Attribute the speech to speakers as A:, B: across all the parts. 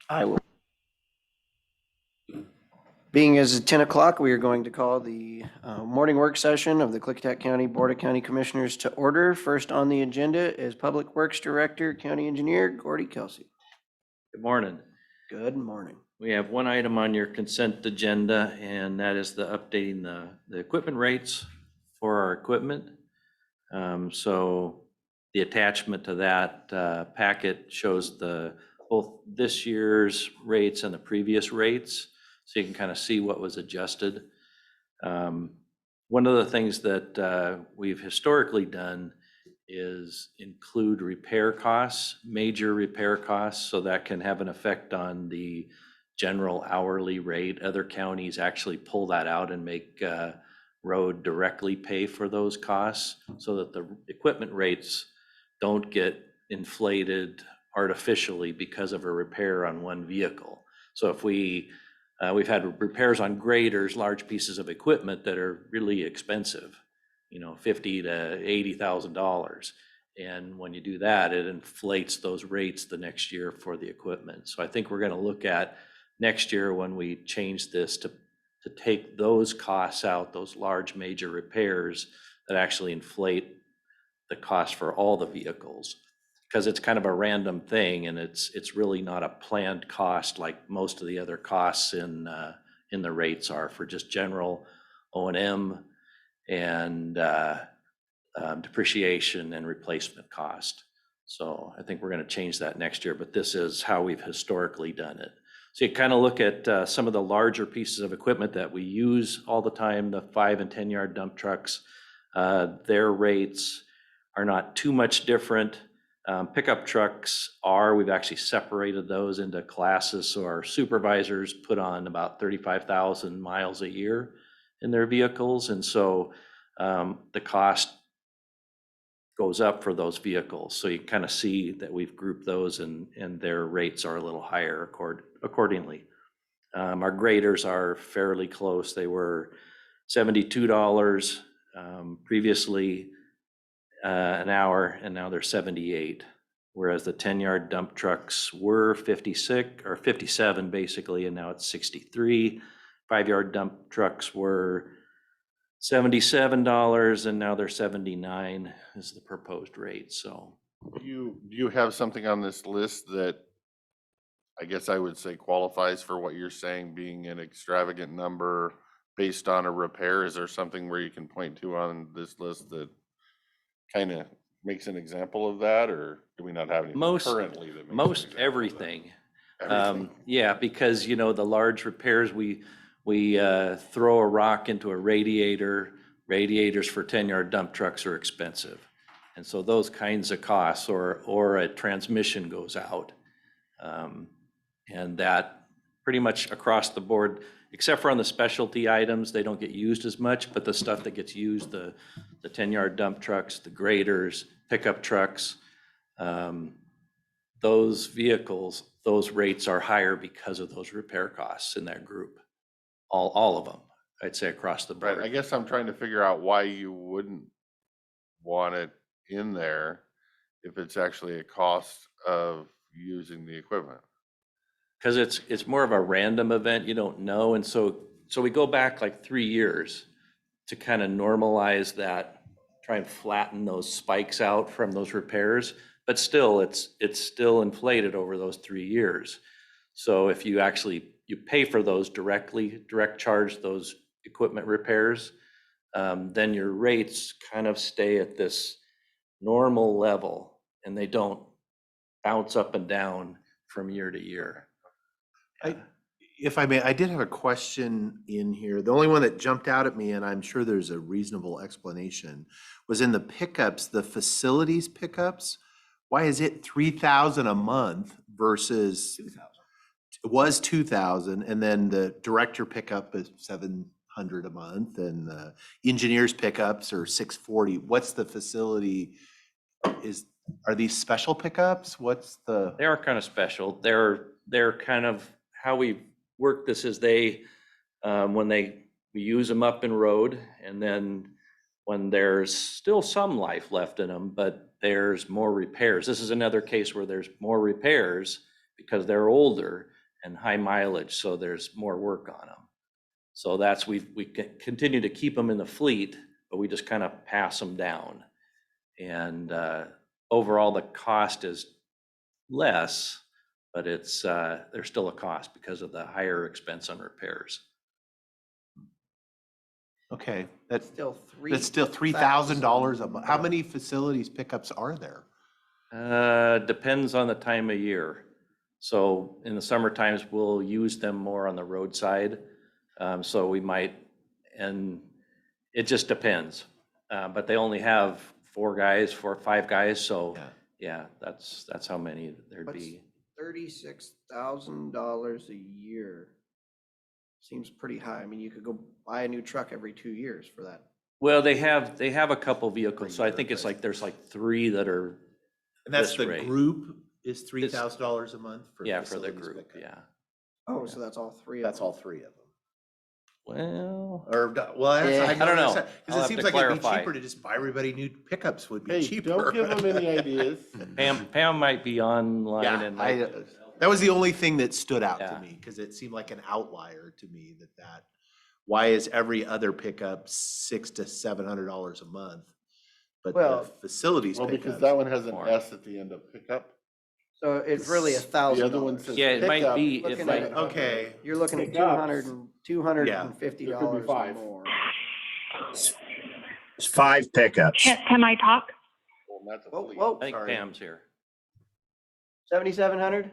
A: I will. Being as it's 10 o'clock, we are going to call the morning work session of the Klickitat County Board of County Commissioners to order. First on the agenda is Public Works Director, County Engineer Gordy Kelsey.
B: Good morning.
A: Good morning.
B: We have one item on your consent agenda, and that is the updating the equipment rates for our equipment. So the attachment to that packet shows both this year's rates and the previous rates, so you can kind of see what was adjusted. One of the things that we've historically done is include repair costs, major repair costs, so that can have an effect on the general hourly rate. Other counties actually pull that out and make road directly pay for those costs so that the equipment rates don't get inflated artificially because of a repair on one vehicle. So if we've had repairs on graders, large pieces of equipment that are really expensive, $50,000 to $80,000. And when you do that, it inflates those rates the next year for the equipment. So I think we're going to look at next year when we change this to take those costs out, those large major repairs that actually inflate the cost for all the vehicles, because it's kind of a random thing, and it's really not a planned cost like most of the other costs in the rates are for just general O&M and depreciation and replacement cost. So I think we're going to change that next year, but this is how we've historically done it. So you kind of look at some of the larger pieces of equipment that we use all the time, the 5 and 10 yard dump trucks. Their rates are not too much different. Pickup trucks we've actually separated those into classes. So our supervisors put on about 35,000 miles a year in their vehicles. And so the cost goes up for those vehicles. So you kind of see that we've grouped those and their rates are a little higher accordingly. Our graders are fairly close. They were $72 previously an hour, and now they're $78. Whereas the 10 yard dump trucks were 56 or 57 basically, and now it's 63. 5 yard dump trucks were $77, and now they're $79 is the proposed rate. So
C: do you have something on this list that I guess I would say qualifies for what you're saying being an extravagant number based on a repair? Is there something where you can point to on this list that kind of makes an example of that, or do we not have anything currently that makes
B: everything?
C: Everything?
B: Yeah, because the large repairs, we throw a rock into a radiator. Radiators for 10 yard dump trucks are expensive, and so those kinds of costs, or a transmission goes out, and that pretty much across the board, except for on the specialty items, they don't get used as much. But the stuff that gets used, the 10 yard dump trucks, the graders, pickup trucks, those vehicles, those rates are higher because of those repair costs in that group. All of them, I'd say, across the board.
C: Right. I guess I'm trying to figure out why you wouldn't want it in there if it's actually a cost of using the equipment.
B: Because it's more of a random event, you don't know. And so we go back like 3 years to kind of normalize that, try and flatten those spikes out from those repairs. But still, it's still inflated over those 3 years. So if you pay for those direct charge those equipment repairs, then your rates kind of stay at this normal level, and they don't bounce up and down from year to year.
D: If I may, I did have a question in here. The only one that jumped out at me, and I'm sure there's a reasonable explanation, was in the pickups, the facilities pickups. Why is it $3,000 a month versus $2,000? It was $2,000, and then the director pickup is $700 a month, and the engineers pickups are $640. What's the facility? Are these special pickups?
B: They are kind of special. They're kind of how we work this is we use them up in road, and then when there's still some life left in them, but there's more repairs. This is another case where there's more repairs because they're older, and high mileage, so there's more work on them. So that's, we continue to keep them in the fleet, but we just kind of pass them down. And overall, the cost is less, but it's, there's still a cost because of the higher expense on repairs.
D: Okay,
A: That's still
D: that's still $3,000 a month. How many facilities pickups are there?
B: Depends on the time of year. So in the summer times, we'll use them more on the roadside. So we might, and it just depends. But they only have 4 or 5 guys, so yeah, that's how many there'd
A: What's
B: be.
A: $36,000 a year? Seems pretty high. I mean, you could go buy a new truck every 2 years for that.
B: Well, they have a couple vehicles, so I think it's like, there's like 3 that are,
D: And that's
B: This
D: the
B: rate.
D: group is $3,000 a month for
B: yeah, for the
D: facilities
B: group,
D: pickup?
B: yeah.
A: Oh, so that's all 3 of
D: That's
A: them?
D: all 3 of them.
B: Well,
D: Or, well, that's,
A: Yeah.
D: I
B: I don't know.
D: Because
B: I'll
D: it
B: have
D: seems
B: to
D: like it'd be
B: clarify.
D: cheaper to just buy everybody new pickups would be
C: Hey,
D: cheaper.
C: don't give them any ideas.
B: Pam might be online
D: Yeah,
B: and
D: that was the only thing that stood out to
B: Yeah.
D: me, because it seemed like an outlier to me that, why is every other pickup $600 to $700 a month? But
A: Well-
D: the facilities
C: Well,
D: pickups.
C: because that one has an
B: More.
C: S at the end of pickup.
A: So it's really
C: The other one
A: $1,000.
C: says
B: yeah, it might
C: pickup.
B: be, it
A: Looking
B: might,
A: at it.
D: Okay,
A: You're looking at
C: Pickups.
A: $250 or
C: 5.
A: more.
E: It's 5 pickups.
F: Can I talk?
C: Well, that's a
A: Whoa,
C: fleet.
A: whoa,
B: I think
D: Sorry.
B: Pam's here.
A: 7,700?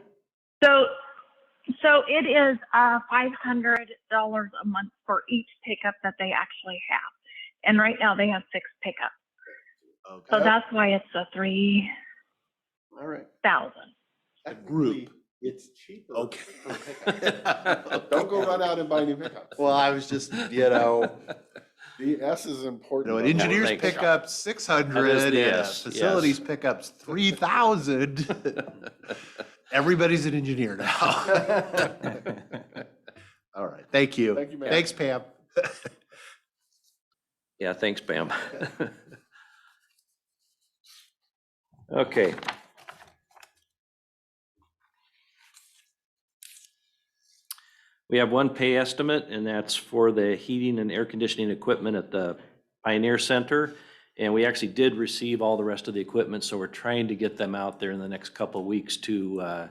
F: So it is $500 a month for each pickup that they actually have. And right now they have 6 pickups. So
D: okay.
F: that's why it's a 3,000.
A: All right.
D: A group.
C: It's cheaper.
D: Okay.
C: for pickup. Don't go run out and buy new pickups.
D: Well, I was just, the
C: The S is important.
D: an
C: on
D: engineer's
B: thanks.
D: pickup 600 and
B: the
D: a
B: S,
D: facilities
B: yes.
D: pickups 3,000. Everybody's an engineer now. All right, thank you.
C: Thank you, ma'am.
D: Thanks, Pam.
B: Yeah, thanks, Pam. Okay. We have one pay estimate, and that's for the heating and air conditioning equipment at the Pioneer Center. And we actually did receive all the rest of the equipment, so we're trying to get them out there in the next couple of weeks to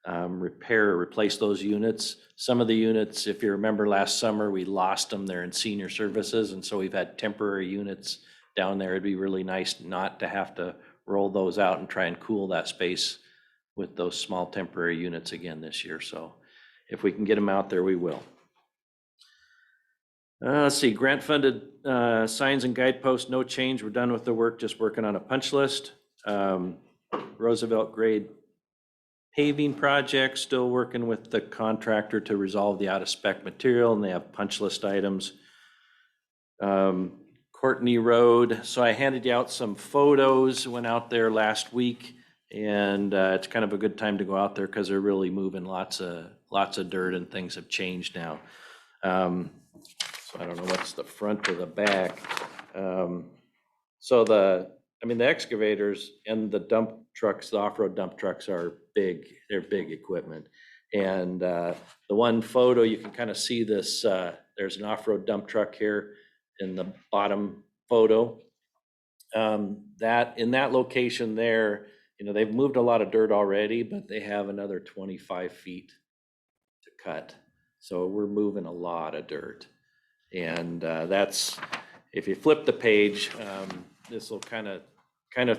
B: replace those units. Some of the units, if you remember last summer, we lost them. They're in senior services, and so we've had temporary units down there. It'd be really nice not to have to roll those out and try and cool that space with those small temporary units again this year. So if we can get them out there, we will. Let's see, grant funded signs and guideposts, no change. We're done with the work, just working on a punch list. Roosevelt grade paving project, still working with the contractor to resolve the out of spec material, and they have punch list items. Courtney Road, so I handed you out some photos, went out there last week, and it's kind of a good time to go out there because they're really moving lots of dirt and things have changed now. So I don't know what's the front or the back. So the excavators and the dump trucks, the off-road dump trucks are big. They're big equipment. And the one photo, you can kind of see this, there's an off-road dump truck here in the bottom photo. That in that location there, they've moved a lot of dirt already, but they have another 25 feet to cut. So we're moving a lot of dirt. And that's, if you flip the page, this will kind of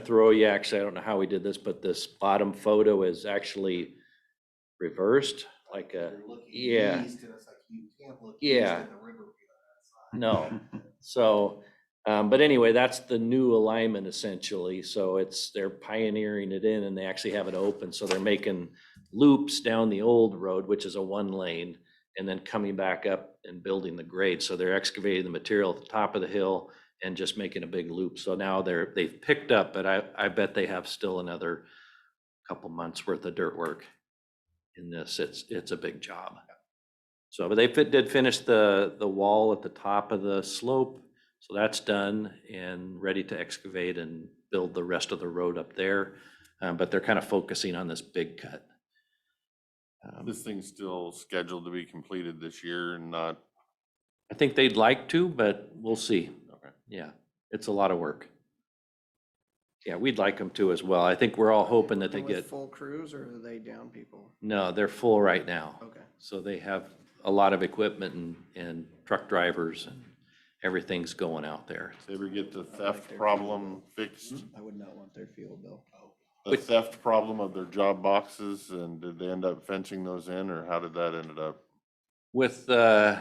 B: throw you. Actually, I don't know how we did this, but this bottom photo is actually reversed, like a, yeah. Yeah. No. So, but anyway, that's the new alignment essentially. So they're pioneering it in and they actually have it open. So they're making loops down the old road, which is a 1 lane, and then coming back up and building the grade. So they're excavating the material at the top of the hill and just making a big loop. So now they've picked up, but I bet they have still another couple months worth of dirt work in this. It's a big job. So, but they did finish the wall at the top of the slope. So that's done and ready to excavate and build the rest of the road up there. But they're kind of focusing on this big cut.
C: This thing's still scheduled to be completed this year and not,
B: I think they'd like to, but we'll see.
C: okay.
B: Yeah, it's a lot of work. Yeah, we'd like them to as well. I think we're all hoping that they
A: And with
B: get,
A: full crews, or are they down people?
B: no, they're full right now.
A: Okay.
B: So they have a lot of equipment and truck drivers and everything's going out there.
C: Did they ever get the
A: I like
C: theft
A: their
C: problem fixed?
A: I would not want their fuel bill.
C: The theft problem of their job boxes, and did they end up fencing those in, or how did that ended up?
B: With the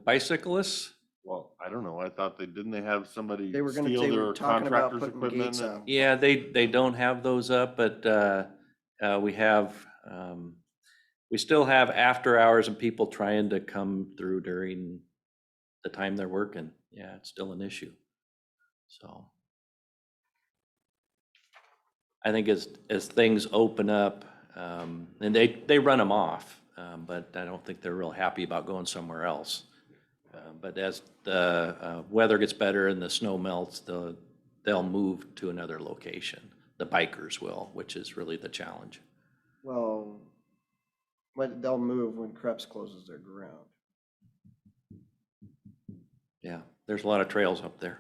B: bicyclists,
C: Well, I don't know. I thought didn't they have somebody
A: They were gonna,
C: steal
A: they were
C: their
A: talking about
C: contractor's
A: putting
C: equipment?
A: gates up.
B: yeah, they don't have those up, but we have, we still have after hours and people trying to come through during the time they're working. Yeah, it's still an issue. So I think as things open up, and they run them off, but I don't think they're real happy about going somewhere else. But as the weather gets better and the snow melts, they'll move to another location. The bikers will, which is really the challenge.
A: Well, but they'll move when Krebs closes their ground.
B: Yeah, there's a lot of trails up there.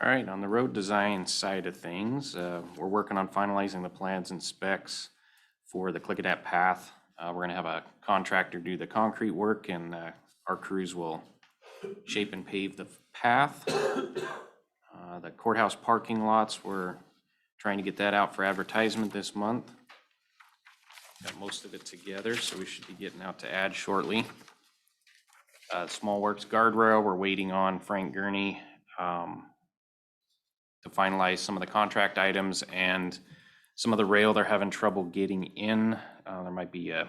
E: All right, on the road design side of things, we're working on finalizing the plans and specs for the Klickitat path. We're gonna have a contractor do the concrete work, and our crews will shape and pave the path. The courthouse parking lots, we're trying to get that out for advertisement this month. Got most of it together, so we should be getting out to ad shortly. Small Works guardrail, we're waiting on Frank Gurney to finalize some of the contract items, and some of the rail they're having trouble getting in. There might be a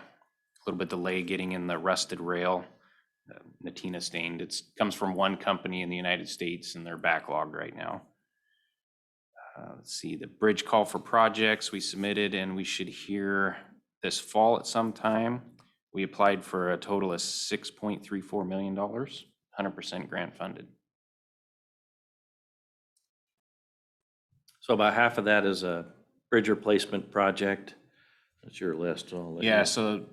E: little bit delay getting in the rusted rail, Natina stained. It comes from one company in the United States and they're backlogged right now. Let's see, the bridge call for projects we submitted, and we should hear this fall at some time. We applied for a total of $6.34 million, 100% grant funded.
B: So about half of that is a bridge replacement project. That's your list. So I'll let
E: Yeah,
B: you-
E: so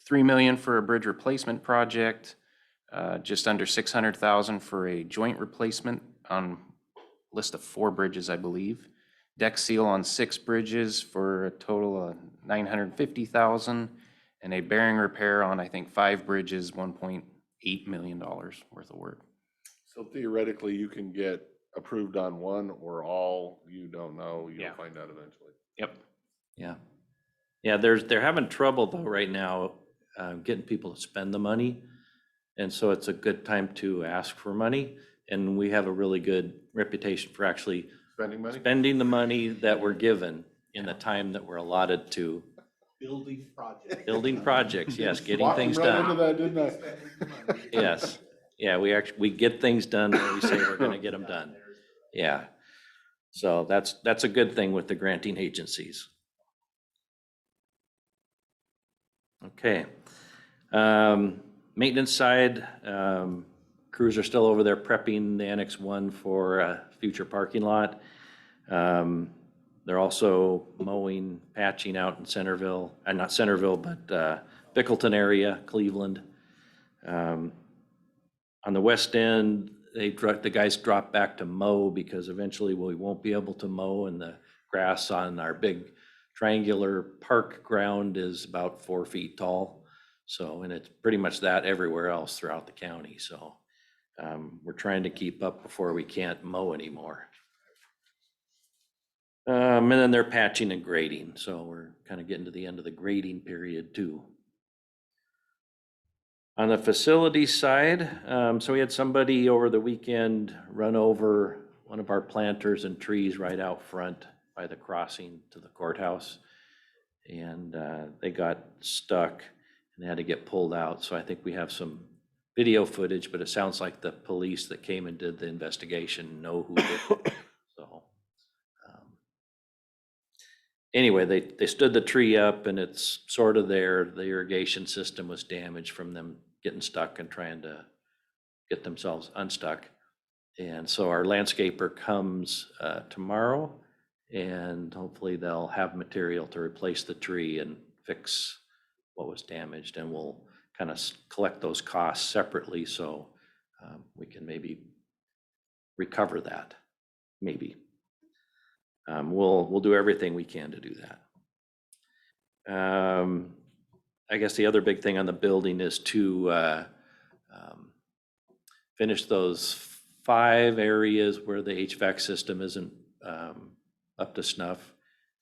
E: 3 million for a bridge replacement project, just under 600,000 for a joint replacement on list of 4 bridges, I believe. Deck seal on 6 bridges for a total of 950,000, and a bearing repair on, I think, 5 bridges, $1.8 million worth of work.
C: So theoretically, you can get approved on one or all, you don't know,
E: Yeah.
C: you'll find out eventually.
E: Yep.
B: Yeah. Yeah, they're having trouble though right now, getting people to spend the money. And so it's a good time to ask for money. And we have a really good reputation for actually
C: Spending money?
B: spending the money that we're given in the time that we're allotted to
D: Building project.
B: building projects. Yes, getting
C: Walked
B: things
C: right into
B: done.
C: that, didn't I?
B: Yes. Yeah, we get things done when we say we're gonna get them done. Yeah. So that's a good thing with the granting agencies. Okay. Maintenance side, crews are still over there prepping the Annex 1 for a future parking lot. They're also mowing, patching out in Centerville, not Centerville, but Bickleton area, Cleveland. On the west end, the guys dropped back to mow because eventually we won't be able to mow, and the grass on our big triangular park ground is about 4 feet tall. So, and it's pretty much that everywhere else throughout the county. So we're trying to keep up before we can't mow anymore. And then they're patching and grading. So we're kind of getting to the end of the grading period too. On the facility side, so we had somebody over the weekend run over one of our planters and trees right out front by the crossing to the courthouse. And they got stuck and they had to get pulled out. So I think we have some video footage, but it sounds like the police that came and did the investigation know who did it. So anyway, they stood the tree up and it's sort of there. The irrigation system was damaged from them getting stuck and trying to get themselves unstuck. And so our landscaper comes tomorrow And hopefully they'll have material to replace the tree and fix what was damaged. And we'll kind of collect those costs separately so we can maybe recover that, maybe. We'll do everything we can to do that. I guess the other big thing on the building is to finish those 5 areas where the HVAC system isn't up to snuff.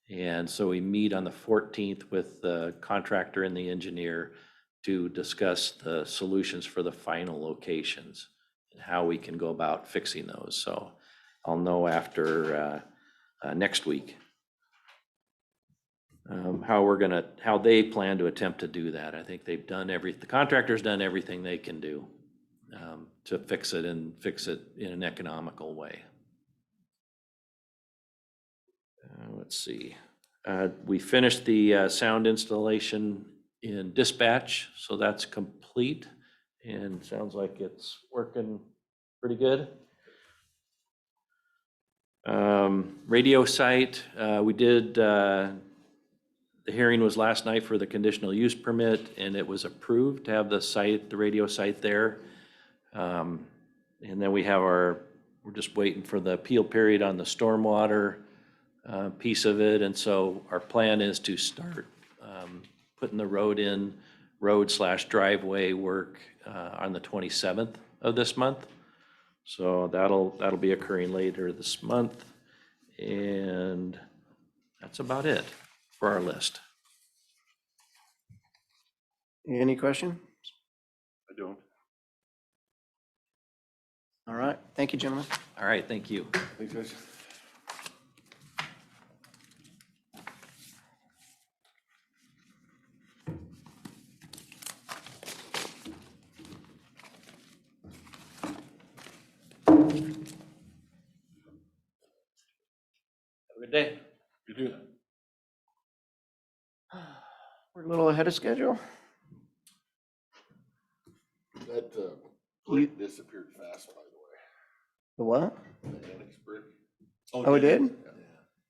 B: And so we meet on the 14th with the contractor and the engineer to discuss the solutions for the final locations and how we can go about fixing those. So I'll know after next week how they plan to attempt to do that. I think they've done the contractor's done everything they can do to fix it and fix it in an economical way. Let's see. We finished the sound installation in dispatch, so that's complete and sounds like it's working pretty good. Radio site, we did, the hearing was last night for the conditional use permit, and it was approved to have the radio site there. And then we're just waiting for the appeal period on the stormwater piece of it. And so our plan is to start putting the road/driveway work on the 27th of this month. So that'll be occurring later this month. And that's about it for our list.
A: Any question?
C: I don't.
A: All right, thank you, gentlemen.
B: All right, thank you.
C: Thanks, guys.
B: Have a good day.
C: You do.
A: We're a little ahead of schedule.
C: That
A: You-
C: brick disappeared fast, by the way.
A: The what?
C: The annex brick.
A: Oh, it did?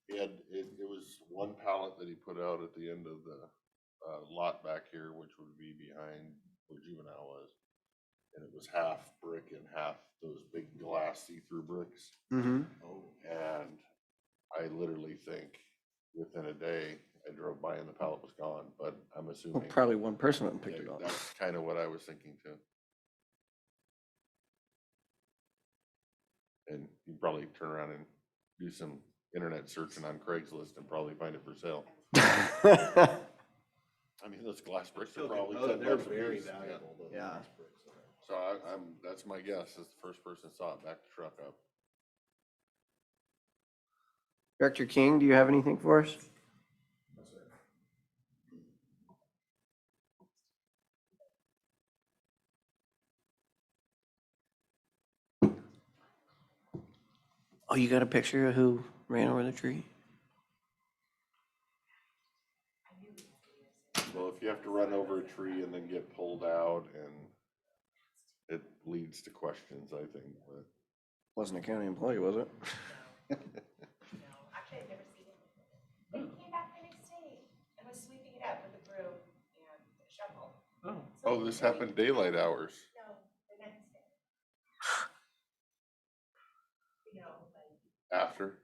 C: He had, it was one pallet that he put out at the end of the lot back here, which would be behind where Juvenile was. And it was half brick and half those big glass see-through bricks.
A: Mm-hmm.
C: And I literally think within a day, I drove by and the pallet was gone, but I'm
A: Well,
C: assuming.
A: probably one person went and picked
C: Yeah,
A: it up.
C: that's kind of what I was thinking too. And you probably turn around and do some internet searching on Craigslist and probably find it for sale. I mean, those glass bricks are probably $10 a piece.
A: Yeah.
C: So that's my guess, is the first person saw it, back the truck up.
A: Director King, do you have anything for us? Oh, you got a picture of who ran over the tree?
C: Well, if you have to run over a tree and then get pulled out, and it leads to questions, I think, but.
A: Wasn't a county employee, was it?
G: No, actually, I've never seen it. But he came back the next day and was sweeping it up with a broom and a shovel.
C: Oh, this happened daylight hours.
G: No, the next day. You know, like,
C: After.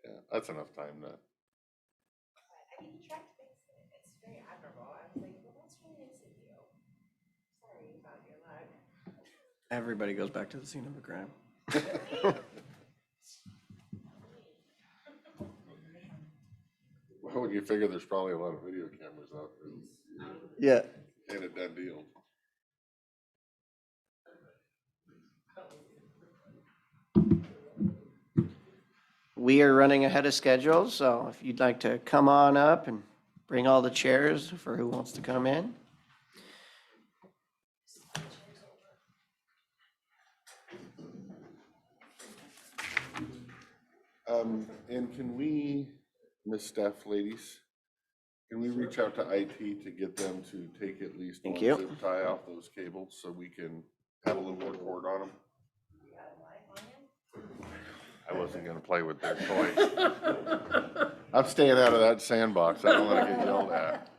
C: Yeah, that's enough time to.
G: I mean, he tried to fix it. It's very admirable. I was like, well, that's really nice of you. Sorry about your luck.
A: Everybody goes back to the scene of a crime.
C: Well, when you figure there's probably a lot of video cameras out there,
A: Yeah.
C: ain't a done deal.
A: We are running ahead of schedule, so if you'd like to come on up and bring all the chairs for who wants to come in.
C: And can we, Miss Staff ladies, can we reach out to IT to get them to take at least
A: Thank
C: one
A: you.
C: zip tie off those cables so we can have a little more cord on them? I wasn't gonna play with their toys. I'm staying out of that sandbox. I don't wanna get yelled at.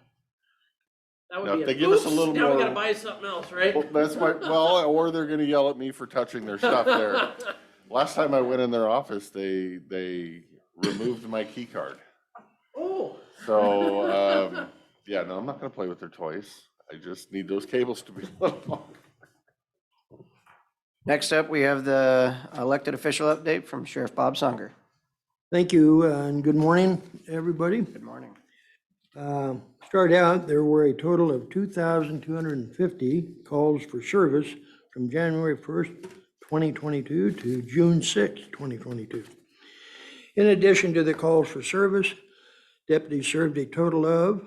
A: That
C: No,
A: would
C: if
A: be
C: they give us a
A: "Oops,
C: little
A: now we
C: more-
A: gotta buy something else, right?
C: Well, that's well, or they're gonna yell at me for touching their stuff there. Last time I went in their office, they removed my key card.
A: Oh.
C: So, yeah, no, I'm not gonna play with their toys. I just need those cables to be a little longer.
A: Next up, we have the elected official update from Sheriff Bob Sunger.
H: Thank you, and good morning, everybody.
A: Good morning.
H: Start out, there were a total of 2,250 calls for service from January 1st, 2022 to June 6th, 2022. In addition to the calls for service, deputies served a total of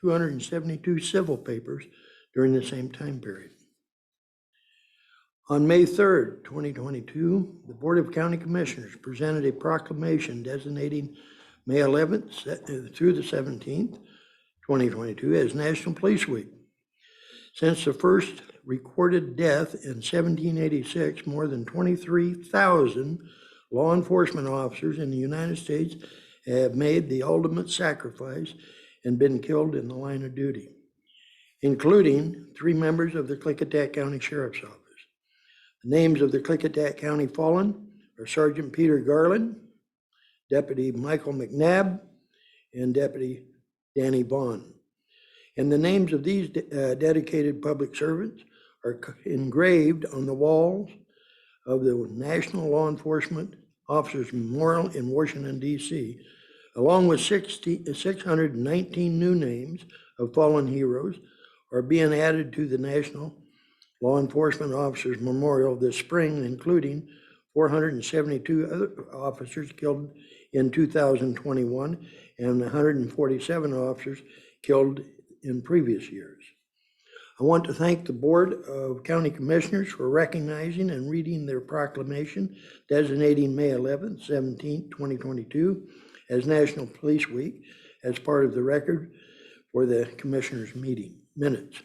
H: 272 civil papers during the same time period. On May 3rd, 2022, the Board of County Commissioners presented a proclamation designating May 11th through the 17th, 2022 as National Police Week. Since the first recorded death in 1786, more than 23,000 law enforcement officers in the United States have made the ultimate sacrifice and been killed in the line of duty, including 3 members of the Klickitat County Sheriff's Office. The names of the Klickitat County fallen are Sergeant Peter Garland, Deputy Michael McNabb, and Deputy Danny Vaughn. And the names of these dedicated public servants are engraved on the walls of the National Law Enforcement Officers Memorial in Washington, D.C., along with 619 new names of fallen heroes are being added to the National Law Enforcement Officers Memorial this spring, including 472 other officers killed in 2021 and 147 officers killed in previous years. I want to thank the Board of County Commissioners for recognizing and reading their proclamation designating May 11th, 17th, 2022 as National Police Week as part of the record for the Commissioners' meeting minutes.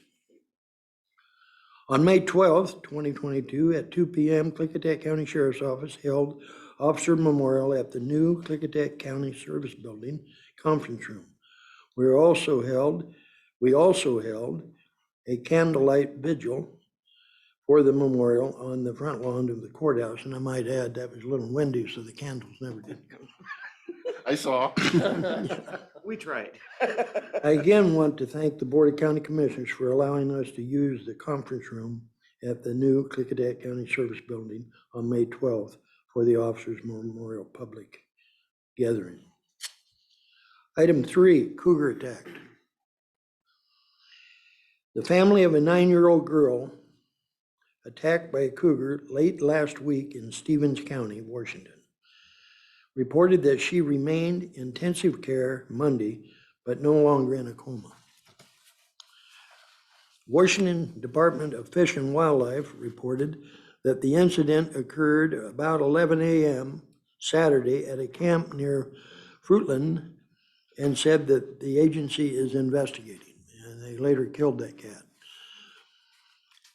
H: On May 12th, 2022 at 2 p.m., Klickitat County Sheriff's Office held Officer Memorial at the new Klickitat County Service Building Conference Room. We also held a candlelight vigil for the memorial on the front lawn of the courthouse. And I might add, that was a little windy, so the candles never did come.
C: I saw.
A: We tried.
H: I again want to thank the Board of County Commissioners for allowing us to use the conference room at the new Klickitat County Service Building on May 12th for the Officers Memorial Public Gathering. Item 3, cougar attack. The family of a 9-year-old girl attacked by a cougar late last week in Stevens County, Washington, reported that she remained in intensive care Monday, but no longer in a coma. Washington Department of Fish and Wildlife reported that the incident occurred about 11 a.m. Saturday at a camp near Fruitland and said that the agency is investigating, and they later killed that cat.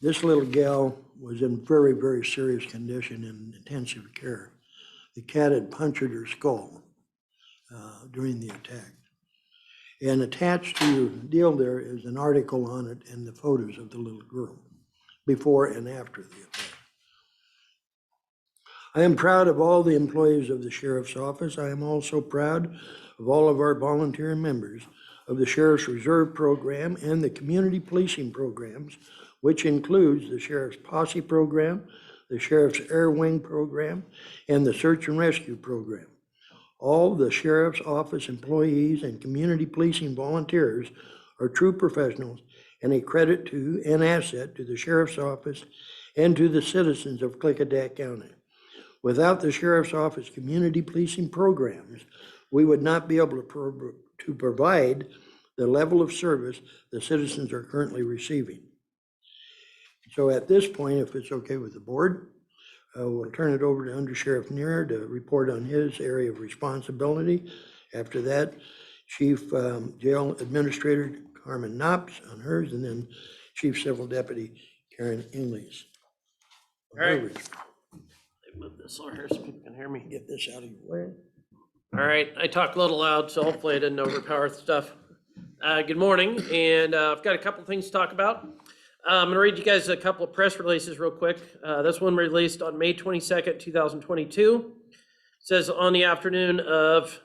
H: This little gal was in very, very serious condition in intensive care. The cat had punctured her skull during the attack. And attached to the deal there is an article on it and the photos of the little girl before and after the attack. I am proud of all the employees of the Sheriff's Office. I am also proud of all of our volunteer members of the Sheriff's Reserve Program and the Community Policing Programs, which includes the Sheriff's Posse Program, the Sheriff's Air Wing Program, and the Search and Rescue Program. All the Sheriff's Office employees and community policing volunteers are true professionals and a credit to and asset to the Sheriff's Office and to the citizens of Klickitat County. Without the Sheriff's Office community policing programs, we would not be able to provide the level of service the citizens are currently receiving. So at this point, if it's okay with the board, we'll turn it over to Under Sheriff Neer to report on his area of responsibility. After that, Chief Jail Administrator Carmen Knops on hers, and then Chief Civil Deputy Karen Ingles.
A: All right.
I: Move this over here so people can hear me.
H: Get this out of your way.
I: All right, I talk a little loud, so hopefully I didn't overpower the stuff. Good morning, and I've got a couple things to talk about. I'm gonna read you guys a couple of press releases real quick. This one released on May 22nd, 2022. Says on the afternoon of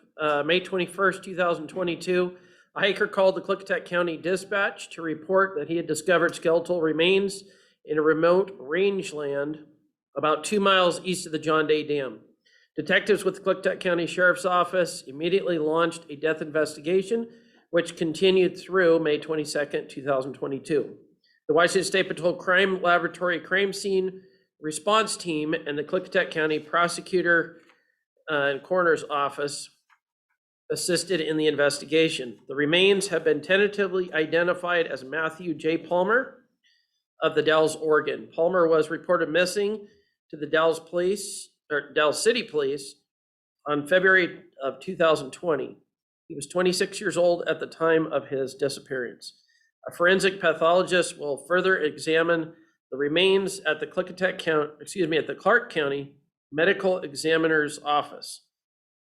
I: May 21st, 2022, a hiker called the Klickitat County Dispatch to report that he had discovered skeletal remains in a remote rangeland about 2 miles east of the John Day Dam. Detectives with the Klickitat County Sheriff's Office immediately launched a death investigation, which continued through May 22nd, 2022. The Washington State Patrol Crime Laboratory Crime Scene Response Team and the Klickitat County Prosecutor and Coroner's Office assisted in the investigation. The remains have been tentatively identified as Matthew J. Palmer of the Dalles, Oregon. Palmer was reported missing to the Dalles City Police on February of 2020. He was 26 years old at the time of his disappearance. A forensic pathologist will further examine the remains at the Clark County Medical Examiner's Office.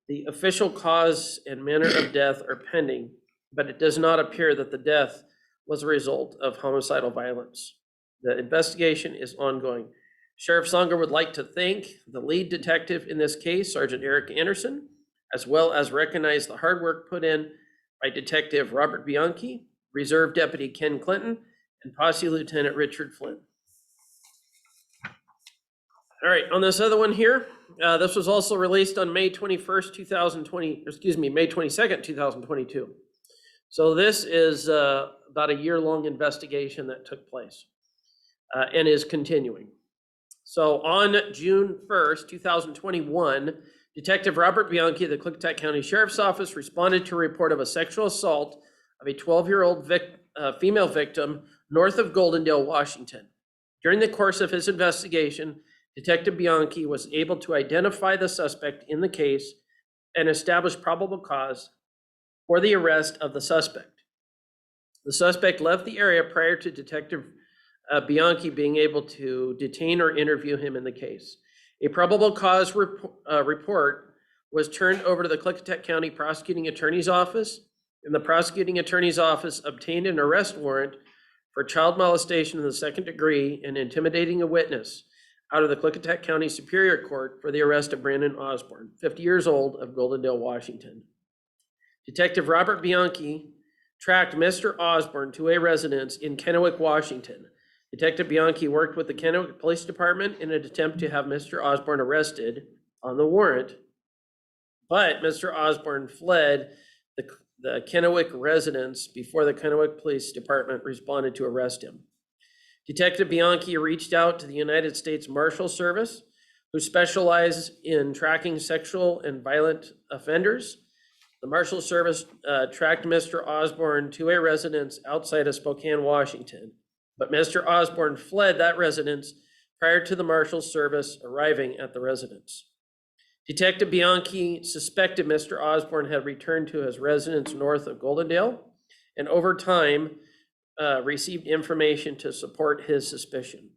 I: The official cause and manner of death are pending, but it does not appear that the death was a result of homicidal violence. The investigation is ongoing. Sheriff Songer would like to thank the lead detective in this case, Sergeant Eric Anderson, as well as recognize the hard work put in by Detective Robert Bianchi, Reserve Deputy Ken Clinton, and Posse Lieutenant Richard Flynn. All right, on this other one here, this was also released on May 22nd, 2022. So this is about a year-long investigation that took place and is continuing. So on June 1st, 2021, Detective Robert Bianchi of the Klickitat County Sheriff's Office responded to a report of a sexual assault of a 12-year-old female victim north of Goldendale, Washington. During the course of his investigation, Detective Bianchi was able to identify the suspect in the case and establish probable cause for the arrest of the suspect. The suspect left the area prior to Detective Bianchi being able to detain or interview him in the case. A probable cause report was turned over to the Klickitat County Prosecuting Attorney's Office, and the Prosecuting Attorney's Office obtained an arrest warrant for child molestation in the second degree and intimidating a witness out of the Klickitat County Superior Court for the arrest of Brandon Osborne, 50 years old, of Goldendale, Washington. Detective Robert Bianchi tracked Mr. Osborne to a residence in Kennewick, Washington. Detective Bianchi worked with the Kennewick Police Department in an attempt to have Mr. Osborne arrested on the warrant, but Mr. Osborne fled the Kennewick residence before the Kennewick Police Department responded to arrest him. Detective Bianchi reached out to the United States Marshal Service, who specialize in tracking sexual and violent offenders. The Marshal Service tracked Mr. Osborne to a residence outside of Spokane, Washington, but Mr. Osborne fled that residence prior to the Marshal Service arriving at the residence. Detective Bianchi suspected Mr. Osborne had returned to his residence north of Goldendale, and over time received information to support his suspicion.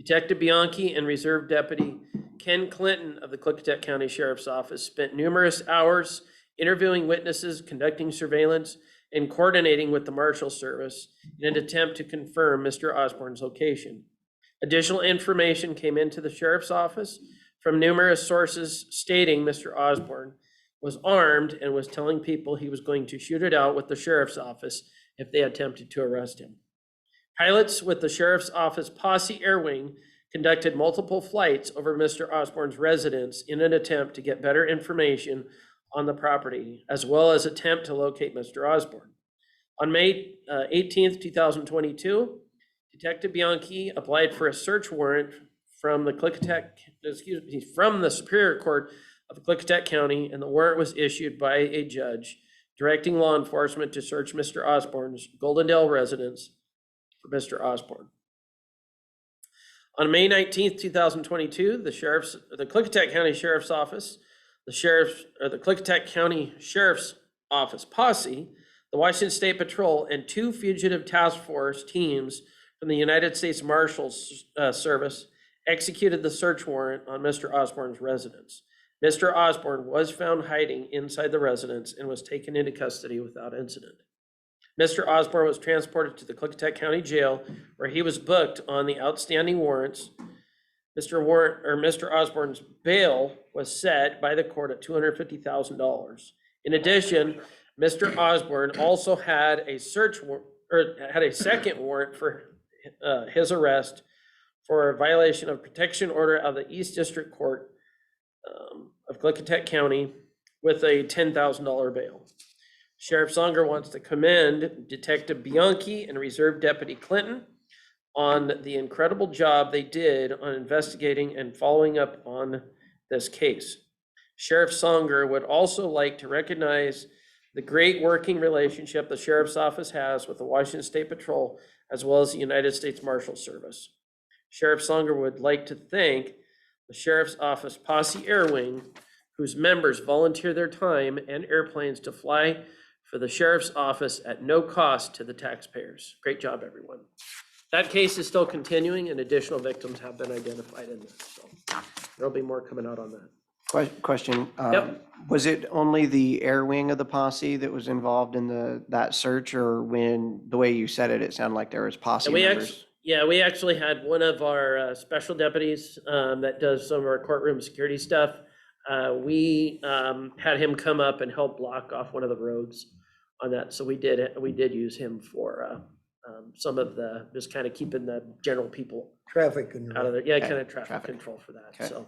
I: Detective Bianchi and Reserve Deputy Ken Clinton of the Klickitat County Sheriff's Office spent numerous hours interviewing witnesses, conducting surveillance, and coordinating with the Marshal Service in an attempt to confirm Mr. Osborne's location. Additional information came into the Sheriff's Office from numerous sources stating Mr. Osborne was armed and was telling people he was going to shoot it out with the Sheriff's Office if they attempted to arrest him. Pilots with the Sheriff's Office Posse Air Wing conducted multiple flights over Mr. Osborne's residence in an attempt to get better information on the property, as well as attempt to locate Mr. Osborne. On May 18th, 2022, Detective Bianchi applied for a search warrant from the Superior Court of Klickitat County, and the warrant was issued by a judge directing law enforcement to search Mr. Osborne's Goldendale residence for Mr. Osborne. On May 19th, 2022, the Klickitat County Sheriff's Office, the Klickitat County Sheriff's Office Posse, the Washington State Patrol, and 2 fugitive task force teams from the United States Marshals Service executed the search warrant on Mr. Osborne's residence. Mr. Osborne was found hiding inside the residence and was taken into custody without incident. Mr. Osborne was transported to the Klickitat County Jail, where he was booked on the outstanding warrants. Mr. Osborne's bail was set by the court at $250,000. In addition, Mr. Osborne also had a second warrant for his arrest for a violation of protection order of the East District Court of Klickitat County with a $10,000 bail. Sheriff Songer wants to commend Detective Bianchi and Reserve Deputy Clinton on the incredible job they did on investigating and following up on this case. Sheriff Songer would also like to recognize the great working relationship the Sheriff's Office has with the Washington State Patrol, as well as the United States Marshal Service. Sheriff Songer would like to thank the Sheriff's Office Posse Air Wing, whose members volunteer their time and airplanes to fly for the Sheriff's Office at no cost to the taxpayers. Great job, everyone. That case is still continuing and additional victims have been identified in this. So there'll be more coming out on that.
A: Question.
I: Yep.
A: Was it only the air wing of the posse that was involved in that search, or when, the way you said it, it sounded like there was posse members?
I: We actually had one of our special deputies that does some of our courtroom security stuff. We had him come up and help block off one of the roads on that. So we did use him for some of the, just kind of keeping the general people
H: Traffic control.
I: out of there. Yeah, kind of traffic control for that. So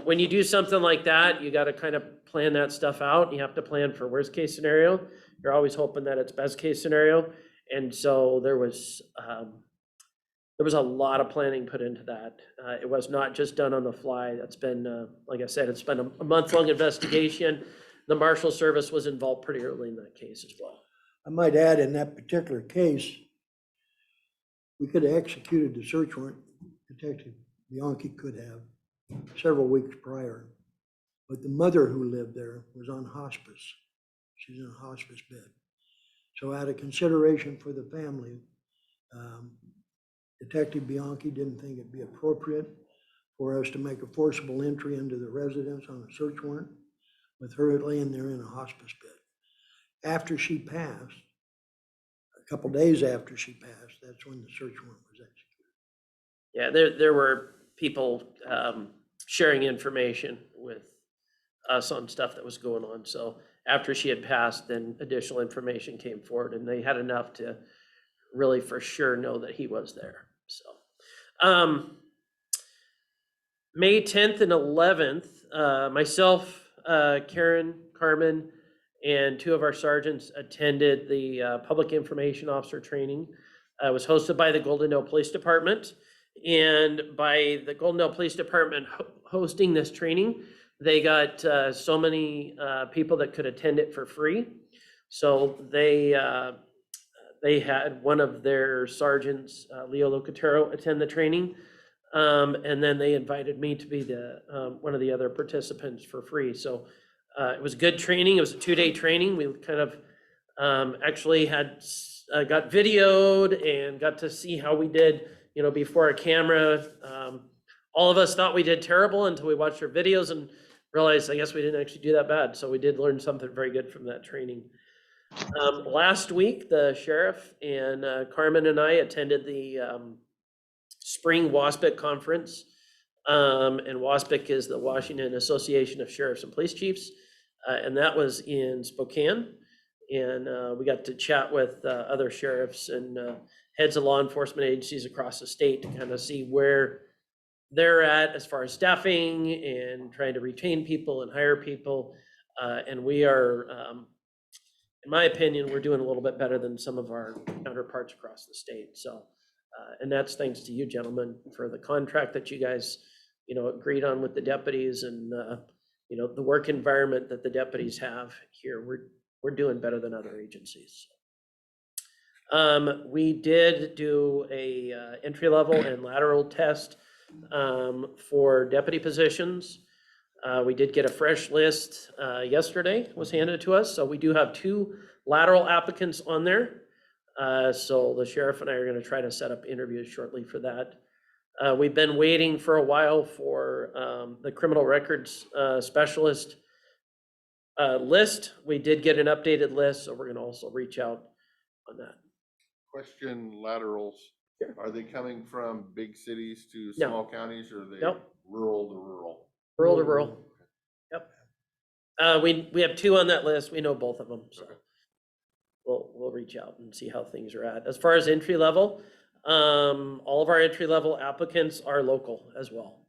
I: when you do something like that, you got to kind of plan that stuff out. You have to plan for worst case scenario. You're always hoping that it's best case scenario. And so there was a lot of planning put into that. It was not just done on the fly. That's been, like I said, it's been a month-long investigation. The Marshal Service was involved pretty early in that case as well.
H: I might add, in that particular case, we could have executed the search warrant, Detective Bianchi could have, several weeks prior. But the mother who lived there was on hospice. She's in a hospice bed. So out of consideration for the family, Detective Bianchi didn't think it'd be appropriate for us to make a forcible entry into the residence on a search warrant with her laying there in a hospice bed. After she passed, a couple days after she passed, that's when the search warrant was executed.
I: Yeah, there were people sharing information with us on stuff that was going on. So after she had passed, then additional information came forward, and they had enough to really for sure know that he was there. So May 10th and 11th, myself, Karen, Carmen, and two of our sergeants attended the public information officer training. It was hosted by the Goldendale Police Department. And by the Goldendale Police Department hosting this training, they got so many people that could attend it for free. So they had one of their sergeants, Leo Locatero, attend the training. And then they invited me to be one of the other participants for free. So it was good training. It was a 2-day training. We kind of actually got videoed and got to see how we did, before a camera. All of us thought we did terrible until we watched our videos and realized, I guess we didn't actually do that bad. So we did learn something very good from that training. Last week, the sheriff and Carmen and I attended the spring WASPIC conference. And WASPIC is the Washington Association of Sheriffs and Police Chiefs. And that was in Spokane. And we got to chat with other sheriffs and heads of law enforcement agencies across the state to kind of see where they're at as far as staffing and trying to retain people and hire people. And we are, in my opinion, we're doing a little bit better than some of our counterparts across the state. So, and that's thanks to you gentlemen for the contract that you guys, agreed on with the deputies and, the work environment that the deputies have here. We're doing better than other agencies. We did do a entry level and lateral test for deputy positions. We did get a fresh list yesterday, was handed to us. So we do have 2 lateral applicants on there. So the sheriff and I are going to try to set up interviews shortly for that. We've been waiting for a while for the criminal records specialist list. We did get an updated list, so we're gonna also reach out on that.
C: Question, laterals,
I: Sure.
C: are they coming from big cities to
I: No.
C: small counties, or are they
I: Nope.
C: rural to rural?
I: Rural to rural. Yep. We have 2 on that list. We know both of them, so
C: Okay.
I: we'll reach out and see how things are at. As far as entry level, all of our entry level applicants are local as well,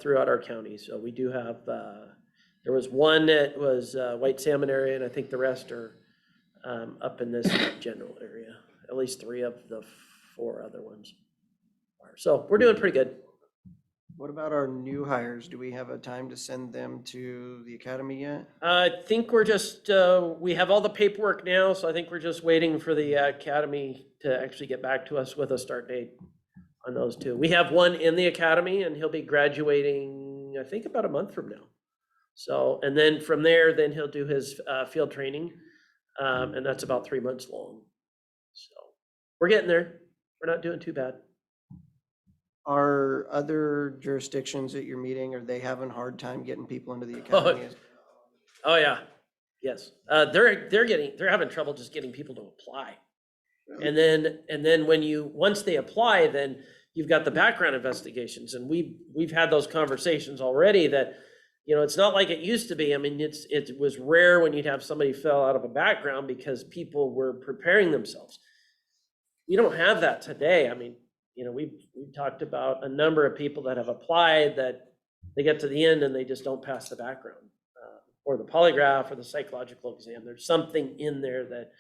I: throughout our county. So we do have, there was one that was White Salmon area, and I think the rest are up in this general area. At least 3 of the 4 other ones are. So we're doing pretty good.
A: What about our new hires? Do we have a time to send them to the academy yet?
I: I think we're just, we have all the paperwork now, so I think we're just waiting for the academy to actually get back to us with a start date on those 2. We have one in the academy, and he'll be graduating, I think, about a month from now. So, and then from there, then he'll do his field training, and that's about 3 months long. So we're getting there. We're not doing too bad.
A: Are other jurisdictions at your meeting, are they having a hard time getting people into the academy?
I: Oh, yeah, yes. They're having trouble just getting people to apply. And then once they apply, then you've got the background investigations, and we've had those conversations already that, it's not like it used to be. I mean, it was rare when you'd have somebody fill out of a background because people were preparing themselves. We don't have that today. I mean, we've talked about a number of people that have applied that they get to the end and they just don't pass the background, or the polygraph or the psychological exam. There's something in there that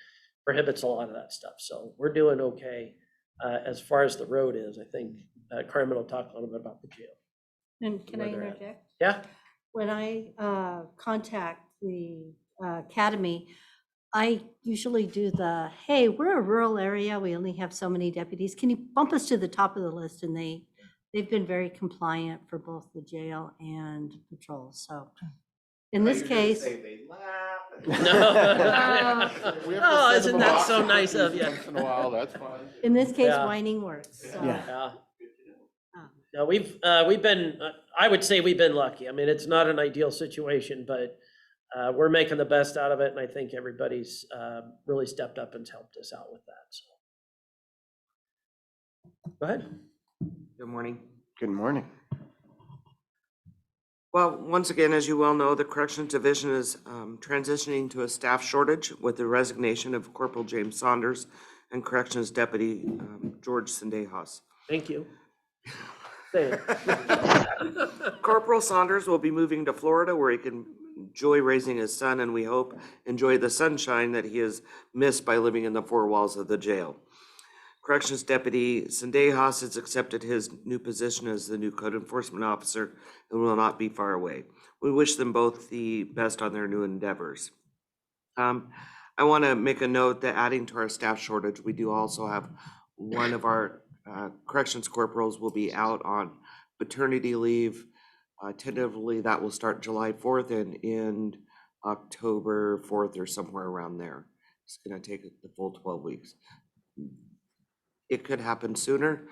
I: prohibits a lot of that stuff. So we're doing okay as far as the road is. I think Carmen will talk a little bit about the jail.
J: And can I
I: where they're at.
J: interject?
I: Yeah.
J: When I contact the academy, I usually do hey, we're a rural area, we only have so many deputies. Can you bump us to the top of the list? And they've been very compliant for both the jail and patrol. So in this case.
I: No.
C: We have to
I: Oh,
C: send
I: isn't
C: them a
I: that
C: box
I: so
C: of
I: nice of
C: cookies
I: you?
C: Once in a while, that's fine.
J: In this case,
I: Yeah.
J: whining works. So,
I: Yeah.
J: um,
I: No, we've been, I would say we've been lucky. I mean, it's not an ideal situation, but we're making the best out of it. And I think everybody's really stepped up and helped us out with that. So. Go ahead.
K: Good morning.
A: Good morning.
K: Well, once again, as you well know, the Corrections Division is transitioning to a staff shortage with the resignation of Corporal James Saunders and Corrections Deputy George Sendejas.
I: Thank you. Same.
K: Corporal Saunders will be moving to Florida where he can enjoy raising his son and we hope enjoy the sunshine that he has missed by living in the 4 walls of the jail. Corrections Deputy Sendejas has accepted his new position as the new code enforcement officer and will not be far away. We wish them both the best on their new endeavors. I want to make a note that adding to our staff shortage, we do also have one of our corrections corporals will be out on paternity leave. Tentatively, that will start July 4th and end October 4th or somewhere around there. It's going to take the full 12 weeks. It could happen sooner.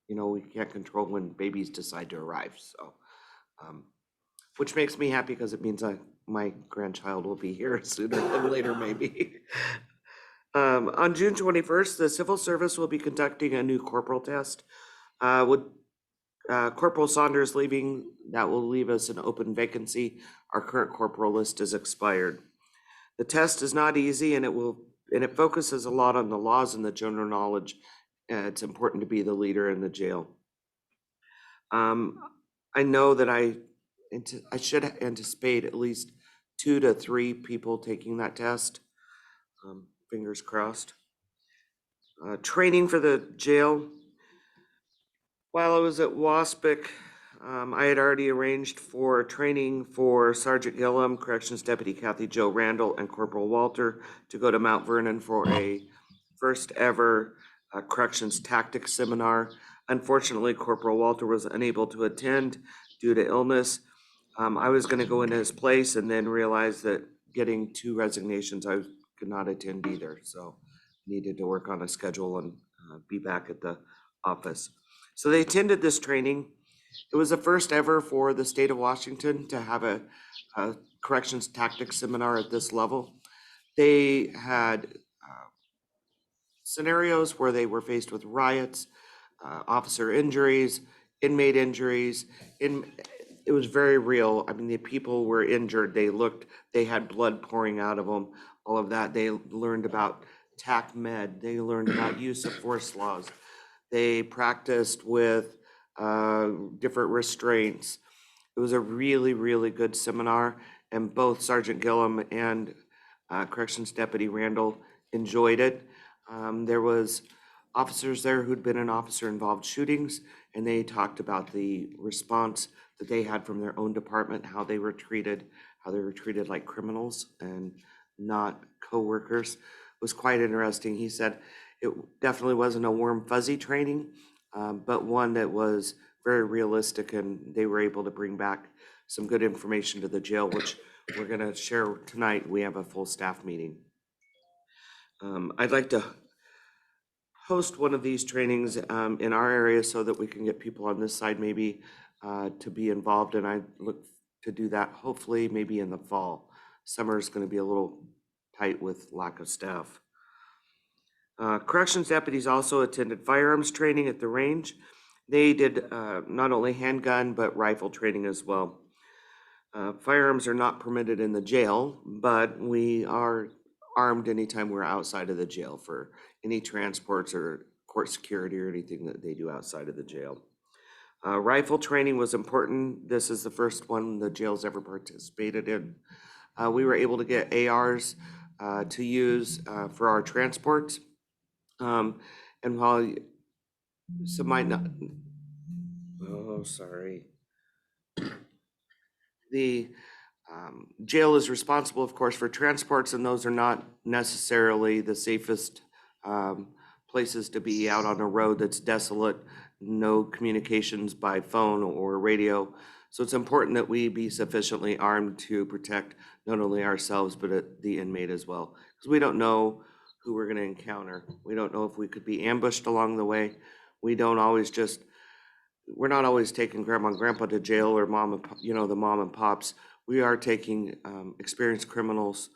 K: We can't control when babies decide to arrive. So, which makes me happy because it means my grandchild will be here sooner than later, maybe. On June 21st, the Civil Service will be conducting a new corporal test. With Corporal Saunders leaving, that will leave us an open vacancy. Our current corporal list is expired. The test is not easy and it focuses a lot on the laws and the general knowledge. It's important to be the leader in the jail. I know that I should anticipate at least 2 to 3 people taking that test. Fingers crossed. Training for the jail. While I was at Waspic, I had already arranged for training for Sergeant Gillum, Corrections Deputy Kathy Jo Randall, and Corporal Walter to go to Mount Vernon for a first ever corrections tactics seminar. Unfortunately, Corporal Walter was unable to attend due to illness. I was going to go in his place and then realized that getting 2 resignations, I could not attend either. So needed to work on a schedule and be back at the office. So they attended this training. It was the first ever for the state of Washington to have a corrections tactics seminar at this level. They had scenarios where they were faced with riots, officer injuries, inmate injuries. It was very real. I mean, the people were injured. They had blood pouring out of them, all of that. They learned about TAC med. They learned about use of force laws. They practiced with different restraints. It was a really, really good seminar, and both Sergeant Gillum and Corrections Deputy Randall enjoyed it. There was officers there who'd been in officer-involved shootings, and they talked about the response that they had from their own department, how they were treated like criminals and not coworkers. It was quite interesting. He said it definitely wasn't a warm, fuzzy training, but one that was very realistic, and they were able to bring back some good information to the jail, which we're gonna share tonight. We have a full staff meeting. I'd like to host one of these trainings in our area so that we can get people on this side maybe to be involved, and I look to do that hopefully maybe in the fall. Summer is going to be a little tight with lack of staff. Corrections deputies also attended firearms training at the range. They did not only handgun but rifle training as well. Firearms are not permitted in the jail, but we are armed anytime we're outside of the jail for any transports or court security or anything that they do outside of the jail. Rifle training was important. This is the first one the jail's ever participated in. We were able to get ARs to use for our transports. And while some might not, the jail is responsible, of course, for transports, and those are not necessarily the safest places to be out on a road that's desolate, no communications by phone or radio. So it's important that we be sufficiently armed to protect not only ourselves, but the inmate as well. Because we don't know who we're going to encounter. We don't know if we could be ambushed along the way. We're not always taking grandma and grandpa to jail or the mom and pops. We are taking experienced criminals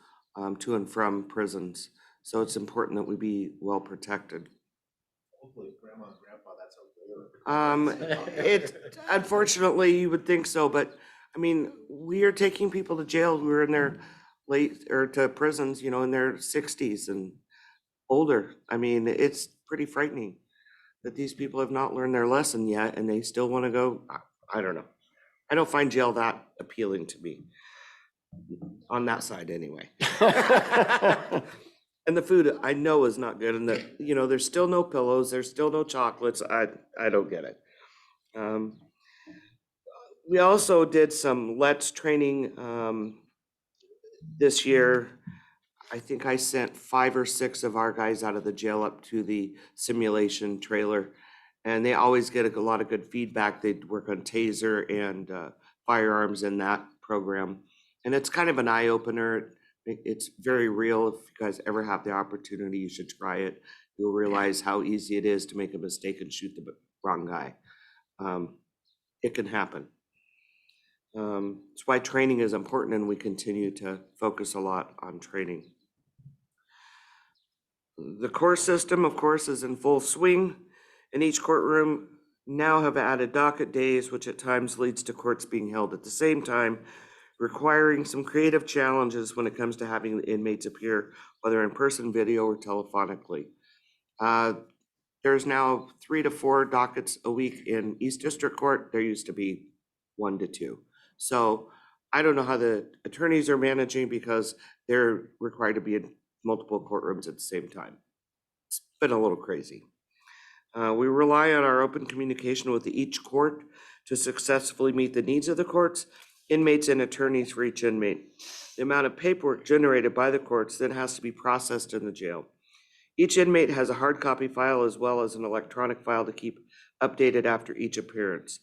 K: to and from prisons. So it's important that we be well protected.
D: Hopefully grandma and grandpa, that's okay.
K: Unfortunately, you would think so, but I mean, we are taking people to jail who are in their to prisons, in their 60s and older. I mean, it's pretty frightening that these people have not learned their lesson yet and they still want to go. I don't know. I don't find jail that appealing to me. On that side anyway. And the food I know is not good, and there's still no pillows, there's still no chocolates. I don't get it. We also did some Let's training this year. I think I sent 5 or 6 of our guys out of the jail up to the simulation trailer, and they always get a lot of good feedback. They work on taser and firearms in that program, and it's kind of an eye opener. It's very real. If you guys ever have the opportunity, you should try it. You'll realize how easy it is to make a mistake and shoot the wrong guy. It can happen. That's why training is important, and we continue to focus a lot on training. The court system, of course, is in full swing, and each courtroom now have added docket days, which at times leads to courts being held at the same time, requiring some creative challenges when it comes to having the inmates appear, whether in person, video, or telephonically. There's now 3 to 4 dockets a week in East District Court. There used to be 1 to 2. So I don't know how the attorneys are managing because they're required to be in multiple courtrooms at the same time. It's been a little crazy. We rely on our open communication with each court to successfully meet the needs of the courts, inmates, and attorneys for each inmate. The amount of paperwork generated by the courts then has to be processed in the jail. Each inmate has a hard copy file as well as an electronic file to keep updated after each appearance.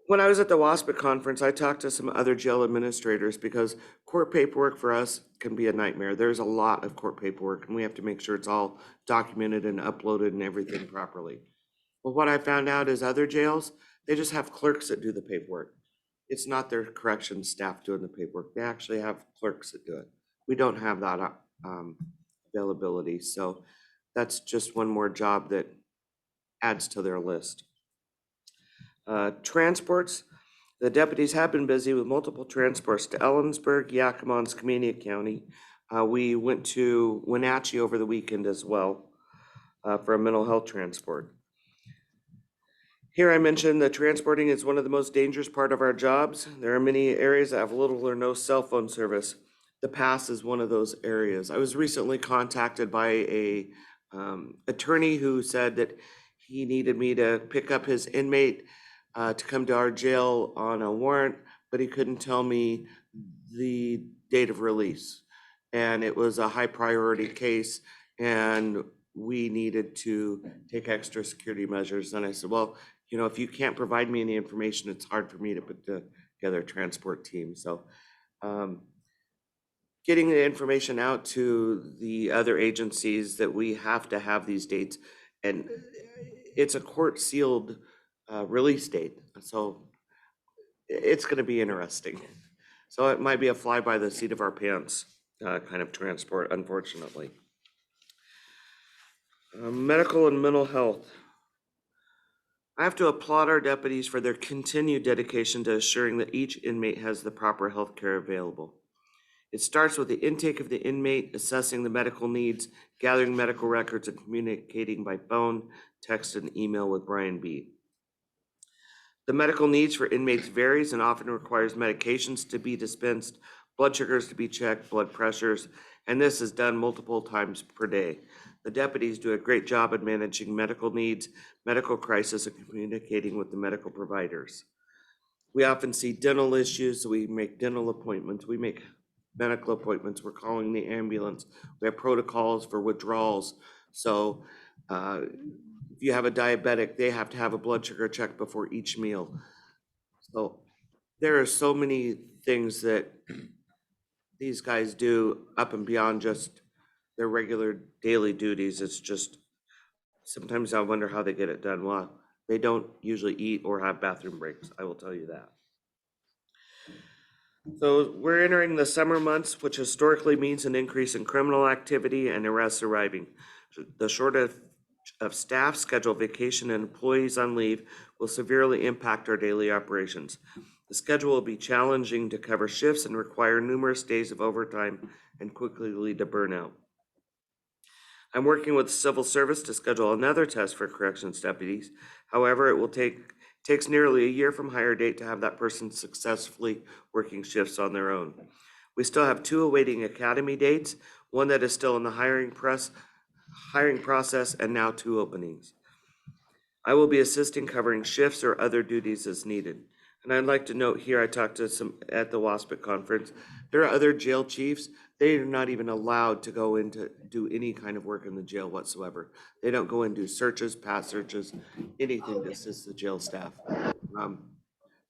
K: When I was at the WASPA conference, I talked to some other jail administrators because court paperwork for us can be a nightmare. There's a lot of court paperwork, and we have to make sure it's all documented and uploaded and everything properly. Well, what I found out is other jails, they just have clerks that do the paperwork. It's not their corrections staff doing the paperwork. They actually have clerks that do it. We don't have that availability, so that's just one more job that adds to their list. Transports, the deputies have been busy with multiple transports to Ellensburg, Yakima, and Skamania County. We went to Wenatchee over the weekend as well for a mental health transport. Here I mentioned that transporting is one of the most dangerous part of our jobs. There are many areas that have little or no cell phone service. The pass is one of those areas. I was recently contacted by a attorney who said that he needed me to pick up his inmate to come to our jail on a warrant, but he couldn't tell me the date of release. And it was a high priority case, and we needed to take extra security measures. And I said, well, you know, if you can't provide me any information, it's hard for me to put together a transport team. So getting the information out to the other agencies that we have to have these dates, and it's a court sealed release date. So it's going to be interesting. So it might be a fly by the seat of our pants kind of transport, unfortunately. Medical and mental health. I have to applaud our deputies for their continued dedication to assuring that each inmate has the proper health care available. It starts with the intake of the inmate, assessing the medical needs, gathering medical records, and communicating by phone, text, and email with Brian B. The medical needs for inmates varies and often requires medications to be dispensed, blood sugars to be checked, blood pressures, and this is done multiple times per day. The deputies do a great job at managing medical needs, medical crisis, and communicating with the medical providers. We often see dental issues, so we make dental appointments. We make medical appointments. We're calling the ambulance. We have protocols for withdrawals. So if you have a diabetic, they have to have a blood sugar check before each meal. So there are so many things that these guys do up and beyond just their regular daily duties. It's just, sometimes I wonder how they get it done. Well, they don't usually eat or have bathroom breaks, I will tell you that. So we're entering the summer months, which historically means an increase in criminal activity and arrests arriving. The shortage of staff, scheduled vacation, and employees on leave will severely impact our daily operations. The schedule will be challenging to cover shifts and require numerous days of overtime and quickly lead to burnout. I'm working with the civil service to schedule another test for corrections deputies. However, it will takes nearly a year from hire date to have that person successfully working shifts on their own. We still have 2 awaiting academy dates, one that is still in the hiring process, and now 2 openings. I will be assisting covering shifts or other duties as needed. And I'd like to note here, I talked to some at the WASPIC conference, there are other jail chiefs, they are not even allowed to go in to do any kind of work in the jail whatsoever. They don't go and do searches, pass searches, anything to assist the jail staff.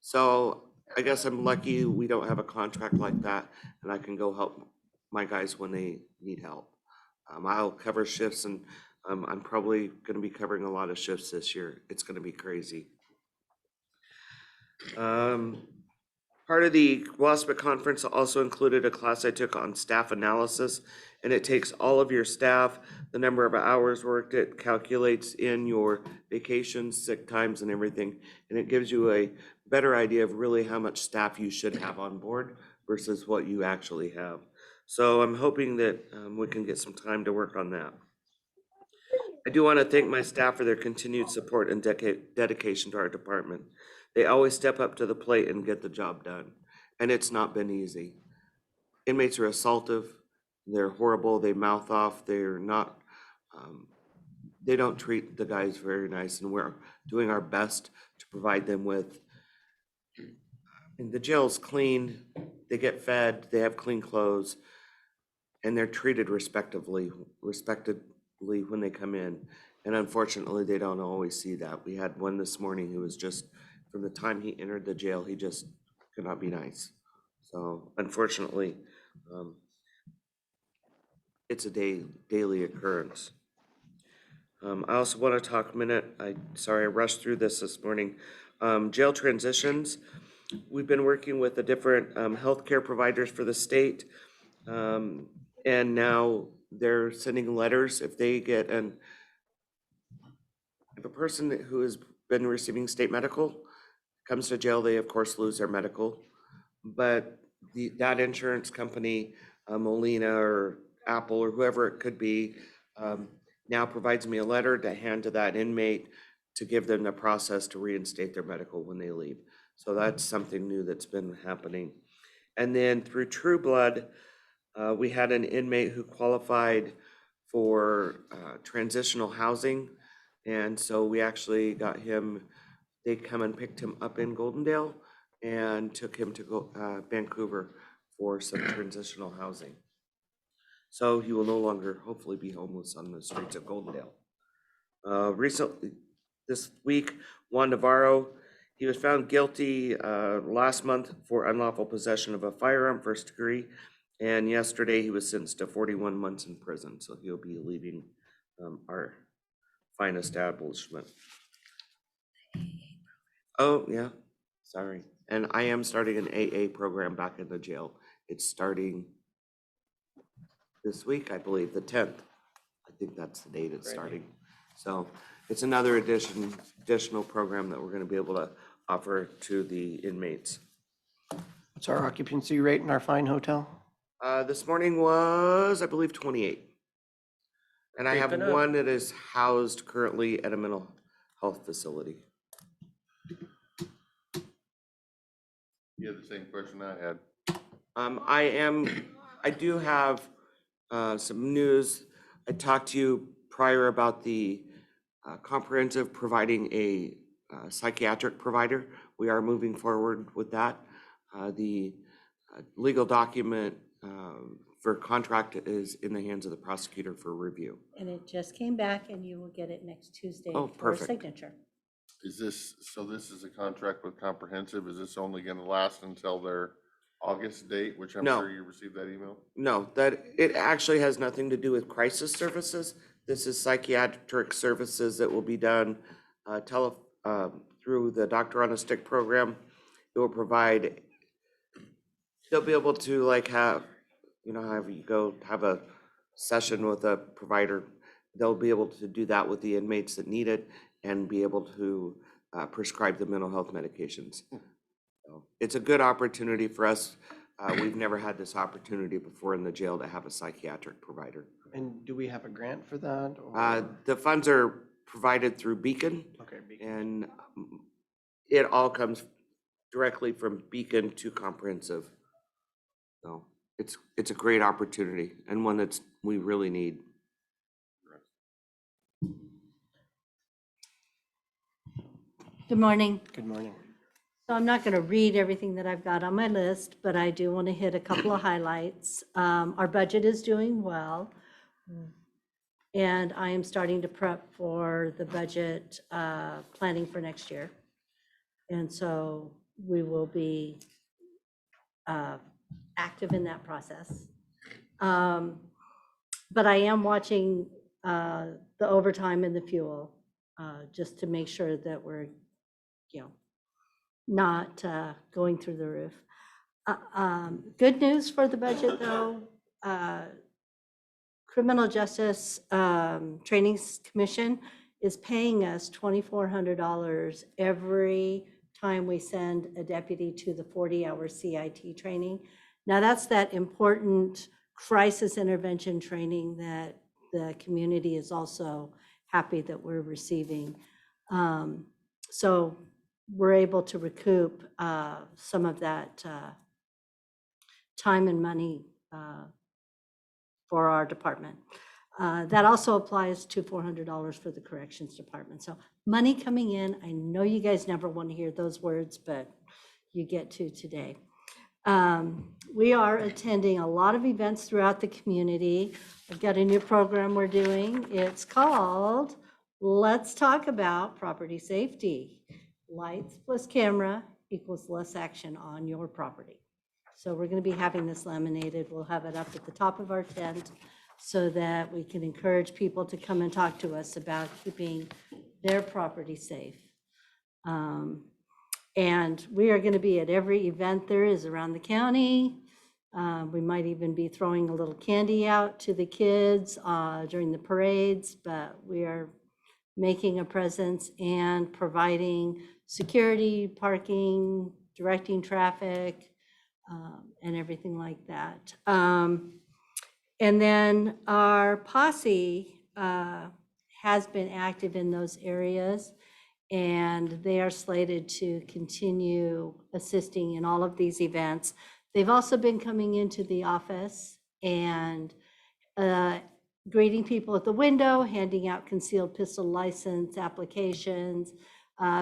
K: So I guess I'm lucky we don't have a contract like that, and I can go help my guys when they need help. I'll cover shifts, and I'm probably going to be covering a lot of shifts this year. It's going to be crazy. Part of the WASPIC conference also included a class I took on staff analysis, and it takes all of your staff, the number of hours worked, it calculates in your vacations, sick times, and everything, and it gives you a better idea of really how much staff you should have on board versus what you actually have. So I'm hoping that we can get some time to work on that. I do want to thank my staff for their continued support and dedication to our department. They always step up to the plate and get the job done, and it's not been easy. Inmates are assaultive, they're horrible, they mouth off, they're not, they don't treat the guys very nice, and we're doing our best to provide them with, and the jail's clean, they get fed, they have clean clothes, and they're treated respectfully when they come in. And unfortunately, they don't always see that. We had one this morning who was just, from the time he entered the jail, he just could not be nice. So unfortunately, it's a daily occurrence. I also want to talk a minute, sorry, I rushed through this morning. Jail transitions, we've been working with the different healthcare providers for the state. And now they're sending letters if they get if a person who has been receiving state medical comes to jail, they of course lose their medical. But that insurance company, Molina or Apple or whoever it could be, now provides me a letter to hand to that inmate to give them the process to reinstate their medical when they leave. So that's something new that's been happening. And then through True Blood, we had an inmate who qualified for transitional housing. And so we actually got him, they come and picked him up in Goldendale and took him to Vancouver for some transitional housing. So he will no longer hopefully be homeless on the streets of Goldendale. Recently, this week, Juan Navarro, he was found guilty last month for unlawful possession of a firearm, first degree. And yesterday he was sentenced to 41 months in prison. So he'll be leaving our fine establishment. Oh, yeah, sorry. And I am starting an AA program back in the jail. It's starting this week, I believe, the 10th. I think that's the date it's starting. So it's another additional program that we're going to be able to offer to the inmates.
A: What's our occupancy rate in our fine hotel?
K: This morning was, I believe, 28. And I have
I: Creeping up.
K: one that is housed currently at a mental health facility.
C: You had the same question I had.
K: I do have some news. I talked to you prior about the comprehensive providing a psychiatric provider. We are moving forward with that. The legal document for contract is in the hands of the prosecutor for review.
J: And it just came back and you will get it next Tuesday
K: Oh,
J: for
K: perfect.
J: signature.
C: Is this, so this is a contract with Comprehensive, is this only gonna last until their August date, which I'm
K: No.
C: sure you received that email?
K: No, that it actually has nothing to do with crisis services. This is psychiatric services that will be done through the Doctor on a Stick program. It will provide, they'll be able to like have, have you go have a session with a provider. They'll be able to do that with the inmates that need it and be able to prescribe the mental health medications. So it's a good opportunity for us. We've never had this opportunity before in the jail to have a psychiatric provider.
A: And do we have a grant for that? Or?
K: The funds are provided through Beacon,
A: Okay,
K: and it all comes directly from Beacon to Comprehensive. So it's a great opportunity and one that's we really need.
J: Good morning.
A: Good morning.
J: So I'm not going to read everything that I've got on my list, but I do want to hit a couple of highlights. Our budget is doing well. And I am starting to prep for the budget planning for next year. And so we will be active in that process. But I am watching the overtime and the fuel just to make sure that we're, not going through the roof. Good news for the budget, though. Criminal Justice Training Commission is paying us $2,400 every time we send a deputy to the 40-hour CIT training. Now, that's that important crisis intervention training that the community is also happy that we're receiving. So we're able to recoup some of that time and money for our department. That also applies to $400 for the corrections department. So money coming in. I know you guys never want to hear those words, but you get to today. We are attending a lot of events throughout the community. I've got a new program we're doing. It's called Let's Talk About Property Safety. Lights plus camera equals less action on your property. So we're going to be having this laminated. We'll have it up at the top of our tent so that we can encourage people to come and talk to us about keeping their property safe. And we are going to be at every event there is around the county. We might even be throwing a little candy out to the kids during the parades, but we are making a presence and providing security, parking, directing traffic, and everything like that. And then our posse has been active in those areas, and they are slated to continue assisting in all of these events. They've also been coming into the office and greeting people at the window, handing out concealed pistol license applications,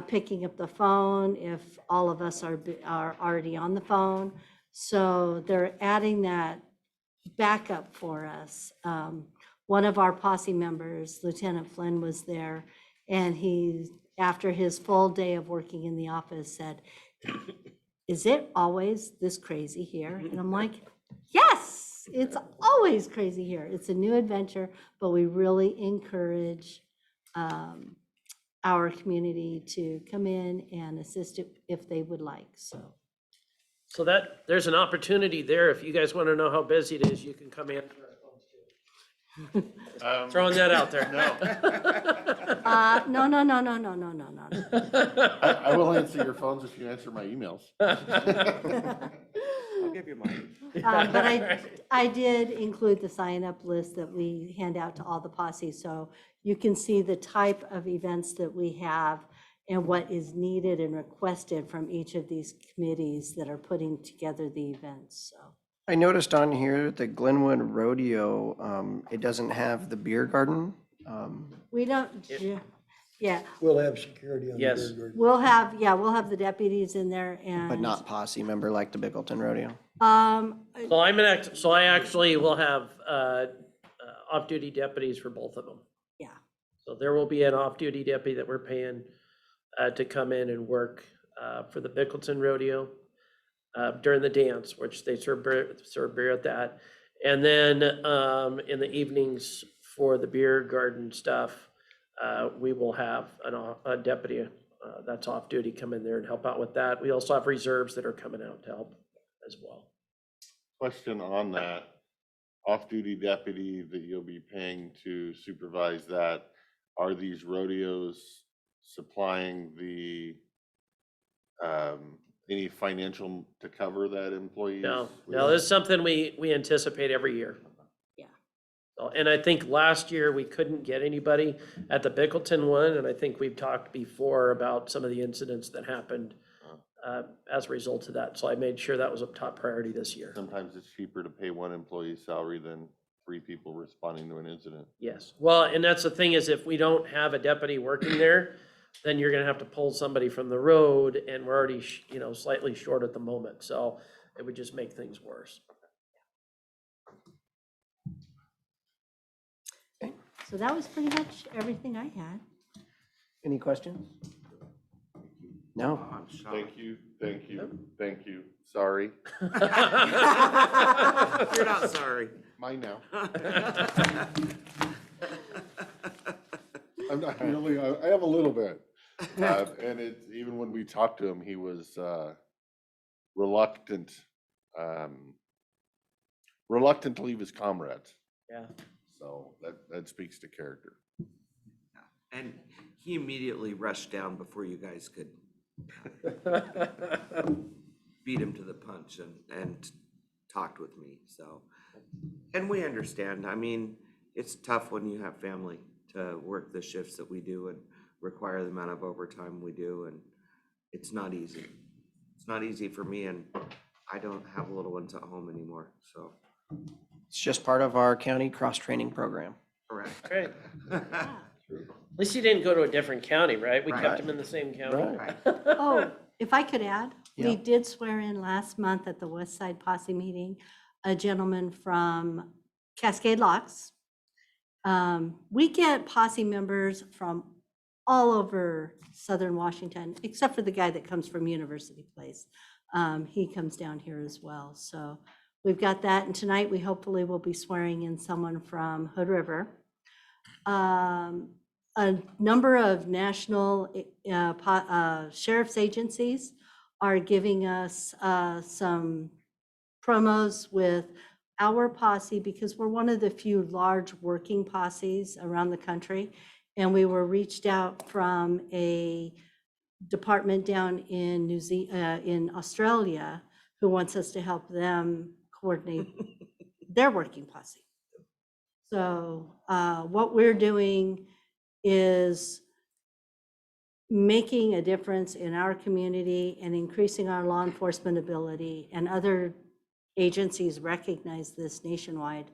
J: picking up the phone if all of us are already on the phone. So they're adding that backup for us. One of our posse members, Lieutenant Flynn, was there, and he, after his full day of working in the office, said, "Is it always this crazy here?" And I'm like, yes, it's always crazy here. It's a new adventure, but we really encourage our community to come in and assist if they would like, so.
I: So that, there's an opportunity there. If you guys want to know how busy it is, you can come in. Throwing that out there.
C: No,
J: No.
C: I will answer your phones if you answer my emails.
K: I'll give you mine.
J: But I did include the sign-up list that we hand out to all the posse, so you can see the type of events that we have and what is needed and requested from each of these committees that are putting together the events, so.
A: I noticed on here the Glenwood Rodeo, it doesn't have the beer garden.
J: We don't, yeah,
H: We'll have security on the
I: Yes.
H: beer garden.
J: we'll have the deputies in there and.
A: But not posse member like the Bickleton Rodeo.
I: So I actually will have off-duty deputies for both of them.
J: Yeah.
I: So there will be an off-duty deputy that we're paying to come in and work for the Bickleton Rodeo during the dance, which they serve beer at that. And then in the evenings for the beer garden stuff, we will have a deputy that's off-duty come in there and help out with that. We also have reserves that are coming out to help as well.
C: Question on that, off-duty deputy that you'll be paying to supervise that, are these rodeos supplying the, any financial to cover that employee?
I: No, this is something we anticipate every year.
J: Yeah.
I: So, and I think last year we couldn't get anybody at the Bickleton one, and I think we've talked before about some of the incidents that happened as a result of that. So I made sure that was a top priority this year.
C: Sometimes it's cheaper to pay one employee's salary than 3 people responding to an incident.
I: Yes, well, and that's the thing is if we don't have a deputy working there, then you're gonna have to pull somebody from the road, and we're already, slightly short at the moment. So it would just make things worse.
J: So that was pretty much everything I had.
A: Any questions? No?
K: Oh, I'm shocked.
C: Thank you. Sorry.
K: You're not sorry.
C: Mine now. I'm not really, I have a little bit. And it's, even when we talked to him, he was reluctant to leave his comrades.
I: Yeah.
C: So that speaks to character.
K: And he immediately rushed down before you guys could beat him to the punch and talked with me, so. And we understand, I mean, it's tough when you have family to work the shifts that we do and require the amount of overtime we do, and it's not easy. It's not easy for me, and I don't have little ones at home anymore, so.
A: It's just part of our county cross-training program.
K: Correct.
I: Great. At least you didn't go to a different county, right? We
K: Right.
I: kept him in the same county.
A: Right.
J: Oh, if I could add, we
A: Yeah.
J: did swear in last month at the West Side Posse meeting, a gentleman from Cascade Locks. We get posse members from all over Southern Washington, except for the guy that comes from University Place. He comes down here as well. So we've got that, and tonight we hopefully will be swearing in someone from Hood River. A number of national sheriff's agencies are giving us some promos with our posse because we're one of the few large working posses around the country. And we were reached out from a department down in in Australia who wants us to help them coordinate their working posse. So what we're doing is making a difference in our community and increasing our law enforcement ability, and other agencies recognize this nationwide,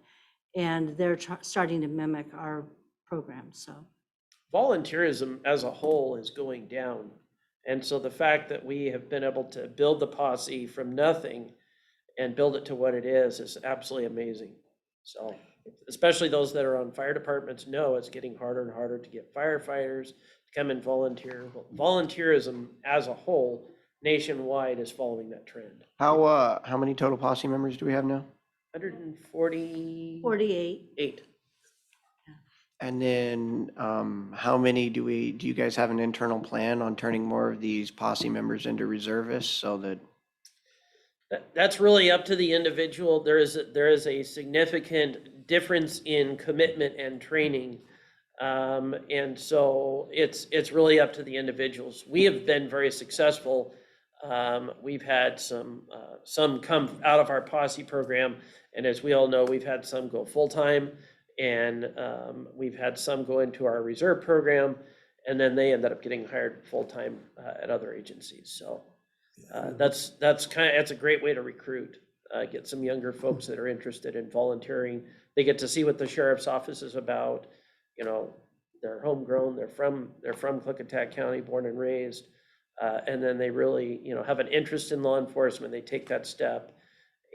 J: and they're starting to mimic our program, so.
I: Volunteerism as a whole is going down. And so the fact that we have been able to build the posse from nothing and build it to what it is absolutely amazing. So, especially those that are on fire departments know it's getting harder and harder to get firefighters to come and volunteer. Volunteerism as a whole nationwide is following that trend.
A: How many total posse members do we have now?
I: 148.
J: 48.
A: And then, how many do you guys have an internal plan on turning more of these posse members into reservists so that?
I: That's really up to the individual. There is a significant difference in commitment and training. And so it's really up to the individuals. We have been very successful. We've had some come out of our posse program. And as we all know, we've had some go full-time, and we've had some go into our reserve program, and then they ended up getting hired full-time at other agencies. So that's a great way to recruit, get some younger folks that are interested in volunteering. They get to see what the sheriff's office is about. You know, they're homegrown, they're from Klickitat County, born and raised. And then they really, have an interest in law enforcement. They take that step,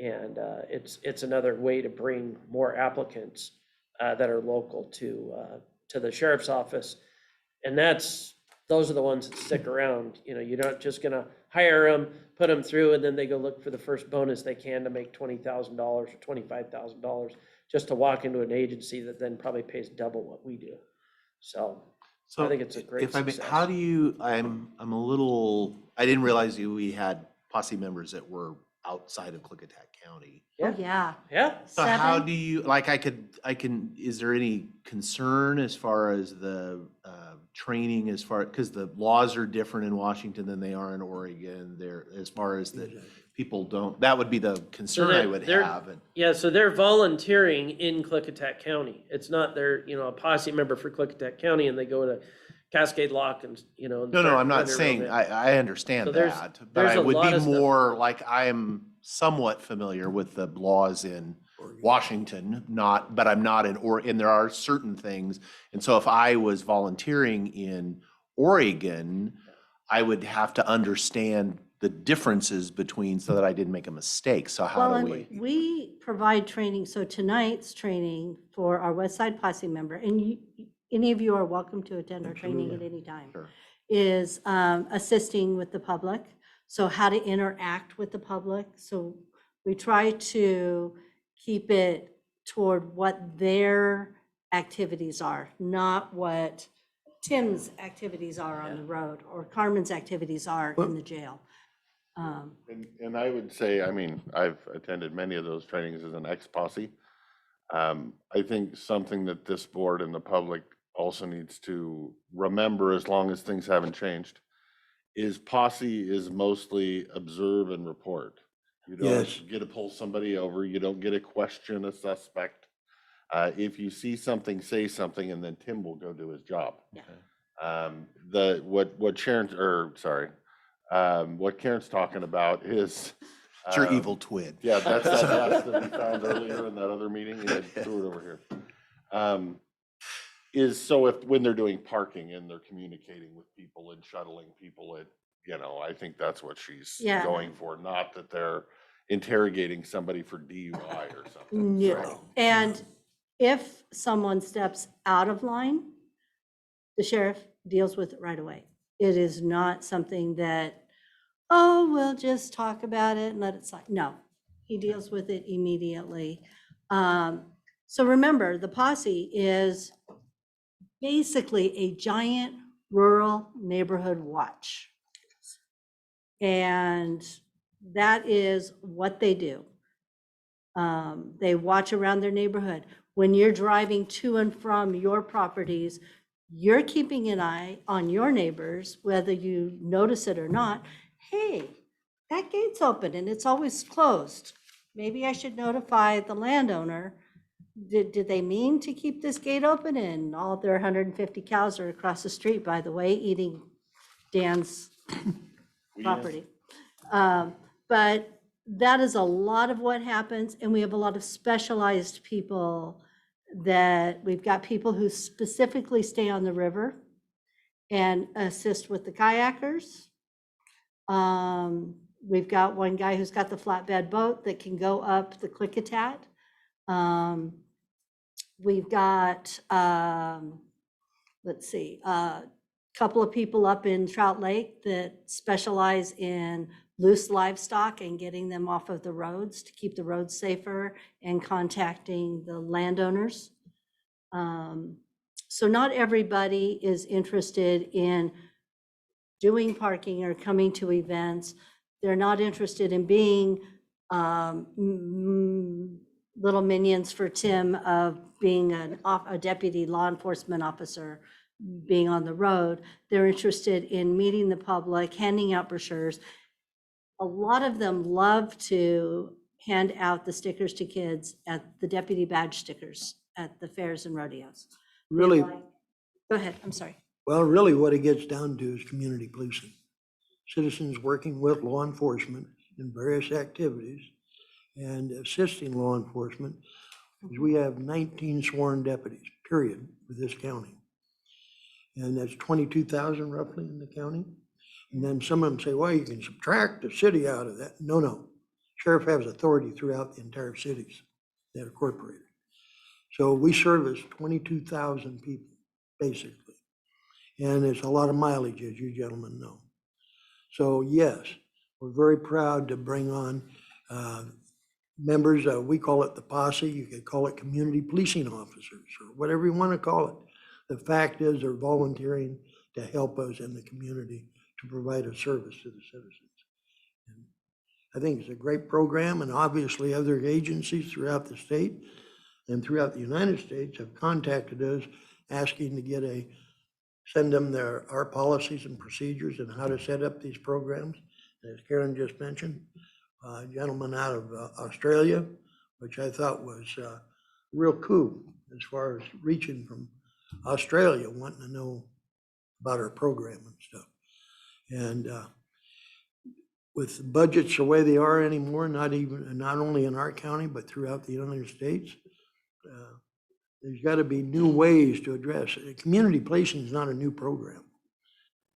I: and it's another way to bring more applicants that are local to the sheriff's office. And those are the ones that stick around. You're not just gonna hire them, put them through, and then they go look for the first bonus they can to make $20,000 or $25,000 just to walk into an agency that then probably pays double what we do. So I think it's a great
D: If I may,
I: success.
D: how do you, I didn't realize we had posse members that were outside of Klickitat County.
J: Oh, yeah.
I: Yeah.
D: So how
J: 7.
D: do you, like, is there any concern as far as the training because the laws are different in Washington than they are in Oregon there, as far as the people that would be the concern I would have.
I: Yeah, so they're volunteering in Klickitat County. It's not they're, a posse member for Klickitat County and they go to Cascade Lock and,
D: No, I'm not saying, I understand
I: So there's-
D: that, but
I: there's
D: I
I: a
D: would
I: lot
D: be
I: of stuff.
D: more, like, I am somewhat familiar with the laws in Washington, but I'm not and there are certain things. And so if I was volunteering in Oregon, I would have to understand the differences between, so that I didn't make a mistake. So how
J: Well,
D: do
J: and
D: we?
J: we provide training, so tonight's training for our West Side Posse member, and any of you are welcome to attend our training at any time,
D: Sure.
J: is assisting with the public, so how to interact with the public. So we try to keep it toward what their activities are, not what Tim's activities are on the road or Carmen's activities are in the jail.
C: And I would say, I've attended many of those trainings as an ex-posse. I think something that this board and the public also needs to remember, as long as things haven't changed, is posse is mostly observe and report. You
H: Yes.
C: don't get to pull somebody over. You don't get to question a suspect. If you see something, say something, and then Tim will go do his job.
J: Yeah.
C: What Karen's talking about is.
D: It's your evil twin.
C: Yeah, that's that ass that we found earlier in that other meeting. Yeah, threw it over here. Is so when they're doing parking and they're communicating with people and shuttling people, I think that's what she's
J: Yeah.
C: going for, not that they're interrogating somebody for DUI or something.
J: No. And if someone steps out of line, the sheriff deals with it right away. It is not something that, we'll just talk about it and let it slide. No, He deals with it immediately. So remember, the posse is basically a giant rural neighborhood watch. And that is what they do. They watch around their neighborhood. When you're driving to and from your properties, you're keeping an eye on your neighbors, whether you notice it or not. Hey, that gate's open and it's always closed. Maybe I should notify the landowner. Did they mean to keep this gate open? And all their 150 cows are across the street, by the way, eating Dan's property. But that is a lot of what happens, and we have a lot of specialized people that, we've got people who specifically stay on the river and assist with the kayakers. We've got one guy who's got the flatbed boat that can go up the Klickitat. We've got, let's see, a couple of people up in Trout Lake that specialize in loose livestock and getting them off of the roads to keep the roads safer, and contacting the landowners. So not everybody is interested in doing parking or coming to events. They're not interested in being little minions for Tim of being a deputy law enforcement officer, being on the road. They're interested in meeting the public, handing out brochures. A lot of them love to hand out the stickers to kids, at the deputy badge stickers at the fairs and rodeos. They
H: Really,
J: like- Go ahead, I'm sorry.
H: well, really what it gets down to is community policing. Citizens working with law enforcement in various activities and assisting law enforcement. Because we have 19 sworn deputies, period, for this county. And that's 22,000 roughly in the county. And then some of them say, well, you can subtract the city out of that. No. Sheriff has authority throughout the entire cities that are incorporated. So we service 22,000 people, basically. And it's a lot of mileage, as you gentlemen know. So yes, we're very proud to bring on members, we call it the posse, you could call it community policing officers, or whatever you want to call it. The fact is they're volunteering to help us in the community to provide a service to the citizens. And I think it's a great program, and obviously other agencies throughout the state and throughout the United States have contacted us asking to send them our policies and procedures and how to set up these programs. And as Karen just mentioned, a gentleman out of Australia, which I thought was a real coup as far as reaching from Australia, wanting to know about our program and stuff. And with the budgets the way they are anymore, not only in our county, but throughout the United States, there's got to be new ways to address it. Community policing is not a new program,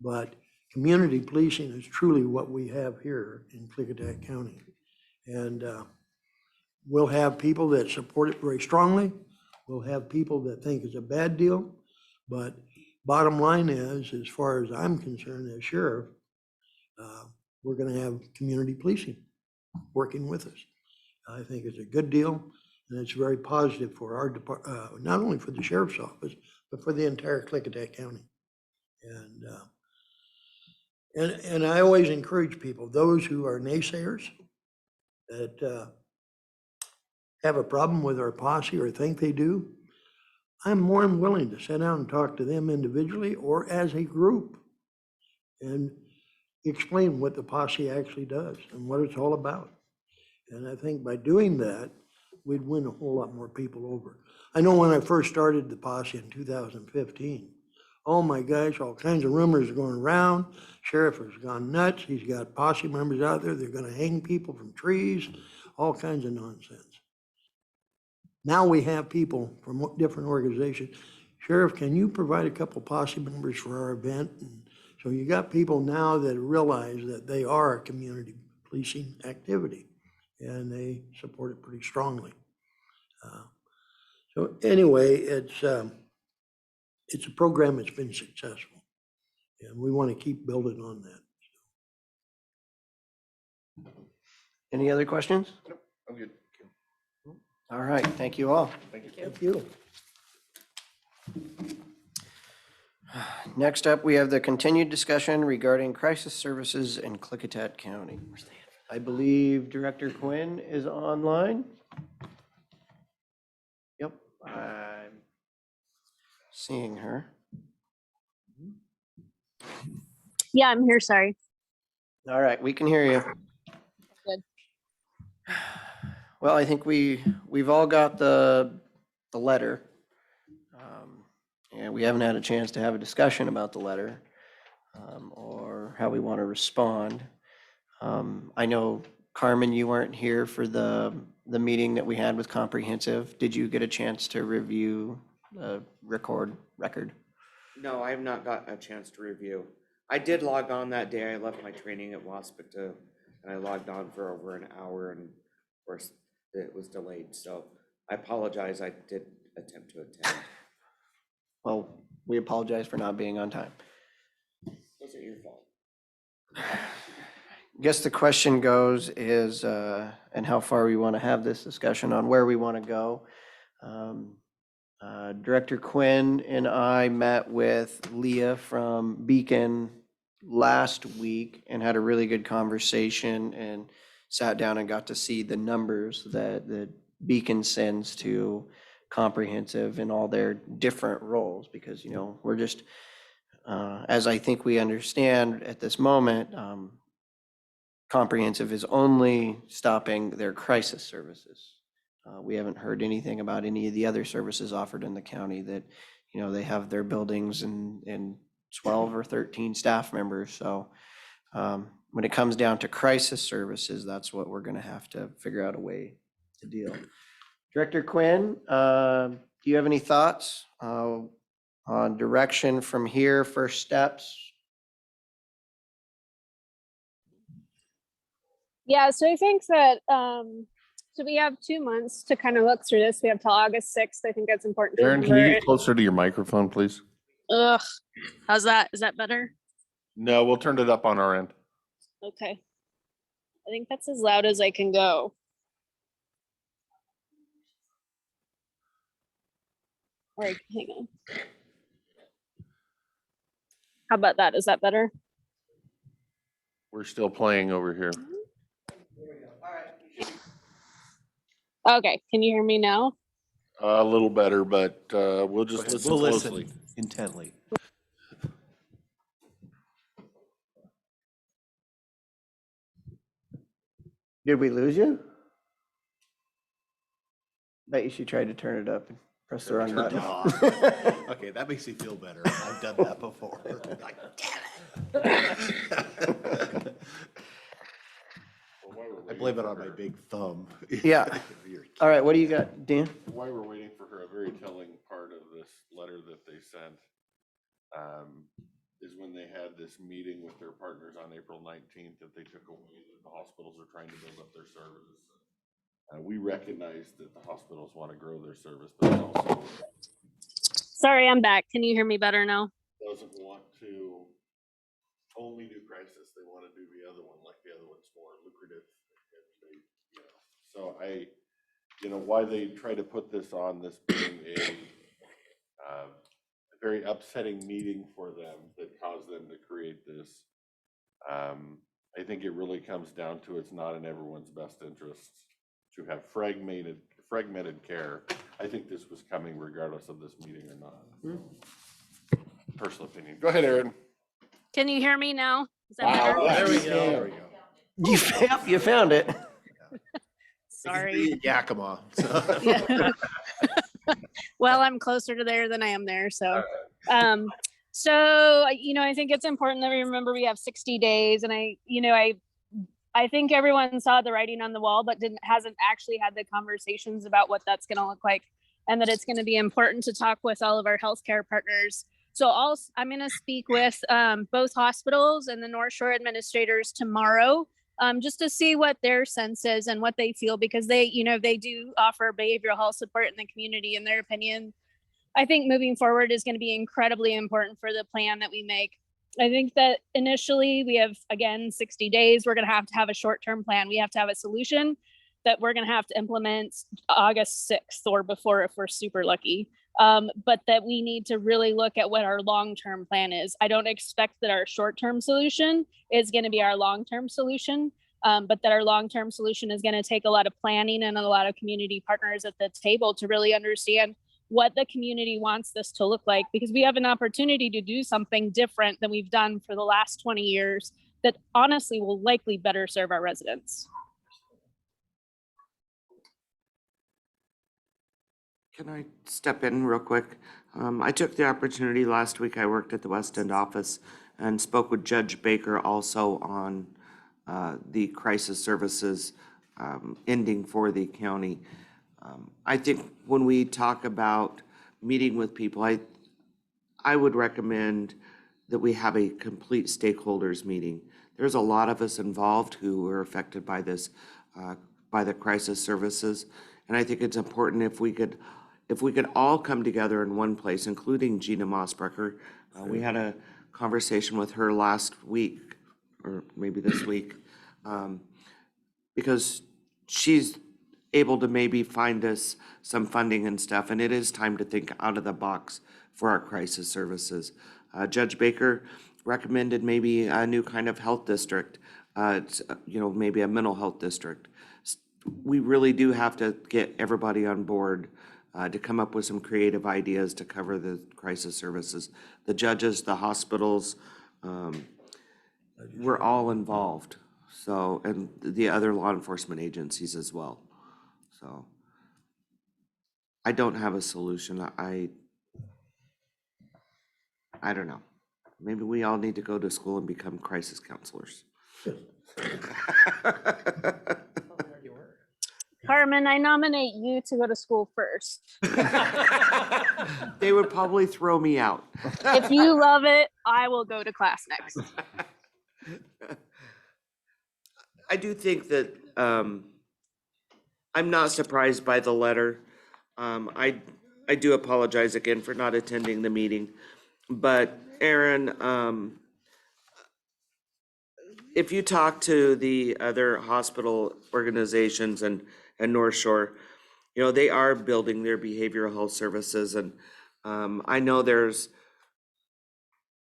H: but community policing is truly what we have here in Klickitat County. And we'll have people that support it very strongly. We'll have people that think it's a bad deal. But bottom line is, as far as I'm concerned as sheriff, we're going to have community policing working with us. I think it's a good deal, and it's very positive for our department, not only for the sheriff's office, but for the entire Klickitat County. And I always encourage people, those who are naysayers that have a problem with our posse or think they do, I'm more than willing to sit down and talk to them individually or as a group and explain what the posse actually does and what it's all about. And I think by doing that, we'd win a whole lot more people over. I know when I first started the posse in 2015, oh my gosh, all kinds of rumors are going around. Sheriff has gone nuts. He's got posse members out there. They're going to hang people from trees, all kinds of nonsense. Now we have people from different organizations. Sheriff, can you provide a couple posse members for our event? And so you got people now that realize that they are a community policing activity, and they support it pretty strongly. So anyway, it's a program that's been successful, and we want to keep building on that.
A: Any other questions?
C: I'm good.
A: All right, thank you all.
H: Thank you.
A: Next up, we have the continued discussion regarding crisis services in Klickitat County. I believe Director Quinn is online. Yep, I'm seeing her.
L: Yeah, I'm here, sorry.
A: All right, we can hear you.
L: Good.
A: Well, I think we've all got the letter. And we haven't had a chance to have a discussion about the letter or how we want to respond. I know, Carmen, you weren't here for the meeting that we had with Comprehensive. Did you get a chance to review the record?
K: No, I have not gotten a chance to review. I did log on that day. I left my training at Waspata and I logged on for over an hour and of course it was delayed. So I apologize. I did attempt to attend.
A: Well, we apologize for not being on time.
K: Wasn't your fault.
A: Guess the question goes is, and how far we want to have this discussion on where we want to go. Director Quinn and I met with Leah from Beacon last week and had a really good conversation and sat down and got to see the numbers that Beacon sends to Comprehensive in all their different roles, because, you know, we're just, as I think we understand at this moment, Comprehensive is only stopping their crisis services. We haven't heard anything about any of the other services offered in the county that, you know, they have their buildings and 12 or 13 staff members. So when it comes down to crisis services, that's what we're going to have to figure out a way to deal. Director Quinn, do you have any thoughts on direction from here, first steps?
L: Yeah, so I think that, so we have 2 months to kind of look through this. We have till August 6th. I think that's important to
C: Aaron, can you
L: remember.
C: get closer to your microphone, please?
L: Ugh, how's that? Is that better?
C: No, we'll turn it up on our end.
L: Okay. I think that's as loud as I can go. All right, hang on. How about that? Is that better?
C: We're still playing over here.
L: Okay, can you hear me now?
C: A little better, but we'll just listen
D: We'll
C: closely.
D: listen intently.
A: Did we lose you? Bet you she tried to turn it up and press the wrong
D: Turned
A: button.
D: it off. Okay, that makes me feel better. I've done that before. Like, damn it. I blame it on my big thumb.
A: Yeah. All right, what do you got, Dan?
C: While we're waiting for her, a very telling part of this letter that they sent is when they had this meeting with their partners on April 19th that they took away, that the hospitals are trying to build up their services. We recognize that the hospitals want to grow their service, but it also
L: Sorry, I'm back. Can you hear me better now?
C: doesn't want to only do crisis. They want to do the other one, like the other one's more lucrative. And they, you know, so why they try to put this on, this being a very upsetting meeting for them that caused them to create this. I think it really comes down to it's not in everyone's best interests to have fragmented care. I think this was coming regardless of this meeting or not. Personal opinion. Go ahead, Aaron.
L: Can you hear me now? Is that
C: Wow,
L: better?
A: There we go.
D: There we go.
A: You found it.
L: Sorry.
D: Yakima.
L: Yeah. Well, I'm closer to there than I am there, so. I think it's important that we remember we have 60 days, and I think everyone saw the writing on the wall, but hasn't actually had the conversations about what that's going to look like, and that it's going to be important to talk with all of our healthcare partners. So I'm going to speak with both hospitals and the North Shore administrators tomorrow, just to see what their sense is and what they feel, because they do offer behavioral health support in the community. In their opinion, I think moving forward is going to be incredibly important for the plan that we make. I think that initially we have, again, 60 days. We're going to have a short-term plan. We have to have a solution that we're going to have to implement August 6th or before if we're super lucky. But that we need to really look at what our long-term plan is. I don't expect that our short-term solution is going to be our long-term solution, but that our long-term solution is going to take a lot of planning and a lot of community partners at the table to really understand what the community wants this to look like, because we have an opportunity to do something different than we've done for the last 20 years that honestly will likely better serve our residents.
K: Can I step in real quick? I took the opportunity last week, I worked at the West End office and spoke with Judge Baker also on the crisis services ending for the county. I think when we talk about meeting with people, I would recommend that we have a complete stakeholders meeting. There's a lot of us involved who were affected by this, by the crisis services. And I think it's important if we could all come together in one place, including Gina Mossbrecher. We had a conversation with her last week, or maybe this week, because she's able to maybe find us some funding and stuff, and it is time to think out of the box for our crisis services. Judge Baker recommended maybe a new kind of health district, maybe a mental health district. We really do have to get everybody on board to come up with some creative ideas to cover the crisis services. The judges, the hospitals, we're all involved. So, and the other law enforcement agencies as well. So, I don't have a solution. I don't know. Maybe we all need to go to school and become crisis counselors.
L: Carmen, I nominate you to go to school first.
K: They would probably throw me out.
L: If you love it, I will go to class next.
K: I do think that I'm not surprised by the letter. I do apologize again for not attending the meeting. But Aaron, if you talk to the other hospital organizations and North Shore, they are building their behavioral health services. And I know there's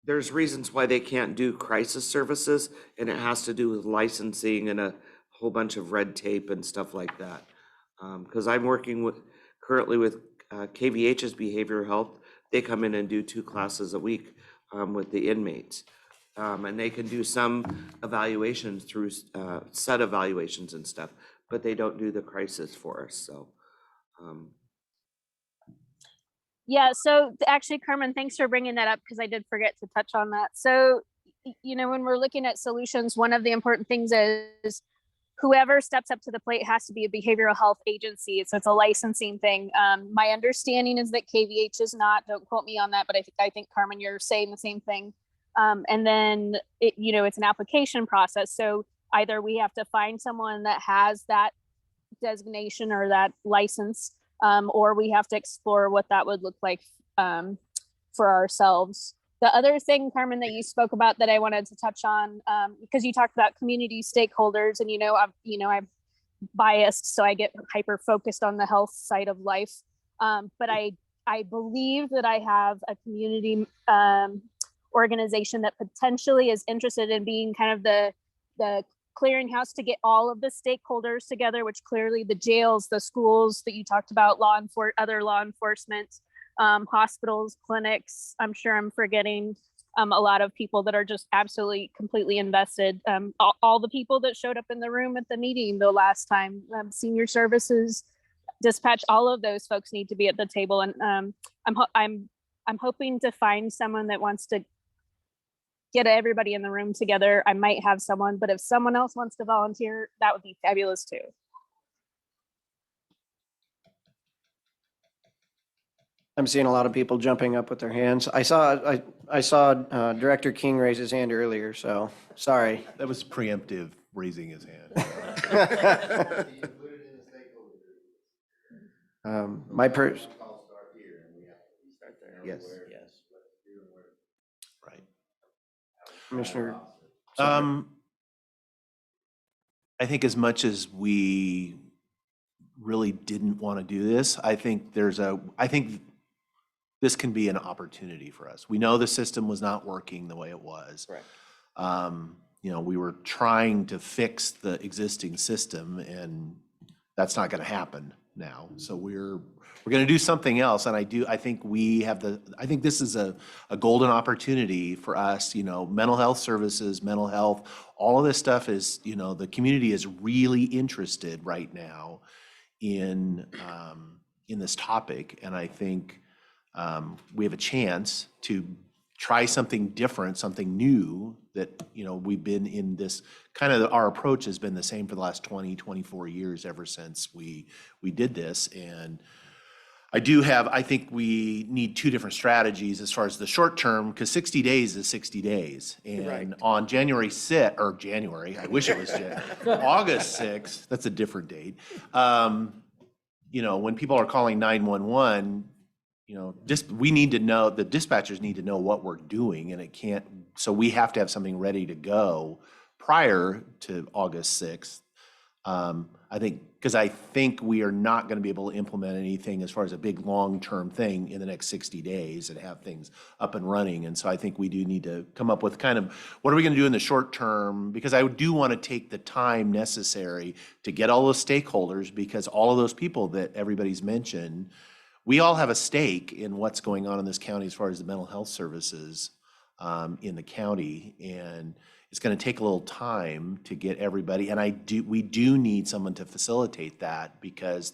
K: reasons why they can't do crisis services, and it has to do with licensing and a whole bunch of red tape and stuff like that. Because I'm working currently with KVH's behavioral health. They come in and do 2 classes a week with the inmates. And they can do some evaluations through set evaluations and stuff, but they don't do the crisis for us, so.
L: Yeah, so actually, Carmen, thanks for bringing that up because I did forget to touch on that. So, when we're looking at solutions, one of the important things is whoever steps up to the plate has to be a behavioral health agency. So it's a licensing thing. My understanding is that KVH is not, don't quote me on that, but I think Carmen, you're saying the same thing. And then, it's an application process. So either we have to find someone that has that designation or that license, or we have to explore what that would look like for ourselves. The other thing, Carmen, that you spoke about that I wanted to touch on, because you talked about community stakeholders, and I'm biased, so I get hyper focused on the health side of life. But I believe that I have a community organization that potentially is interested in being kind of the clearinghouse to get all of the stakeholders together, which clearly the jails, the schools that you talked about, other law enforcement, hospitals, clinics. I'm sure I'm forgetting a lot of people that are just absolutely completely invested. All the people that showed up in the room at the meeting the last time, senior services, dispatch, all of those folks need to be at the table. And I'm hoping to find someone that wants to get everybody in the room together. I might have someone, but if someone else wants to volunteer, that would be fabulous too.
A: I'm seeing a lot of people jumping up with their hands. I saw Director King raise his hand earlier, so sorry.
D: That was preemptive, raising his hand.
K: Yes.
D: Right.
A: Commissioner.
D: I think as much as we really didn't want to do this. I think this can be an opportunity for us. We know the system was not working the way it was.
K: Right.
D: We were trying to fix the existing system, and that's not going to happen now. So we're going to do something else. And I think I think this is a golden opportunity for us, mental health services, mental health, all of this stuff is, the community is really interested right now in this topic. And I think we have a chance to try something different, something new that, we've been in this our approach has been the same for the last 20, 24 years ever since we did this. And I think we need two different strategies as far as the short term, because 60 days is 60 days. And
K: Right.
D: on January 6th, or January, I wish it was August 6th, that's a different date. When people are calling 911, we need to know, the dispatchers need to know what we're doing, and so we have to have something ready to go prior to August 6th. I think we are not going to be able to implement anything as far as a big long-term thing in the next 60 days and have things up and running. And so I think we do need to come up with what are we going to do in the short term? Because I do want to take the time necessary to get all those stakeholders, because all of those people that everybody's mentioned, we all have a stake in what's going on in this county as far as the mental health services in the county. And it's going to take a little time to get everybody, and we do need someone to facilitate that, because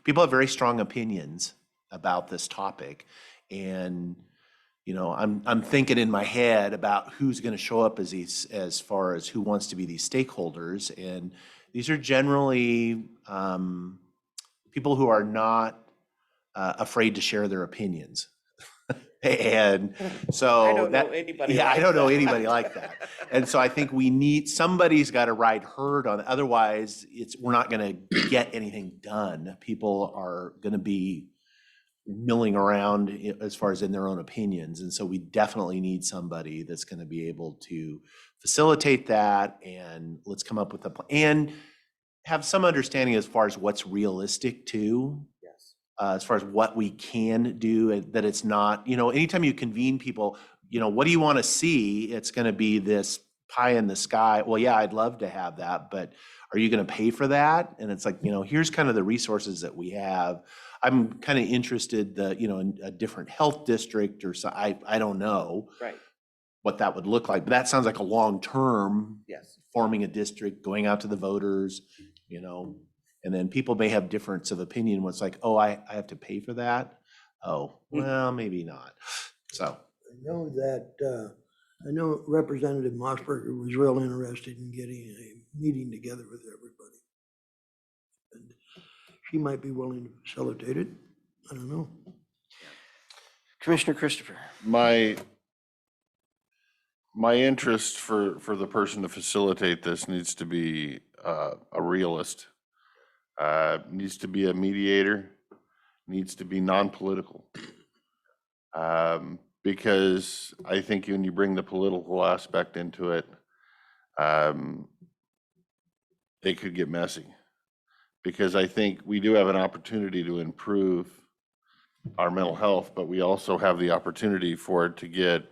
D: people have very strong opinions about this topic. And I'm thinking in my head about who's going to show up as far as who wants to be these stakeholders, and these are generally people who are not afraid to share their opinions. And so
K: I don't know anybody like
D: I don't know
K: that.
D: anybody like that. And so I think somebody's got to ride herd on it. Otherwise, we're not going to get anything done. People are going to be milling around as far as in their own opinions. And so we definitely need somebody that's going to be able to facilitate that, and let's come up with a plan and have some understanding as far as what's realistic too. As far as what we can do, and that it's not, anytime you convene people, what do you want to see? It's going to be this pie in the sky. Well, yeah, I'd love to have that, but are you going to pay for that? And it's like, here's kind of the resources that we have. I'm kind of interested in a different health district or so. I don't know
K: Right.
D: what that would look like, but that sounds like a long-term
K: Yes.
D: forming a district, going out to the voters, and then people may have difference of opinion. What's like, oh, I have to pay for that. Oh, well, maybe not. So
H: I know Representative Mossberger was real interested in getting a meeting together with everybody. And she might be willing to facilitate it. I don't know.
A: Commissioner Christopher.
C: My interest for the person to facilitate this needs to be a realist. Needs to be a mediator, needs to be non-political. Because I think when you bring the political aspect into it, it could get messy. Because I think we do have an opportunity to improve our mental health, but we also have the opportunity for it to get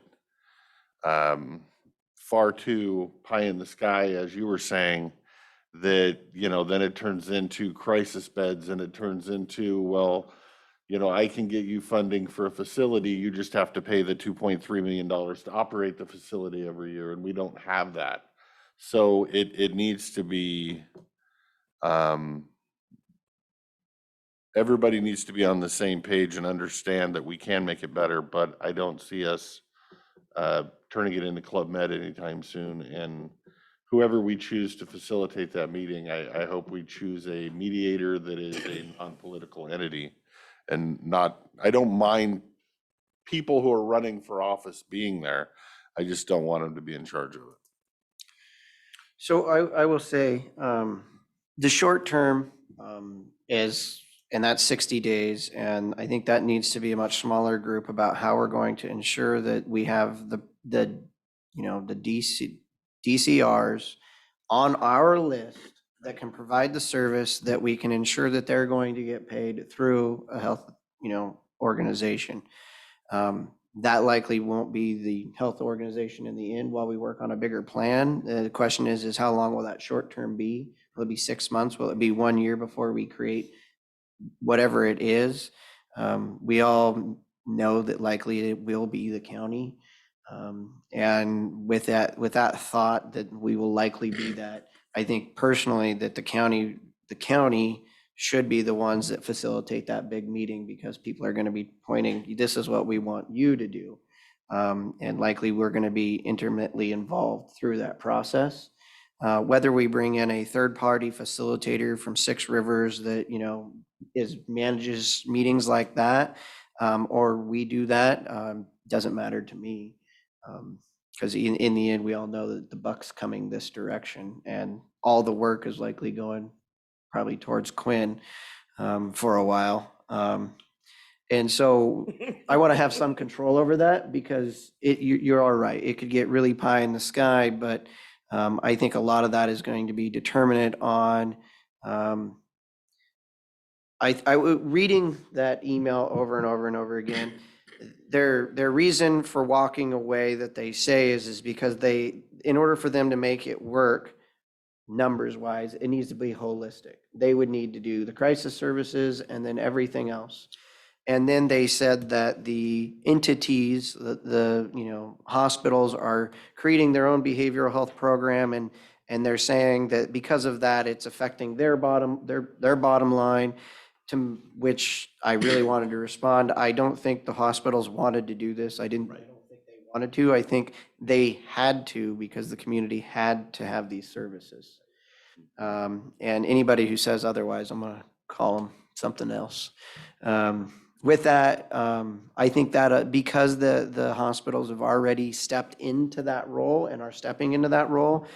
C: far too pie in the sky, as you were saying, that, then it turns into crisis beds, and it turns into, well, I can get you funding for a facility, you just have to pay the $2.3 million to operate the facility every year, and we don't have that. So it needs to be, everybody needs to be on the same page and understand that we can make it better, but I don't see us turning it into Club Med anytime soon. And whoever we choose to facilitate that meeting, I hope we choose a mediator that is a non-political entity, and I don't mind people who are running for office being there. I just don't want them to be in charge of it.
A: So I will say, the short term and that's 60 days. And I think that needs to be a much smaller group about how we're going to ensure that we have the DCRs on our list that can provide the service that we can ensure that they're going to get paid through a health, organization. That likely won't be the health organization in the end while we work on a bigger plan. The question is how long will that short term be? Will it be 6 months? Will it be 1 year before we create whatever it is? We all know that likely it will be the county. And with that thought that we will likely be that, I think personally that the county should be the ones that facilitate that big meeting, because people are going to be pointing, this is what we want you to do. And likely we're going to be intimately involved through that process. Whether we bring in a third-party facilitator from Six Rivers that, manages meetings like that, or we do that, doesn't matter to me. Because in the end, we all know that the buck's coming this direction, and all the work is likely going probably towards Quinn for a while. And so I want to have some control over that, because you're all right. It could get really pie in the sky, but I think a lot of that is going to be determinant on, reading that email over and over and over again. Their reason for walking away that they say is because in order for them to make it work, numbers wise, it needs to be holistic. They would need to do the crisis services and then everything else. And then they said that the entities, the hospitals are creating their own behavioral health program, and they're saying that because of that, it's affecting their bottom line. To which I really wanted to respond. I don't think the hospitals wanted to do this. I don't think they wanted to. I think they had to, because the community had to have these services. And anybody who says otherwise, I'm going to call them something else. With that, I think that because the hospitals have already stepped into that role and are stepping into that role,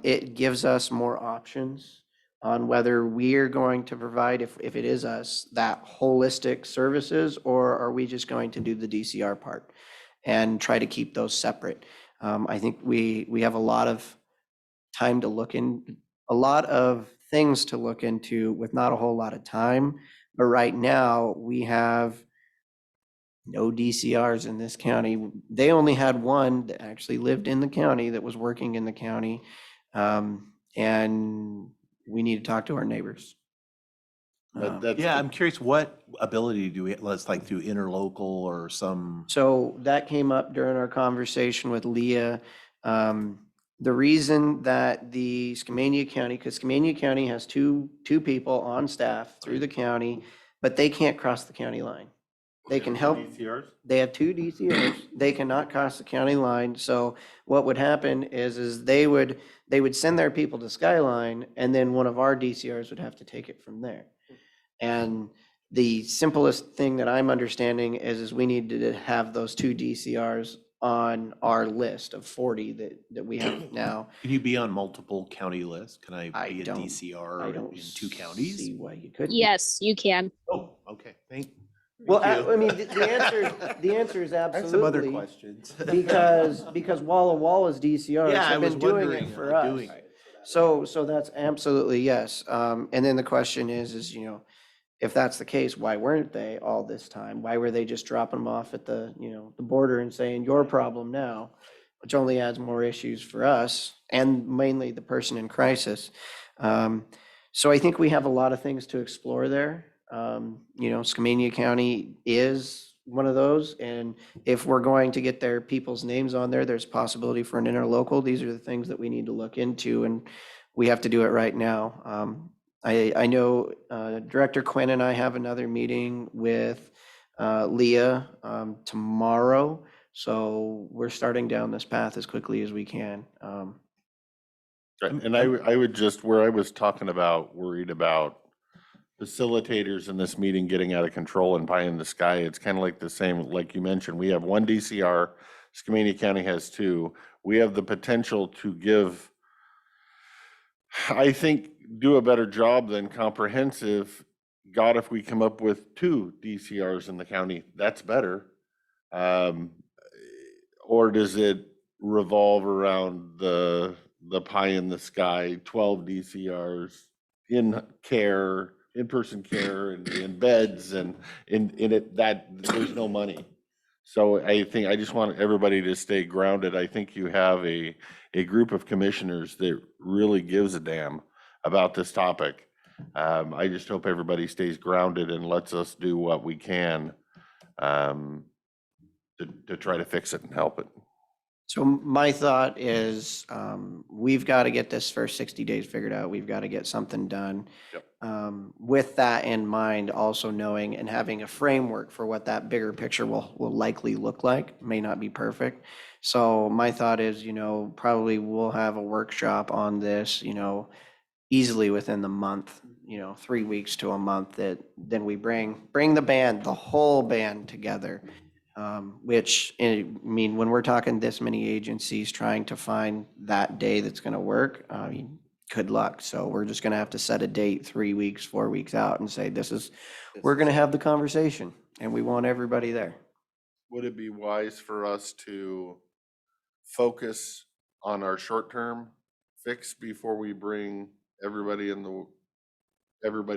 A: it gives us more options on whether we are going to provide, if it is us, that holistic services, or are we just going to do the DCR part and try to keep those separate? I think we have a lot of time to look in, a lot of things to look into with not a whole lot of time. But right now we have no DCRs in this county. They only had one that actually lived in the county, that was working in the county. And we need to talk to our neighbors.
D: Yeah, I'm curious, what ability do we, let's like through interlocal or some?
A: So that came up during our conversation with Leah. The reason that the Skamania County, because Skamania County has two people on staff through the county, but they can't cross the county line. They can help.
C: DCRs?
A: They have 2 DCRs. They cannot cross the county line. So what would happen is they would send their people to Skyline, and then one of our DCRs would have to take it from there. And the simplest thing that I'm understanding is we need to have those 2 DCRs on our list of 40 that we have now.
D: Can you be on multiple county lists? Can I
A: I
D: be a
A: don't- I
D: DCR
A: don't
D: in 2 counties?
A: see why you couldn't.
L: Yes, you can.
D: Oh, okay, thank you.
A: Well, I mean, the answer is
D: I have some other
A: absolutely,
D: questions.
A: because Walla Walla's DCRs
D: Yeah, I
A: have
D: was
A: been doing
D: wondering,
A: it for
D: are
A: us.
D: doing it.
A: So that's absolutely yes. And then the question is, if that's the case, why weren't they all this time? Why were they just dropping them off at the border and saying, your problem now, which only adds more issues for us and mainly the person in crisis. So I think we have a lot of things to explore there. Skamania County is one of those. And if we're going to get their people's names on there, there's possibility for an interlocal. These are the things that we need to look into, and we have to do it right now. I know Director Quinn and I have another meeting with Leah tomorrow. So we're starting down this path as quickly as we can.
C: And I would just, where I was talking about, worried about facilitators in this meeting getting out of control and pie in the sky, it's kind of like the same, like you mentioned, we have 1 DCR, Skamania County has 2. We have the potential to give, I think, do a better job than comprehensive. God, if we come up with 2 DCRs in the county, that's better. Or does it revolve around the the pie in the sky, 12 DCRs in care, in-person care and in beds and in it, that there's no money. So I think, I just want everybody to stay grounded. I think you have a group of commissioners that really gives a damn about this topic. I just hope everybody stays grounded and lets us do what we can to try to fix it and help it.
A: So my thought is, we've got to get this first 60 days figured out. We've got to get something done.
C: Yep.
A: With that in mind, also knowing and having a framework for what that bigger picture will likely look like, may not be perfect. So my thought is, probably we'll have a workshop on this, easily within the month, 3 weeks to a month, that then we bring the whole band together. Which, I mean, when we're talking this many agencies trying to find that day that's going to work, I mean, good luck. So we're just going to have to set a date 3 weeks, 4 weeks out and say, we're going to have the conversation and we want everybody there.
C: Would it be wise for us to focus on our short-term fix before we bring everybody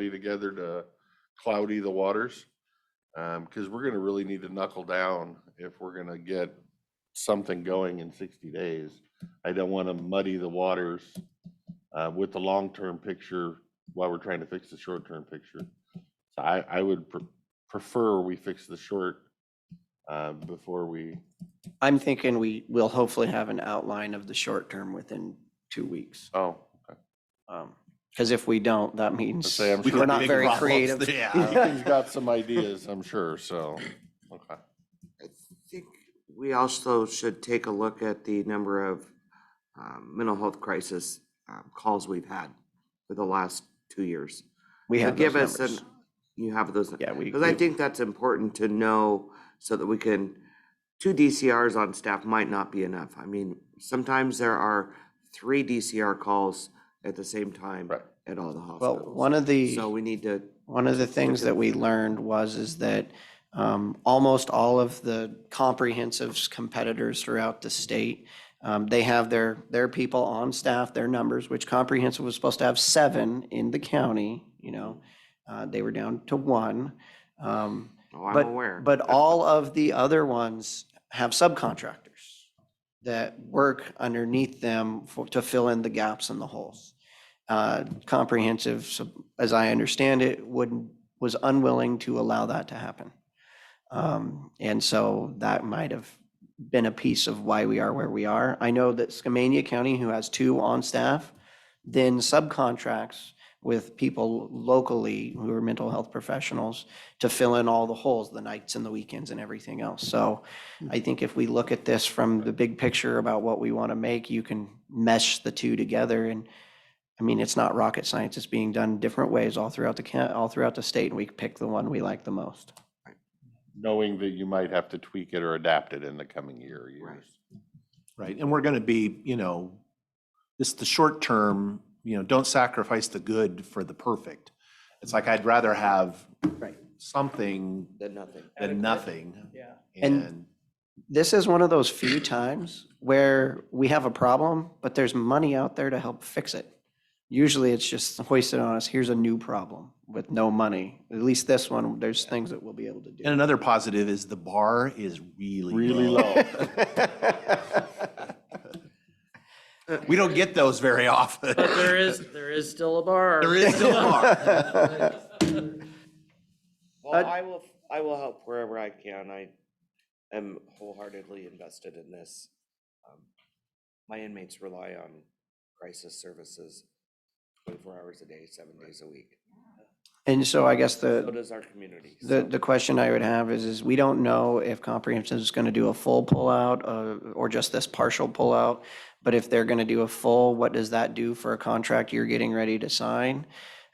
C: together to cloudy the waters? Because we're gonna really need to knuckle down if we're gonna get something going in 60 days. I don't want to muddy the waters with the long-term picture while we're trying to fix the short-term picture. So I would prefer we fix the short before we.
A: I'm thinking we will hopefully have an outline of the short term within 2 weeks.
C: Oh,
A: Because if we don't, that
C: Let's
A: means
C: say I'm
A: we're not very creative.
C: Ethan's got some ideas, I'm sure, so, okay.
K: I think we also should take a look at the number of mental health crisis calls we've had for the last 2 years.
A: We
K: So
A: have
K: give
A: those
K: us
A: numbers.
K: you have those.
A: Yeah,
K: Because I think that's important to know so that we can, 2 DCRs on staff might not be enough. I mean, sometimes there are 3 DCR calls at the same time
C: Right.
K: at all the
A: Well,
K: hospitals.
A: one of the things that we learned is that almost all of the comprehensive competitors throughout the state, they have their people on staff, their numbers, which comprehensive was supposed to have 7 in the county, they were down to 1.
K: I'm aware.
A: But all of the other ones have subcontractors that work underneath them to fill in the gaps and the holes. Comprehensive, as I understand it, was unwilling to allow that to happen. And so that might have been a piece of why we are where we are. I know that Skamania County, who has 2 on staff, then subcontracts with people locally who are mental health professionals to fill in all the holes, the nights and the weekends and everything else. So I think if we look at this from the big picture about what we want to make, you can mesh the 2 together. And I mean, it's not rocket science. It's being done different ways all throughout the state, and we pick the one we like the most.
C: Knowing that you might have to tweak it or adapt it in the coming year or years.
D: Right, and we're gonna be, this the short term, don't sacrifice the good for the perfect. It's like, I'd rather have something
K: Than nothing.
D: than nothing.
A: Yeah.
D: And
A: This is one of those few times where we have a problem, but there's money out there to help fix it. Usually it's just hoisted on us, here's a new problem with no money. At least this one, there's things that we'll be able to do.
D: and another positive is the bar is really
C: low.
D: We don't get those very often.
I: But there is still a bar.
D: There is still a bar.
K: Well, I will help wherever I can. I am wholeheartedly invested in this. My inmates rely on crisis services 24 hours a day, 7 days a week.
A: And so I guess
K: So does our community.
A: the question I would have is we don't know if comprehensive is going to do a full pullout or just this partial pullout. But if they're going to do a full, what does that do for a contract you're getting ready to sign?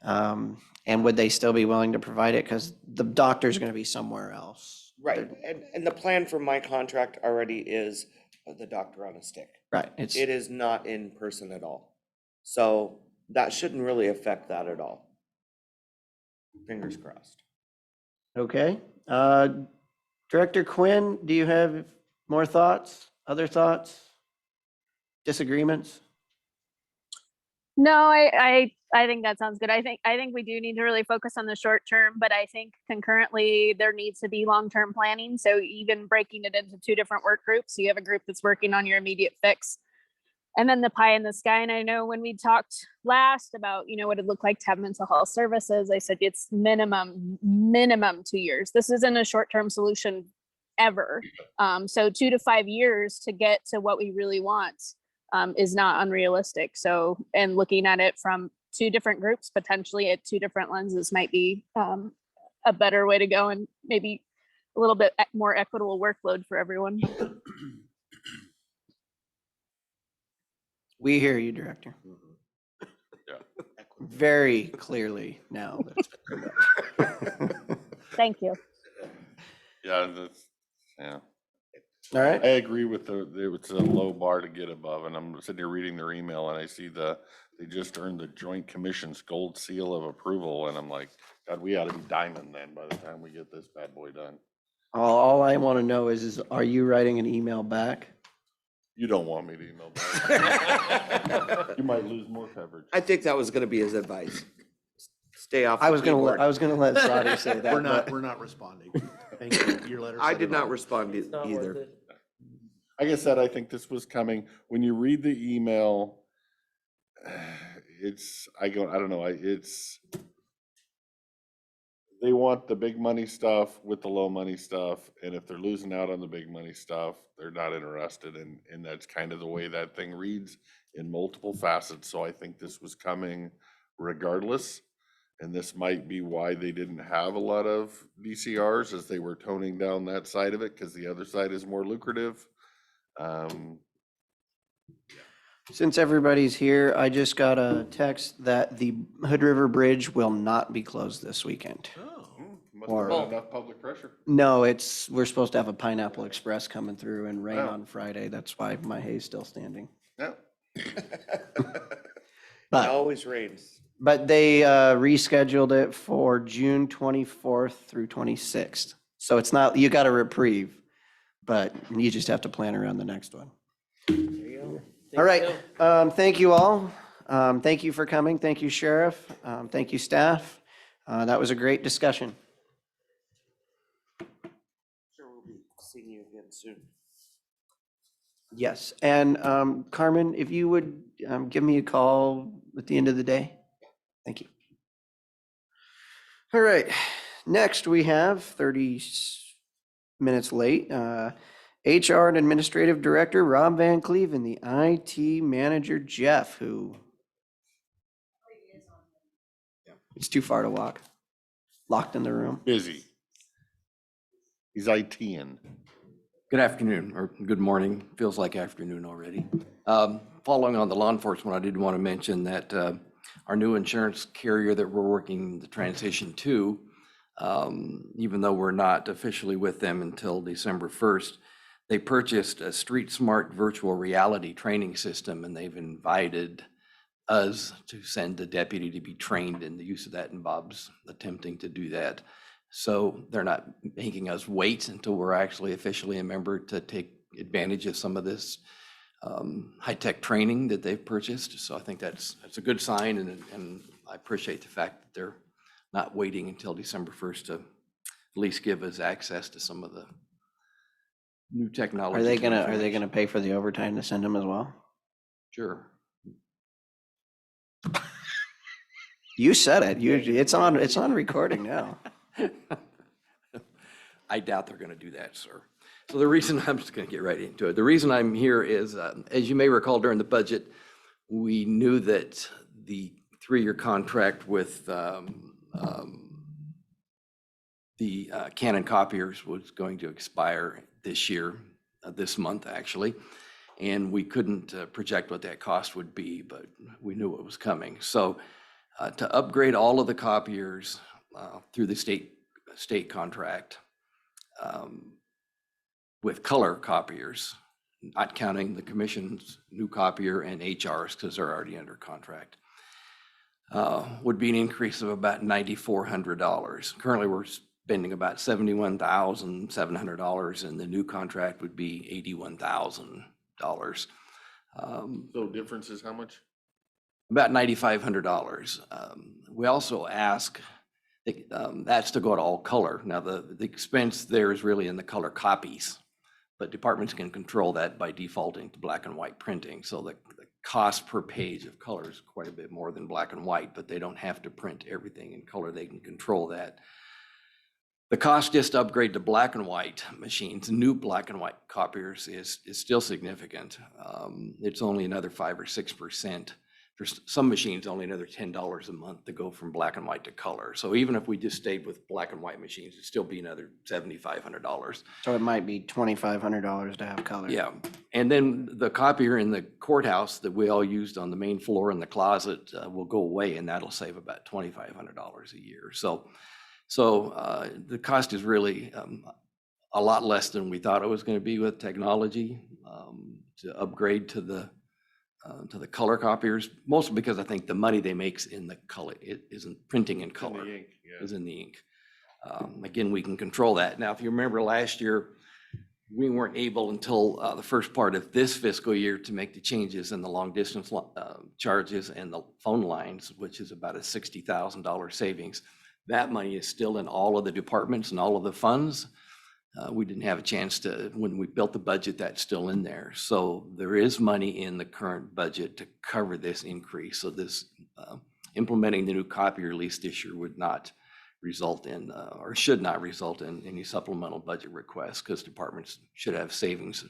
A: And would they still be willing to provide it? Because the doctor's going to be somewhere else.
K: Right, and the plan for my contract already is the doctor on a stick.
A: Right.
K: It is not in person at all. So that shouldn't really affect that at all. Fingers crossed.
A: Okay. Director Quinn, do you have more thoughts, other thoughts, disagreements?
L: No, I think that sounds good. I think we do need to really focus on the short term, but I think concurrently there needs to be long-term planning. So even breaking it into two different work groups, so you have a group that's working on your immediate fix, and then the pie in the sky. And I know when we talked last about, what it looked like to have mental health services, I said it's minimum 2 years. This isn't a short-term solution ever. So 2 to 5 years to get to what we really want is not unrealistic. So, and looking at it from two different groups, potentially at two different lenses might be a better way to go, and maybe a little bit more equitable workload for everyone.
A: We hear you, Director.
C: Yeah.
A: Very clearly now.
L: Thank you.
C: Yeah, yeah.
A: All right.
C: I agree with it's a low bar to get above, and I'm sitting here reading their email and I see they just earned the Joint Commission's gold seal of approval, and I'm like, God, we ought to be diamond then by the time we get this bad boy done.
A: All I want to know is are you writing an email back?
C: You don't want me to email back. You might lose more coverage.
K: I think that was gonna be his advice. Stay off.
A: I was
K: the
A: gonna
K: keyboard.
A: let Saudi say that.
D: We're not responding. Thank you. Your letter.
K: I
D: said
K: did
D: it
K: not
D: all.
K: respond
I: It's not worth
K: either.
I: it.
C: Like I said, I think this was coming. When you read the email, I don't know, they want the big money stuff with the low money stuff, and if they're losing out on the big money stuff, they're not interested, and that's kind of the way that thing reads in multiple facets. So I think this was coming regardless, and this might be why they didn't have a lot of DCRs, as they were toning down that side of it, because the other side is more lucrative.
A: Since everybody's here, I just got a text that the Hood River Bridge will not be closed this weekend.
C: Must
A: Or-
C: have been enough public pressure.
A: No, we're supposed to have a Pineapple Express coming through and rain
C: Wow.
A: on Friday. That's why my hay's still standing.
C: Yeah.
K: It
A: But,
K: always rains.
A: but they rescheduled it for June 24th through 26th. So it's not, you got a reprieve, but you just have to plan around the next one.
I: There you go.
A: All right, thank you all. Thank you for coming. Thank you, Sheriff. Thank you, staff. That was a great discussion.
K: Sure, we'll be seeing you again soon.
A: Yes, and Carmen, if you would give me a call at the end of the day. Thank you. All right, next we have 30 minutes late. HR and Administrative Director Rob Van Cleve and the IT Manager Jeff, who it's too far to walk. Locked in the room.
C: Busy. He's IT-ing.
M: Good afternoon, or good morning, feels like afternoon already. Following on the law enforcement, I did want to mention that our new insurance carrier that we're working the transition to, even though we're not officially with them until December 1st, they purchased a Street Smart virtual reality training system, and they've invited us to send a deputy to be trained in the use of that, and Bob's attempting to do that. So they're not making us wait until we're actually officially a member to take advantage of some of this high-tech training that they've purchased. So I think that's a good sign, and I appreciate the fact that they're not waiting until December 1st to at least give us access to some of the new technology.
A: Are they gonna pay for the overtime to send them as well?
M: Sure.
A: You said it. It's on recording now.
M: I doubt they're going to do that, sir. So the reason, I'm just going to get right into it. The reason I'm here is, as you may recall during the budget, we knew that the 3-year contract with the Canon copiers was going to expire this year, this month actually. And we couldn't project what that cost would be, but we knew it was coming. So to upgrade all of the copiers through the state contract with color copiers, not counting the commission's new copier and HRs because they're already under contract, would be an increase of about $9,400. Currently, we're spending about $71,700, and the new contract would be $81,000.
C: So difference is how much?
M: About $9,500. We also ask, that's to go to all color. Now, the expense there is really in the color copies, but departments can control that by defaulting to black and white printing. So the cost per page of color is quite a bit more than black and white, but they don't have to print everything in color. They can control that. The cost just to upgrade to black and white machines, new black and white copiers is still significant. It's only another 5 or 6%. There's some machines only another $10 a month to go from black and white to color. So even if we just stayed with black and white machines, it'd still be another $7,500.
A: So it might be $2,500 to have color.
M: Yeah, and then the copier in the courthouse that we all used on the main floor in the closet will go away, and that'll save about $2,500 a year. So the cost is really a lot less than we thought it was going to be with technology to upgrade to the color copiers, mostly because I think the money they make in the color, it isn't printing in color, is in the ink. Again, we can control that. Now, if you remember last year, we weren't able until the first part of this fiscal year to make the changes in the long distance charges and the phone lines, which is about a $60,000 savings. That money is still in all of the departments and all of the funds. We didn't have a chance to, when we built the budget, that's still in there. So there is money in the current budget to cover this increase. So this implementing the new copier release this year would not result in, or should not result in any supplemental budget requests, because departments should have savings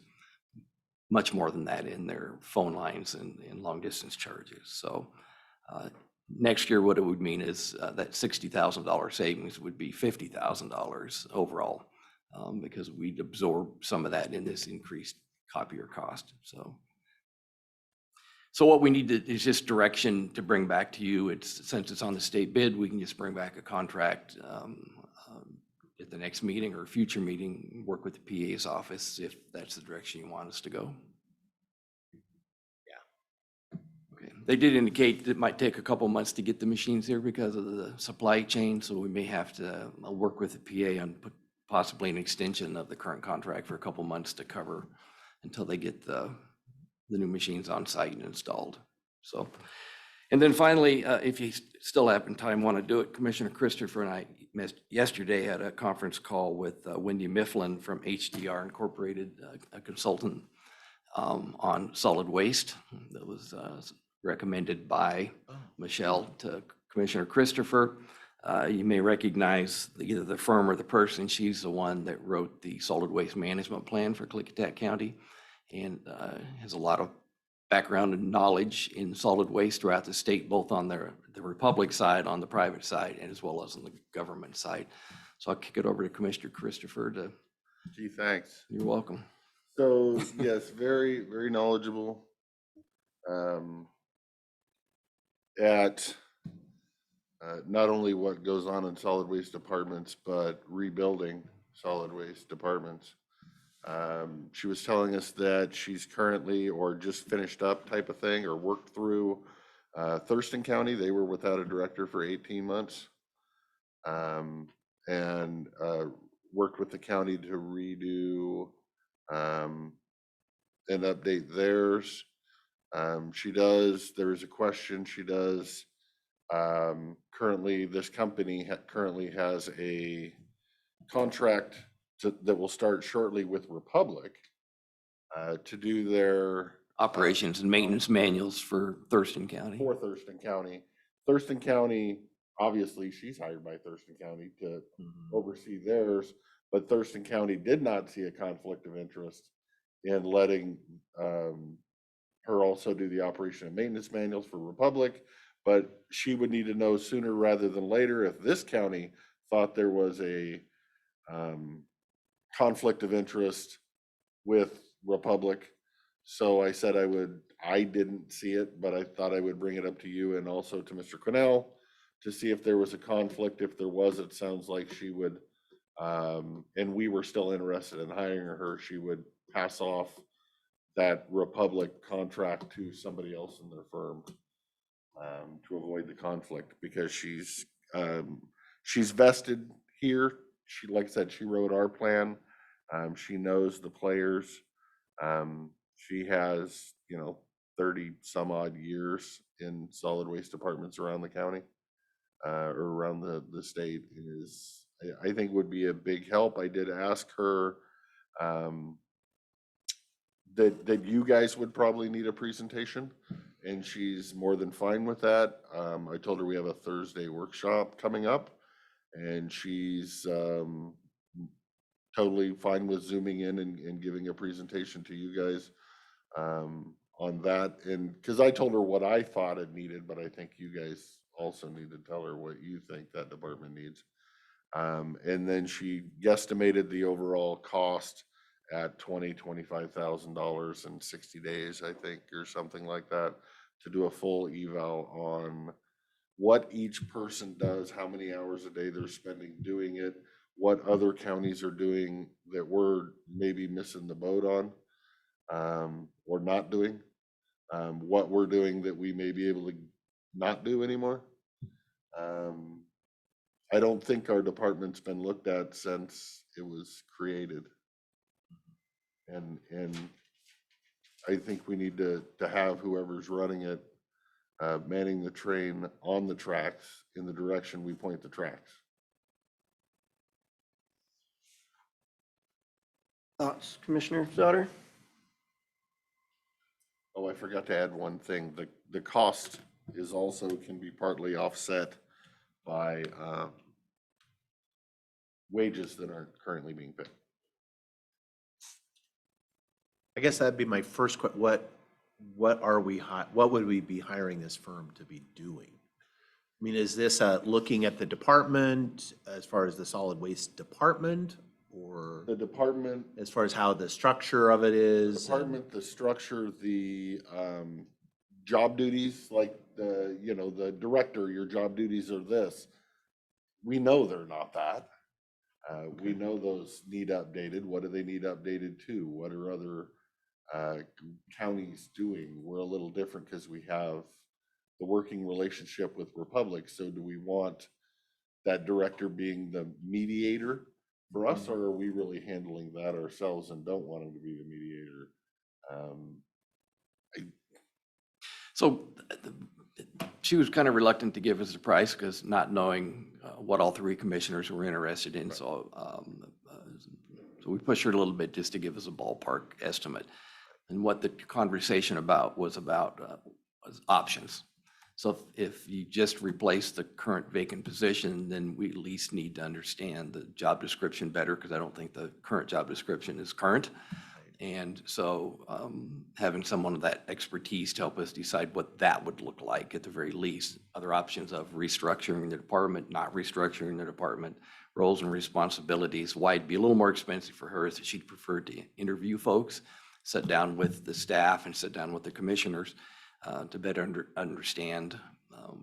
M: much more than that in their phone lines and long distance charges. So next year, what it would mean is that $60,000 savings would be $50,000 overall, because we'd absorb some of that in this increased copier cost. So what we need is just direction to bring back to you. Since it's on the state bid, we can just bring back a contract at the next meeting or future meeting, work with the PA's office if that's the direction you want us to go. They did indicate it might take a couple months to get the machines here because of the supply chain, so we may have to work with the PA on possibly an extension of the current contract for a couple months to cover until they get the new machines on site and installed. So, and then finally, if you still have time, want to do it, Commissioner Christopher and I yesterday had a conference call with Wendy Mifflin from HDR Incorporated, a consultant on solid waste that was recommended by Michelle to Commissioner Christopher. You may recognize either the firm or the person. She's the one that wrote the solid waste management plan for Klickitat County and has a lot of background and knowledge in solid waste throughout the state, both on the Republic side, on the private side, and as well as on the government side. So I'll kick it over to Commissioner Christopher to.
C: Gee, thanks.
M: You're welcome.
C: So yes, very, very knowledgeable. At not only what goes on in solid waste departments, but rebuilding solid waste departments. She was telling us that she's currently or just finished up type of thing or worked through Thurston County. They were without a director for 18 months and worked with the county to redo and update theirs. There is a question, she does, currently, this company currently has a contract that will start shortly with Republic to do their
M: Operations and maintenance manuals for Thurston County.
C: for Thurston County. Thurston County, obviously, she's hired by Thurston County to oversee theirs, but Thurston County did not see a conflict of interest in letting her also do the operation and maintenance manuals for Republic, but she would need to know sooner rather than later if this county thought there was a conflict of interest with Republic. So I said I didn't see it, but I thought I would bring it up to you and also to Mr. Quinnell to see if there was a conflict. If there was, it sounds like she would, and we were still interested in hiring her, she would pass off that Republic contract to somebody else in their firm to avoid the conflict, because she's vested here. She, like I said, she wrote our plan. She knows the players. She has, 30 some odd years in solid waste departments around the county, or around the state, is, I think would be a big help. I did ask her, that you guys would probably need a presentation, and she's more than fine with that. I told her we have a Thursday workshop coming up, and she's totally fine with zooming in and giving a presentation to you guys on that. And because I told her what I thought it needed, but I think you guys also need to tell her what you think that department needs. And then she guesstimated the overall cost at $25,000 in 60 days, I think, or something like that, to do a full eval on what each person does, how many hours a day they're spending doing it, what other counties are doing that we're maybe missing the boat on, or not doing, what we're doing that we may be able to not do anymore. I don't think our department's been looked at since it was created. And I think we need to have whoever's running it, manning the train on the tracks in the direction we point the tracks.
A: Thoughts, Commissioner Sauter?
C: Oh, I forgot to add one thing. The cost is also can be partly offset by wages that aren't currently being paid.
D: I guess that'd be my first what would we be hiring this firm to be doing? I mean, is this looking at the department as far as the solid waste department, or
C: The department,
D: as far as how the structure of it is?
C: the structure, the job duties, like the director, your job duties are this. We know they're not that. We know those need updated. What do they need updated to? What are other counties doing? We're a little different because we have the working relationship with Republic. So do we want that director being the mediator for us, or are we really handling that ourselves and don't want him to be the mediator?
M: So she was kind of reluctant to give us a price because not knowing what all three commissioners were interested in. So we pushed her a little bit just to give us a ballpark estimate. And what the conversation was options. So if you just replace the current vacant position, then we at least need to understand the job description better, because I don't think the current job description is current. And so having someone with that expertise to help us decide what that would look like at the very least. Other options of restructuring the department, not restructuring the department, roles and responsibilities. Why it'd be a little more expensive for her is that she'd prefer to interview folks, sit down with the staff and sit down with the commissioners to better understand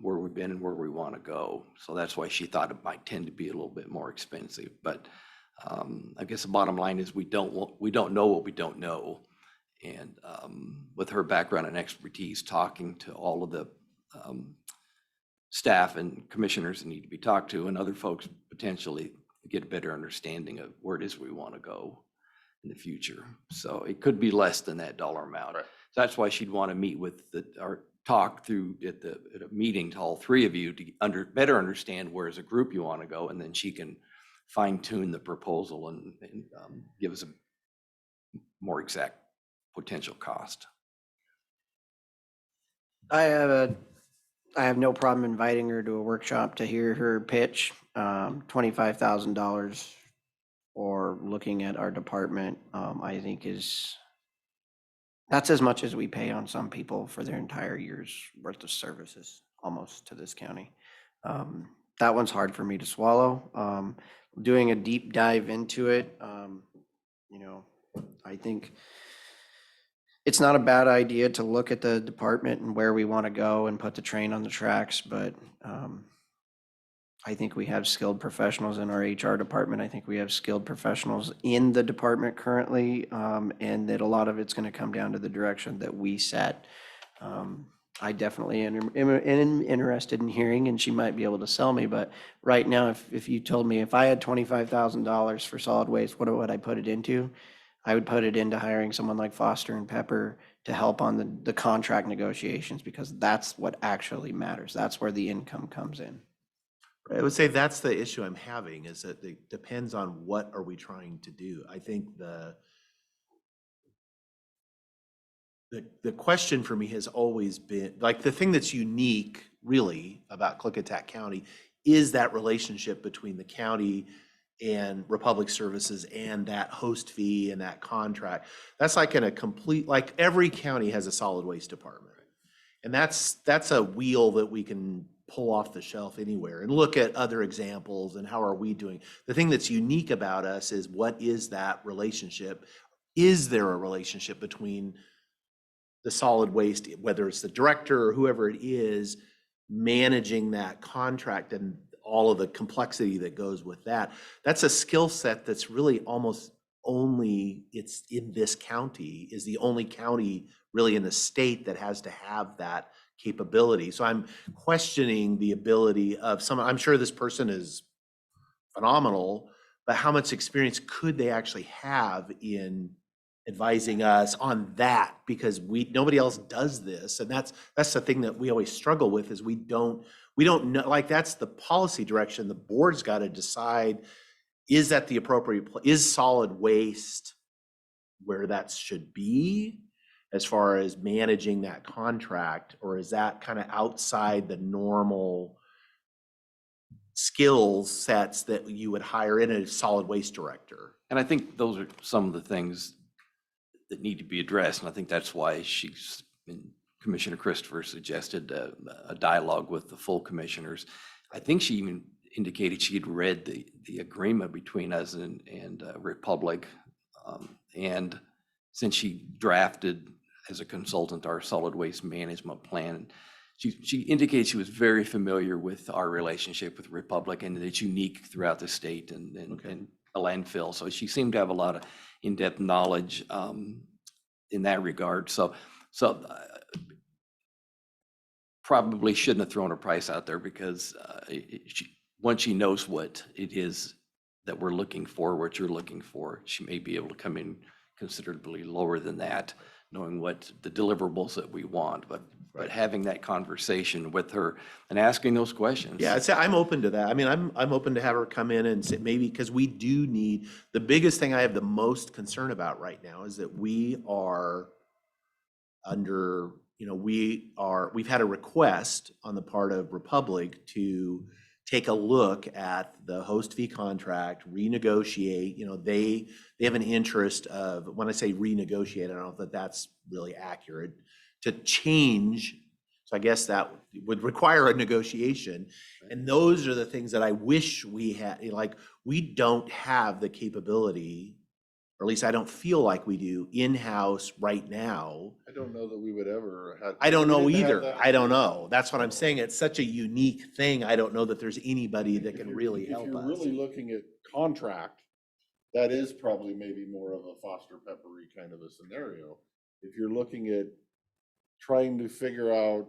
M: where we've been and where we want to go. So that's why she thought it might tend to be a little bit more expensive. But I guess the bottom line is we don't know what we don't know. And with her background and expertise, talking to all of the staff and commissioners that need to be talked to, and other folks potentially get a better understanding of where it is we want to go in the future. So it could be less than that dollar amount.
C: Right.
M: So that's why she'd want to meet with or talk through at a meeting to all three of you to better understand where as a group you want to go, and then she can fine tune the proposal and give us a more exact potential cost.
A: I have no problem inviting her to a workshop to hear her pitch. $25,000 or looking at our department, I think that's as much as we pay on some people for their entire year's worth of services, almost, to this county. That one's hard for me to swallow. Doing a deep dive into it, I think it's not a bad idea to look at the department and where we want to go and put the train on the tracks, but I think we have skilled professionals in our HR department. I think we have skilled professionals in the department currently, and that a lot of it's going to come down to the direction that we set. I definitely am interested in hearing, and she might be able to sell me, but right now, if you told me if I had $25,000 for solid waste, what would I put it into? I would put it into hiring someone like Foster and Pepper to help on the contract negotiations, because that's what actually matters. That's where the income comes in.
D: I would say that's the issue I'm having, is that it depends on what are we trying to do. I think the question for me has always been, like, the thing that's unique really about Klickitat County is that relationship between the county and Republic Services and that host fee and that contract. That's like in a complete, like every county has a solid waste department. And that's a wheel that we can pull off the shelf anywhere and look at other examples and how are we doing. The thing that's unique about us is, what is that relationship? Is there a relationship between the solid waste, whether it's the director or whoever it is, managing that contract and all of the complexity that goes with that? That's a skill set that's really almost only, it's in this county, is the only county really in the state that has to have that capability. So I'm questioning the ability of someone, I'm sure this person is phenomenal, but how much experience could they actually have in advising us on that? Because nobody else does this. And that's the thing that we always struggle with, is we don't know, like, that's the policy direction. The board's got to decide, is that the appropriate, is solid waste where that should be as far as managing that contract, or is that kind of outside the normal skills sets that you would hire in a solid waste director?
M: And I think those are some of the things that need to be addressed. And I think that's why Commissioner Christopher suggested a dialogue with the full commissioners. I think she even indicated she had read the agreement between us and Republic. And since she drafted as a consultant our solid waste management plan, she indicated she was very familiar with our relationship with Republic, and it's unique throughout the state and a landfill. So she seemed to have a lot of in-depth knowledge in that regard. So probably shouldn't have thrown a price out there, because once she knows what it is that we're looking for, what you're looking for, she may be able to come in considerably lower than that, knowing what the deliverables that we want. But having that conversation with her and asking those questions.
D: Yeah, I'm open to that. I mean, I'm open to have her come in and say, maybe, because we do need, the biggest thing I have the most concern about right now is that we are under, we've had a request on the part of Republic to take a look at the host fee contract, renegotiate. They have an interest of, when I say renegotiate, I don't know if that's really accurate, to change. So I guess that would require a negotiation. And those are the things that I wish we had. Like, we don't have the capability, or at least I don't feel like we do, in-house right now.
C: I don't know that we would ever have.
D: I don't know
C: we didn't have
D: either.
C: that.
D: I don't know. That's what I'm saying. It's such a unique thing. I don't know that there's anybody that can really help
C: If you're
D: us.
C: really looking at contract, that is probably maybe more of a Foster Peppery kind of a scenario. If you're looking at trying to figure out,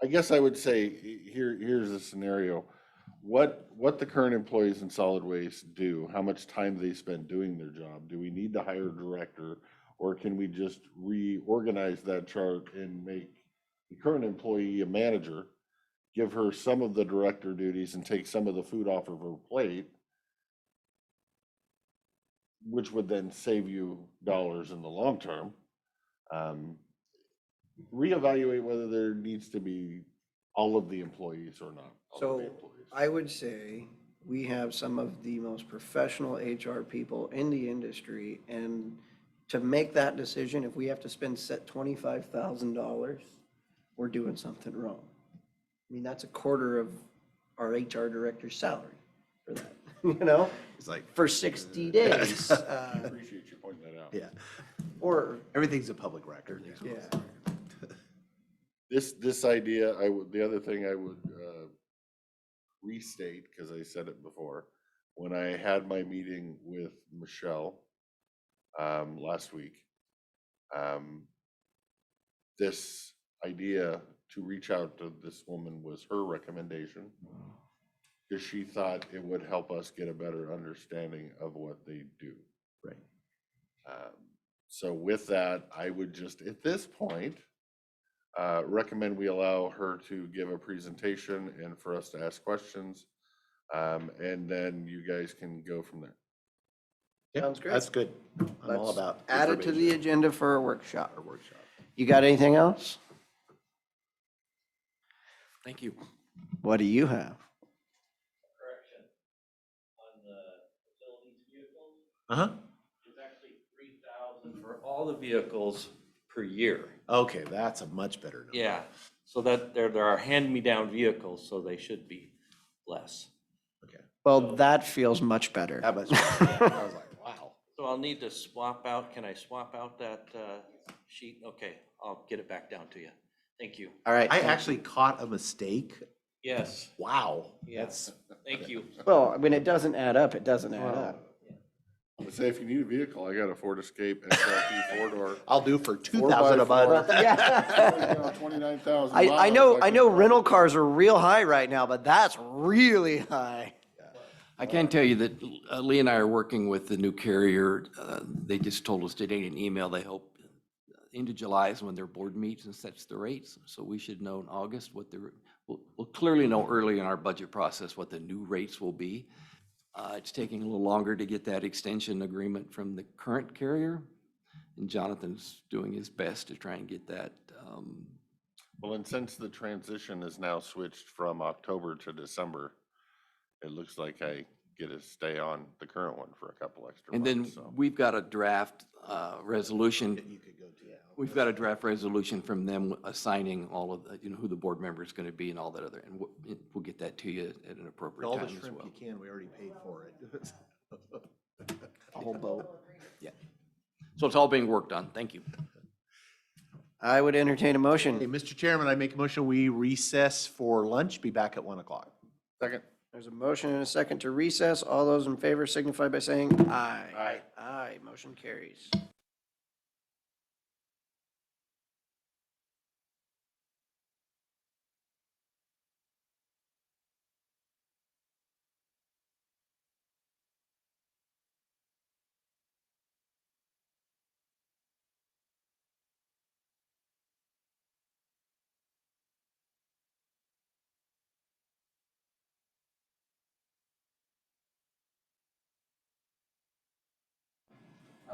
C: I guess I would say, here's a scenario. What the current employees in solid waste do, how much time they spend doing their job. Do we need to hire a director, or can we just reorganize that chart and make the current employee a manager, give her some of the director duties and take some of the food off of her plate, which would then save you dollars in the long term? Reevaluate whether there needs to be all of the employees or not.
A: So I would say we have some of the most professional HR people in the industry, and to make that decision, if we have to spend set $25,000, we're doing something wrong. I mean, that's a quarter of our HR director's salary for that,
D: It's like,
A: for 60 days.
C: I appreciate you pointing that out.
D: yeah,
A: Or,
D: everything's a public record.
A: yeah.
C: This idea, the other thing I would restate, because I said it before, when I had my meeting with Michelle last week, this idea to reach out to this woman was her recommendation, because she thought it would help us get a better understanding of what they do.
D: Right.
C: So with that, I would just, at this point, recommend we allow her to give a presentation and for us to ask questions. And then you guys can go from there.
A: Sounds great.
D: That's good. I'm all
A: Let's
D: about
A: add it to the
D: information.
A: agenda for a workshop.
D: Our workshop.
A: You got anything else?
M: Thank you.
A: What do you have?
B: Correction. On the facilities vehicles,
D: Uh-huh.
B: it's actually 3,000 for all the vehicles per year.
D: Okay, that's a much better number.
B: Yeah, so that there are hand-me-down vehicles, so they should be less.
D: Okay.
A: Well, that feels much better.
D: That much better. Yeah, I was like, wow.
B: So I'll need to swap out, can I swap out that sheet? Okay, I'll get it back down to you. Thank you.
A: All right.
D: I actually caught a mistake.
B: Yes,
D: Wow.
B: yes, thank you.
A: Well, when it doesn't add up, it doesn't add up.
C: I would say if you need a vehicle, I got a Ford Escape SLT four-door.
D: I'll do for 2,000 a month.
A: Yeah.
C: 29,000
A: I know rental cars are real high right now, but that's really high.
M: I can tell you that Lee and I are working with the new carrier. They just told us today in an email, they hope into July is when their board meets and sets the rates. So we should know in August what we'll clearly know early in our budget process what the new rates will be. It's taking a little longer to get that extension agreement from the current carrier. And Jonathan's doing his best to try and get that.
C: Well, and since the transition is now switched from October to December, it looks like I get to stay on the current one for a couple extra
M: And then
C: months, so.
M: we've got a draft resolution.
D: You could go to, yeah.
M: We've got a draft resolution from them assigning all of, who the board member is going to be and all that other, and we'll get that to you at an appropriate
D: All the
M: time as
D: shrimp
M: well.
D: you can, we already paid for it.
A: A whole boat.
M: Yeah. So it's all being worked on. Thank you.
A: I would entertain a
D: Hey,
A: motion.
D: Mr. Chairman, I make a motion, we recess for lunch, be back at 1 o'clock.
C: Second.
A: There's a motion and a second to recess. All those in favor signify by saying aye.
C: Aye.
A: Aye, motion carries.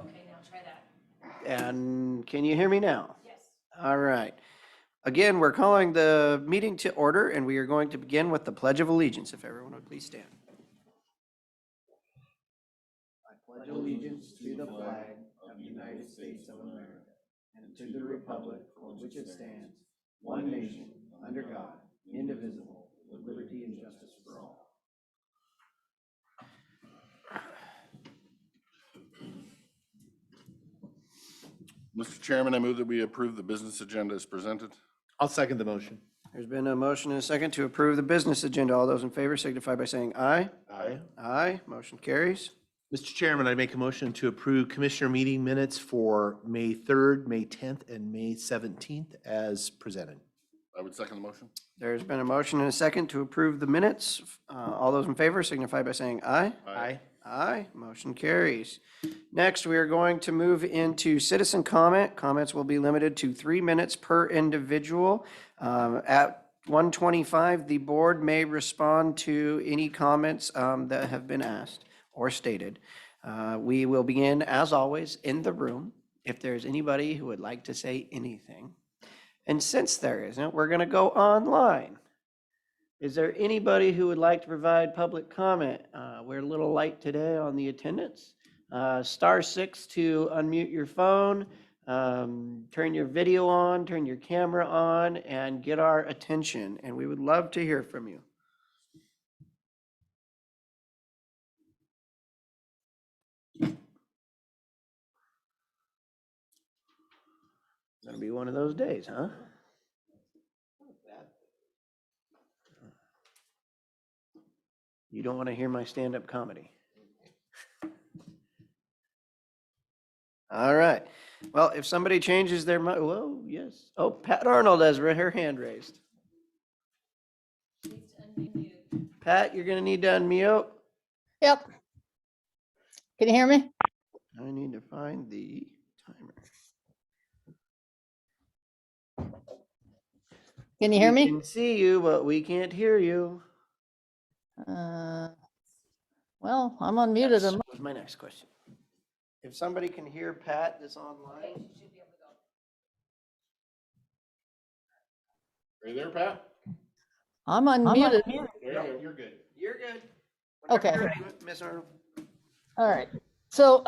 G: Okay, now try that.
A: And can you hear me now?
G: Yes.
A: All right. Again, we're calling the meeting to order, and we are going to begin with the Pledge of Allegiance. If everyone would please stand. I pledge allegiance to the flag of the United States of America and to the republic for which it stands, one nation, under God, indivisible, with liberty and justice for all.
C: Mr. Chairman, I move that we approve the business agenda as presented.
D: I'll second the motion.
A: There's been a motion and a second to approve the business agenda. All those in favor signify by saying aye.
D: Aye.
A: Aye, motion carries.
D: Mr. Chairman, I make a motion to approve commissioner meeting minutes for May 3rd, May 10th, and May 17th as presented.
C: I would second the motion.
A: There's been a motion and a second to approve the minutes. All those in favor signify by saying aye.
D: Aye.
A: Aye, motion carries. Next, we are going to move into citizen comment. Comments will be limited to 3 minutes per individual. At 1:25, the board may respond to any comments that have been asked or stated. We will begin, as always, in the room. If there's anybody who would like to say anything. And since there isn't, we're going to go online. Is there anybody who would like to provide public comment? We're a little light today on the attendance. *6 to unmute your phone, turn your video on, turn your camera on, and get our attention. And we would love to hear from you. Gonna be one of those days, huh? You don't want to hear my stand-up comedy. All right. Well, if somebody changes their mind, whoa, yes. Oh, Pat Arnold has her hand raised. Pat, you're going to need to unmute.
N: Yep. Can you hear me?
A: I need to find the timer.
N: Can you hear
A: We
N: me?
A: can see you, but we can't hear you.
N: Well, I'm unmuted.
A: Yes, was my next question. If somebody can hear Pat that's online.
C: Are you there, Pat?
N: I'm unmuted.
C: Yeah, you're good.
A: You're good.
N: Okay.
A: Whenever you're ready, Ms. Arnold.
N: All right. So,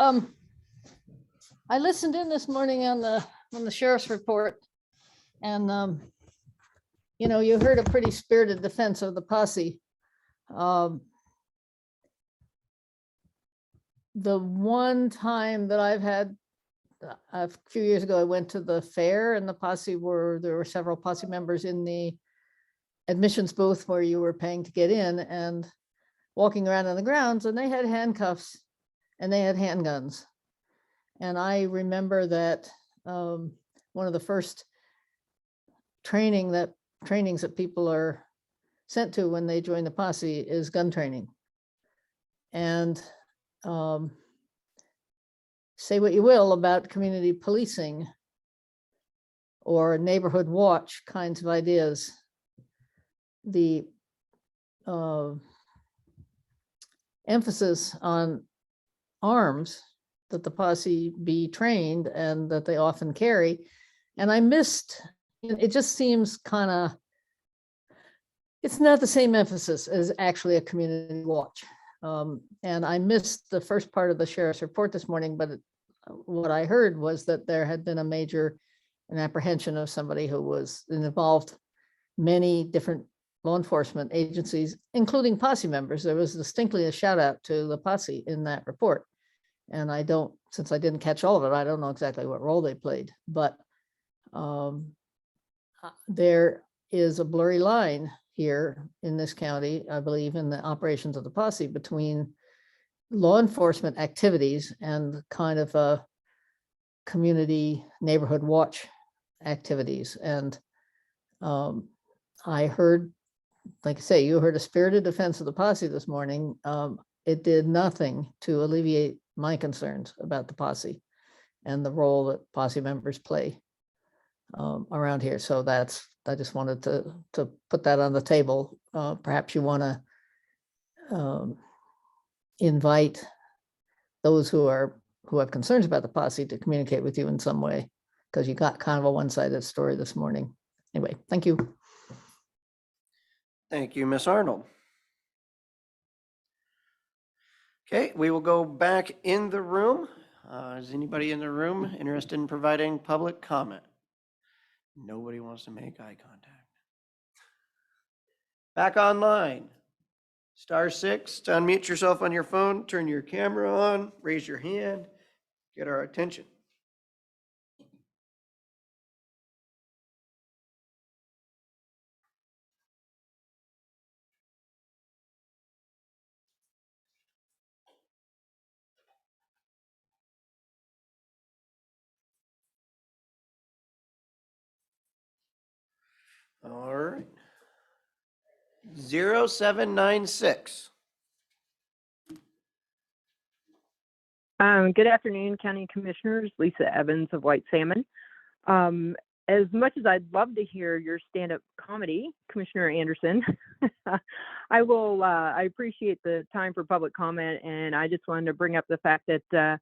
N: I listened in this morning on the sheriff's report, and you know, you heard a pretty spirited defense of the posse. The one time that I've had, a few years ago, I went to the fair, and there were several posse members in the admissions booth where you were paying to get in, and walking around on the grounds, and they had handcuffs and they had handguns. And I remember that one of the first trainings that people are sent to when they join the posse is gun training. And say what you will about community policing or neighborhood watch kinds of ideas, the emphasis on arms, that the posse be trained and that they often carry. And I missed, it just seems kind of, it's not the same emphasis as actually a community watch. And I missed the first part of the sheriff's report this morning, but what I heard was that there had been an apprehension of somebody who was involved many different law enforcement agencies, including posse members. There was distinctly a shout out to the posse in that report. And since I didn't catch all of it, I don't know exactly what role they played, but there is a blurry line here in this county, I believe, in the operations of the posse between law enforcement activities and kind of a community neighborhood watch activities. And I heard, like I say, you heard a spirited defense of the posse this morning. It did nothing to alleviate my concerns about the posse and the role that posse members play around here. So I just wanted to put that on the table. Perhaps you want to invite those who have concerns about the posse to communicate with you in some way, because you got kind of a one-sided story this morning. Anyway, thank you.
A: Thank you, Ms. Arnold. Okay, we will go back in the room. Is anybody in the room interested in providing public comment? Nobody wants to make eye contact. Back online. *6 to unmute yourself on your phone, turn your camera on, raise your hand, get our attention. All right. 0796.
O: Good afternoon, County Commissioners. Lisa Evans of White Salmon. As much as I'd love to hear your stand-up comedy, Commissioner Anderson, I appreciate the time for public comment, and I just wanted to bring up the fact that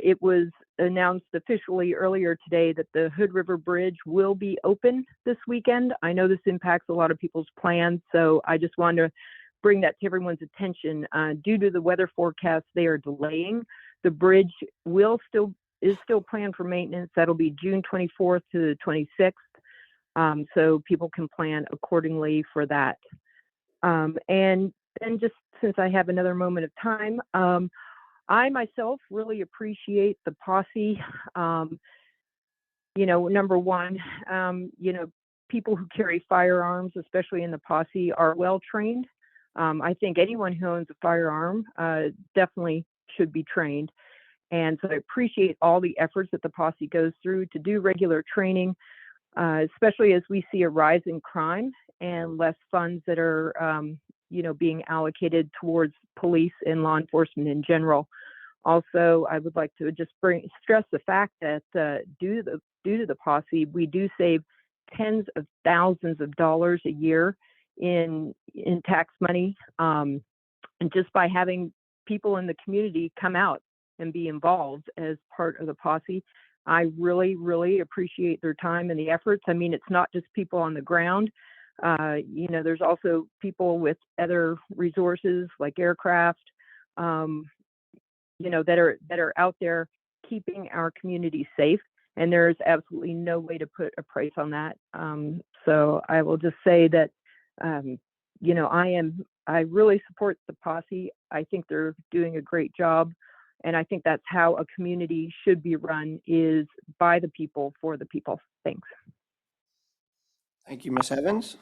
O: it was announced officially earlier today that the Hood River Bridge will be open this weekend. I know this impacts a lot of people's plans, so I just wanted to bring that to everyone's attention. Due to the weather forecast, they are delaying. The bridge is still planned for maintenance. That'll be June 24th to the 26th. So people can plan accordingly for that. And then just since I have another moment of time, I myself really appreciate the posse. Number one, people who carry firearms, especially in the posse, are well trained. I think anyone who owns a firearm definitely should be trained. And so I appreciate all the efforts that the posse goes through to do regular training, especially as we see a rise in crime and less funds that are, being allocated towards police and law enforcement in general. Also, I would like to just stress the fact that due to the posse, we do save tens of thousands of dollars a year in tax money, and just by having people in the community come out and be involved as part of the posse. I really, really appreciate their time and the efforts. I mean, it's not just people on the ground. There's also people with other resources like aircraft, that are out there keeping our community safe. And there is absolutely no way to put a price on that. So I will just say that, I really support the posse. I think they're doing a great job. And I think that's how a community should be run, is by the people, for the people. Thanks.
A: Thank you, Ms. Evans.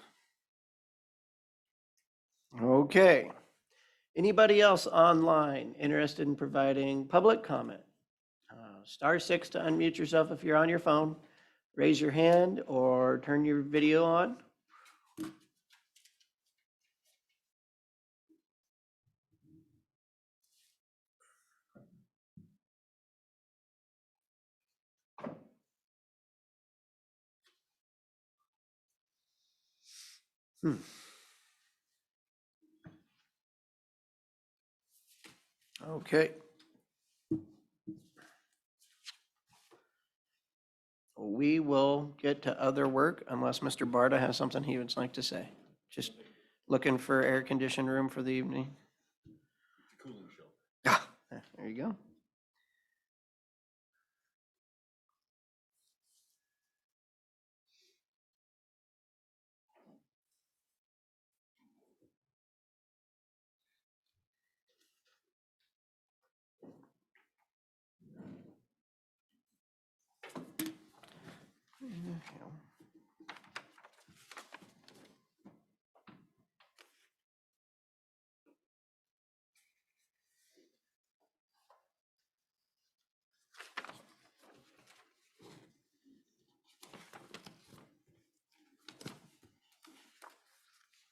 A: Okay. Anybody else online interested in providing public comment? *6 to unmute yourself if you're on your phone. Raise your hand or turn your video on. Okay. We will get to other work unless Mr. Barta has something he would like to say. Just looking for air-conditioned room for the evening. Ah, there you go.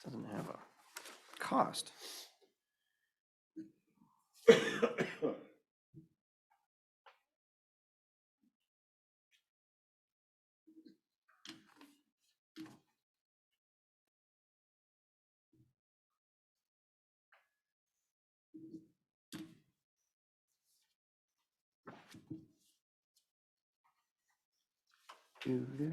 A: Doesn't have a cost. Doo-doo.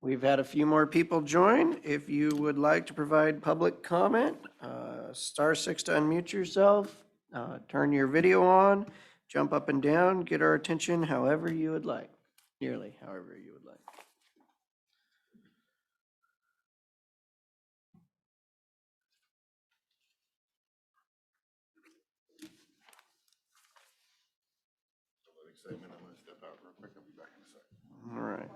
A: We've had a few more people join. If you would like to provide public comment, *6 to unmute yourself, turn your video on, jump up and down, get our attention however you would like, nearly however you would like.
C: Excitement, I'm gonna step out real quick. I'll be back in a second.
A: All right.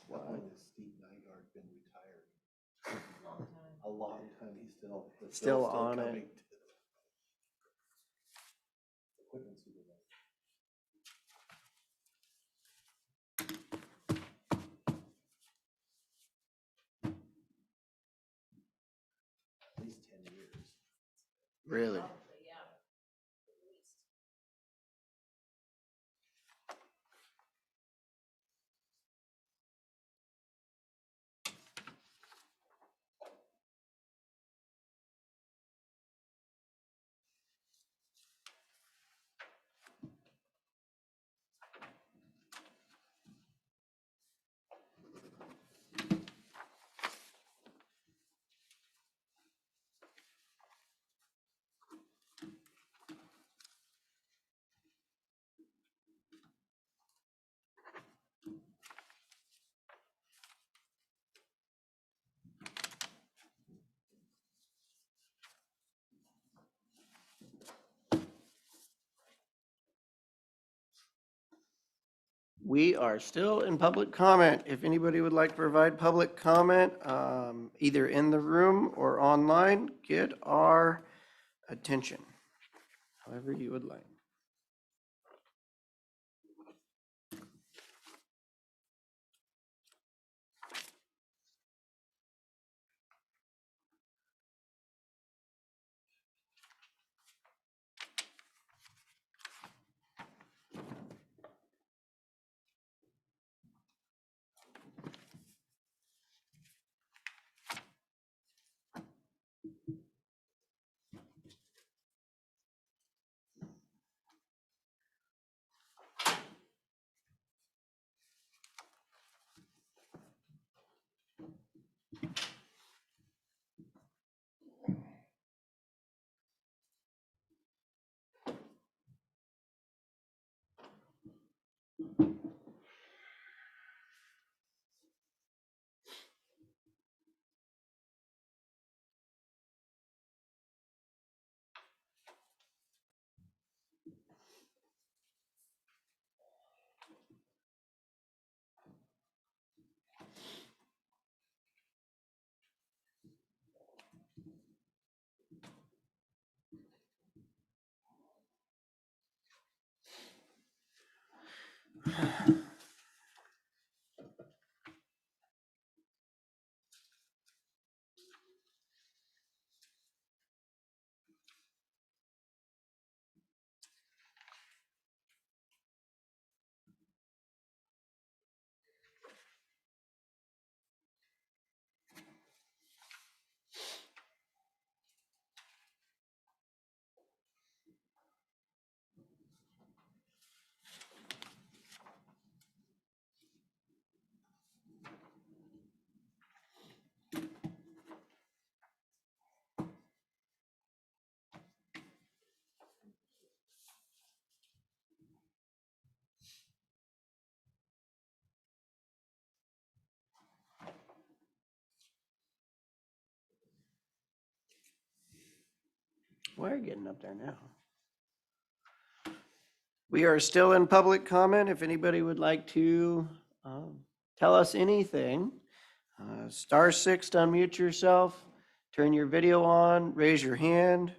D: Why has Steve Nygaard been retired? A long time. He's still. The bill's
A: Still on it.
D: coming. Equipment supervisor. At least 10 years.
A: Really? We are still in public comment. If anybody would like to provide public comment, either in the room or online, get our attention, however you would like. We're getting up there now. We are still in public comment. If anybody would like to tell us anything, *6 to unmute yourself, turn your video on, raise your hand.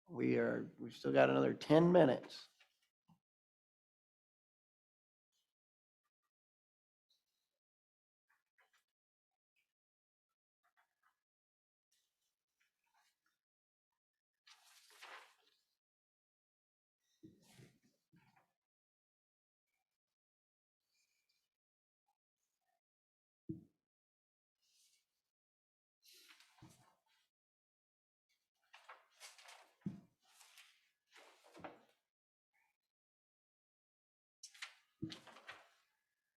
A: We've still got another 10 minutes.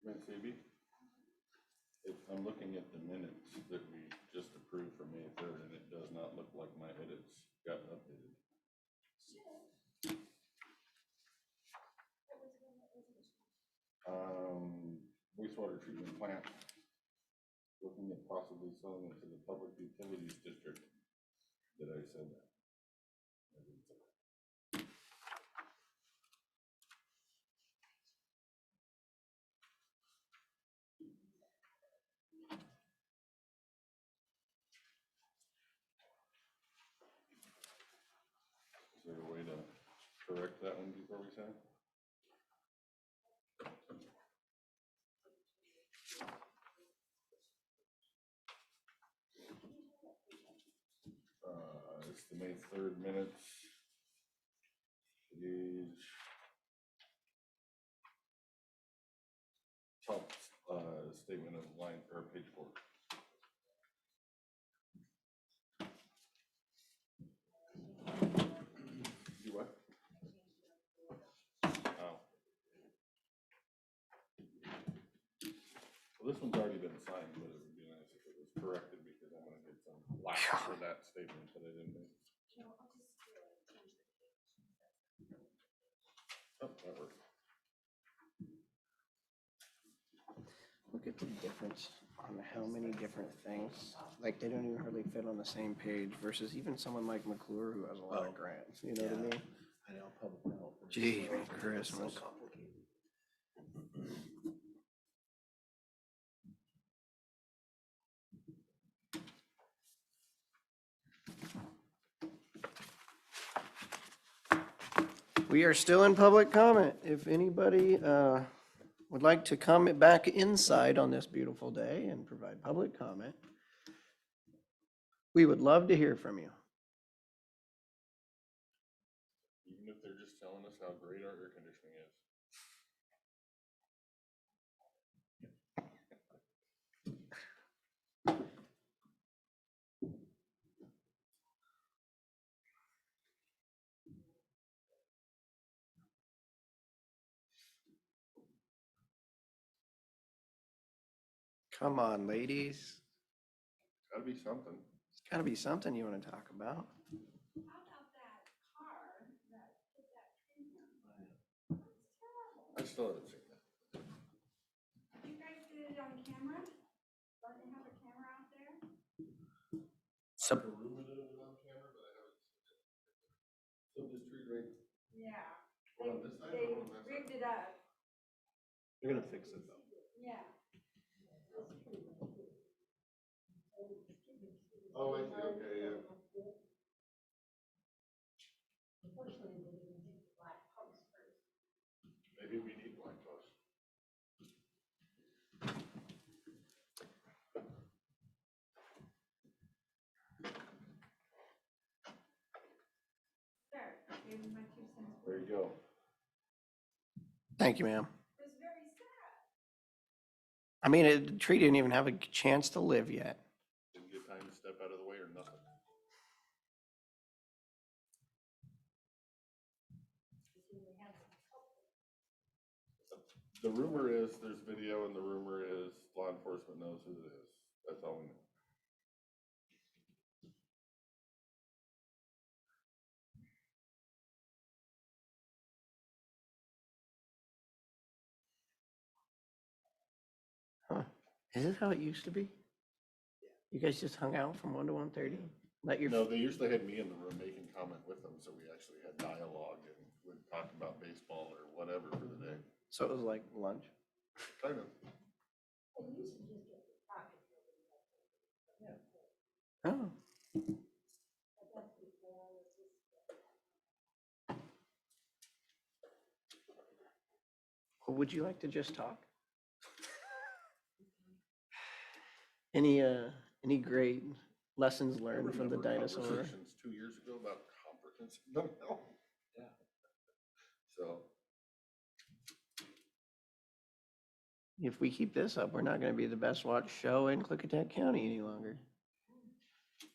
C: Ms. Phoebe, if I'm looking at the minutes that we just approved for May 3rd, and it does not look like my edits got updated. Wastewater treatment plant, looking at possibly selling it to the public utilities district. Did I say that? I didn't say that. Is there a way to correct that one before we sign? It's the May 3rd minutes. Page top statement of line or page 4. Do what? Oh. Well, this one's already been signed, but it would be nice if it was corrected because I'm gonna get some lack for that statement that I didn't make. Oh, that worked.
A: Look at the difference on how many different things, like they don't even hardly fit on the same page versus even someone like McClure who has a lot of grants, you know what I mean?
D: I know, public health.
A: Gee, Christmas.
D: complicated.
A: We are still in public comment. If anybody would like to comment back inside on this beautiful day and provide public comment, we would love to hear from you.
C: Even if they're just telling us how great our air conditioning is.
A: Come on, ladies.
C: Gotta be something.
A: It's gotta be something you want to talk about.
C: I still haven't seen that.
G: You guys did it on camera? Don't you have a camera out there?
A: So,
C: The rumor that it was on camera, but I haven't seen it. So this tree right,
G: Yeah.
C: one on this side
G: They
C: or one on that side?
G: rigged it up.
D: They're gonna fix it though.
G: Yeah.
C: Oh, I see, okay, yeah. Maybe we need black posts.
G: There, gave you my 2 cents.
C: There you go.
A: thank you, ma'am.
G: It was very sad.
A: I mean, the tree didn't even have a chance to live yet.
C: Didn't get time to step out of the way or nothing. The rumor is there's video and the rumor is law enforcement knows who it is. That's all we know.
A: Huh. Is this how it used to be? You guys just hung out from 1 to 1:30? Let your,
C: No, they usually had me in the room making comment with them, so we actually had dialogue and would talk about baseball or whatever for the day.
A: so it was like lunch?
C: Kind of.
A: Oh. Well, would you like to just talk? Any great lessons learned from the
C: I remember
A: dinosaur?
C: conversations 2 years ago about comprehensive mental health.
A: Yeah.
C: So,
A: If we keep this up, we're not gonna be the best watched show in Klickitat County any longer.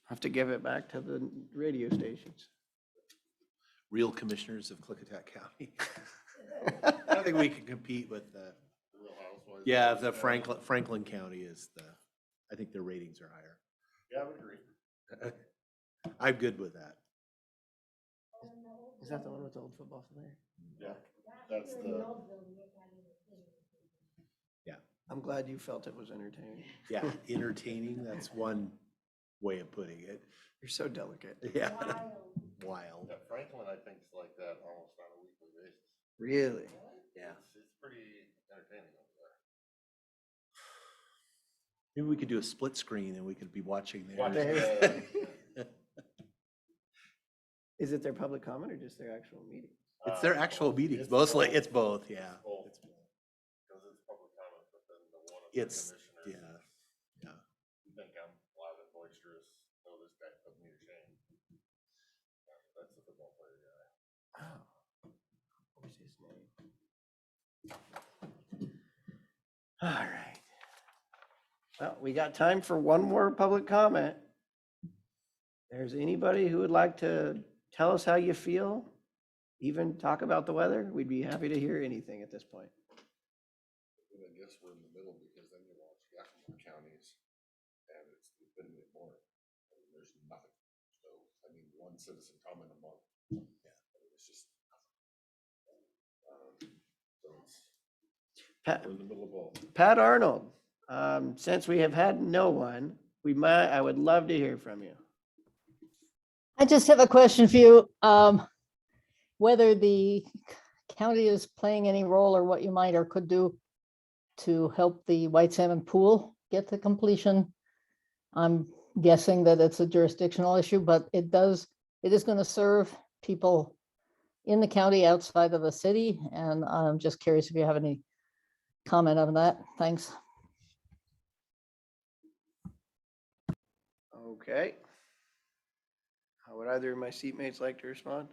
A: Have to give it back to the radio stations.
D: Real commissioners of Klickitat County. I think we can compete with the,
C: the Real Housewives.
D: yeah,
C: of
D: the
C: Klickitat.
D: Franklin County is the, I think their ratings are higher.
C: Yeah, I would agree.
D: I'm good with that.
A: Is that the one with the old football player?
C: Yeah, that's the,
A: I'm glad you felt it was entertaining.
D: Yeah, entertaining, that's one way of putting it.
A: You're so delicate.
D: Yeah. Wild.
C: yeah, Franklin, I think, is like that almost on a weekly basis.
A: Really?
D: Yeah.
C: It's pretty entertaining over there.
D: Maybe we could do a split screen and we could be watching
C: Watch
D: theirs.
A: Is it their public comment or just their actual meeting?
D: It's their actual meetings,
C: It's
D: mostly,
C: both.
D: it's both, yeah.
C: Both.
D: It's both.
C: Because it's public comment, but then the one of the
D: It's,
C: commissioners.
D: yeah, yeah.
C: You think I'm loud and boisterous, no, this guy put me to shame. Yeah, that's the football player guy.
A: Oh, what was his name? All right. Well, we got time for one more public comment. There's anybody who would like to tell us how you feel, even talk about the weather? We'd be happy to hear anything at this point.
C: And I guess we're in the middle because then you watch Yakima counties and it's been more. I mean, there's nothing. So, I mean, one citizen comment a month. Yeah. It's just nothing. So it's,
A: Pat,
C: we're in the middle of all.
A: Pat Arnold, since we have had no one, I would love to hear from you.
N: I just have a question for you. Whether the county is playing any role or what you might or could do to help the white salmon pool get to completion. I'm guessing that it's a jurisdictional issue, but it is going to serve people in the county outside of the city. And I'm just curious if you have any comment on that. Thanks.
A: Okay. How would either of my seatmates like to respond?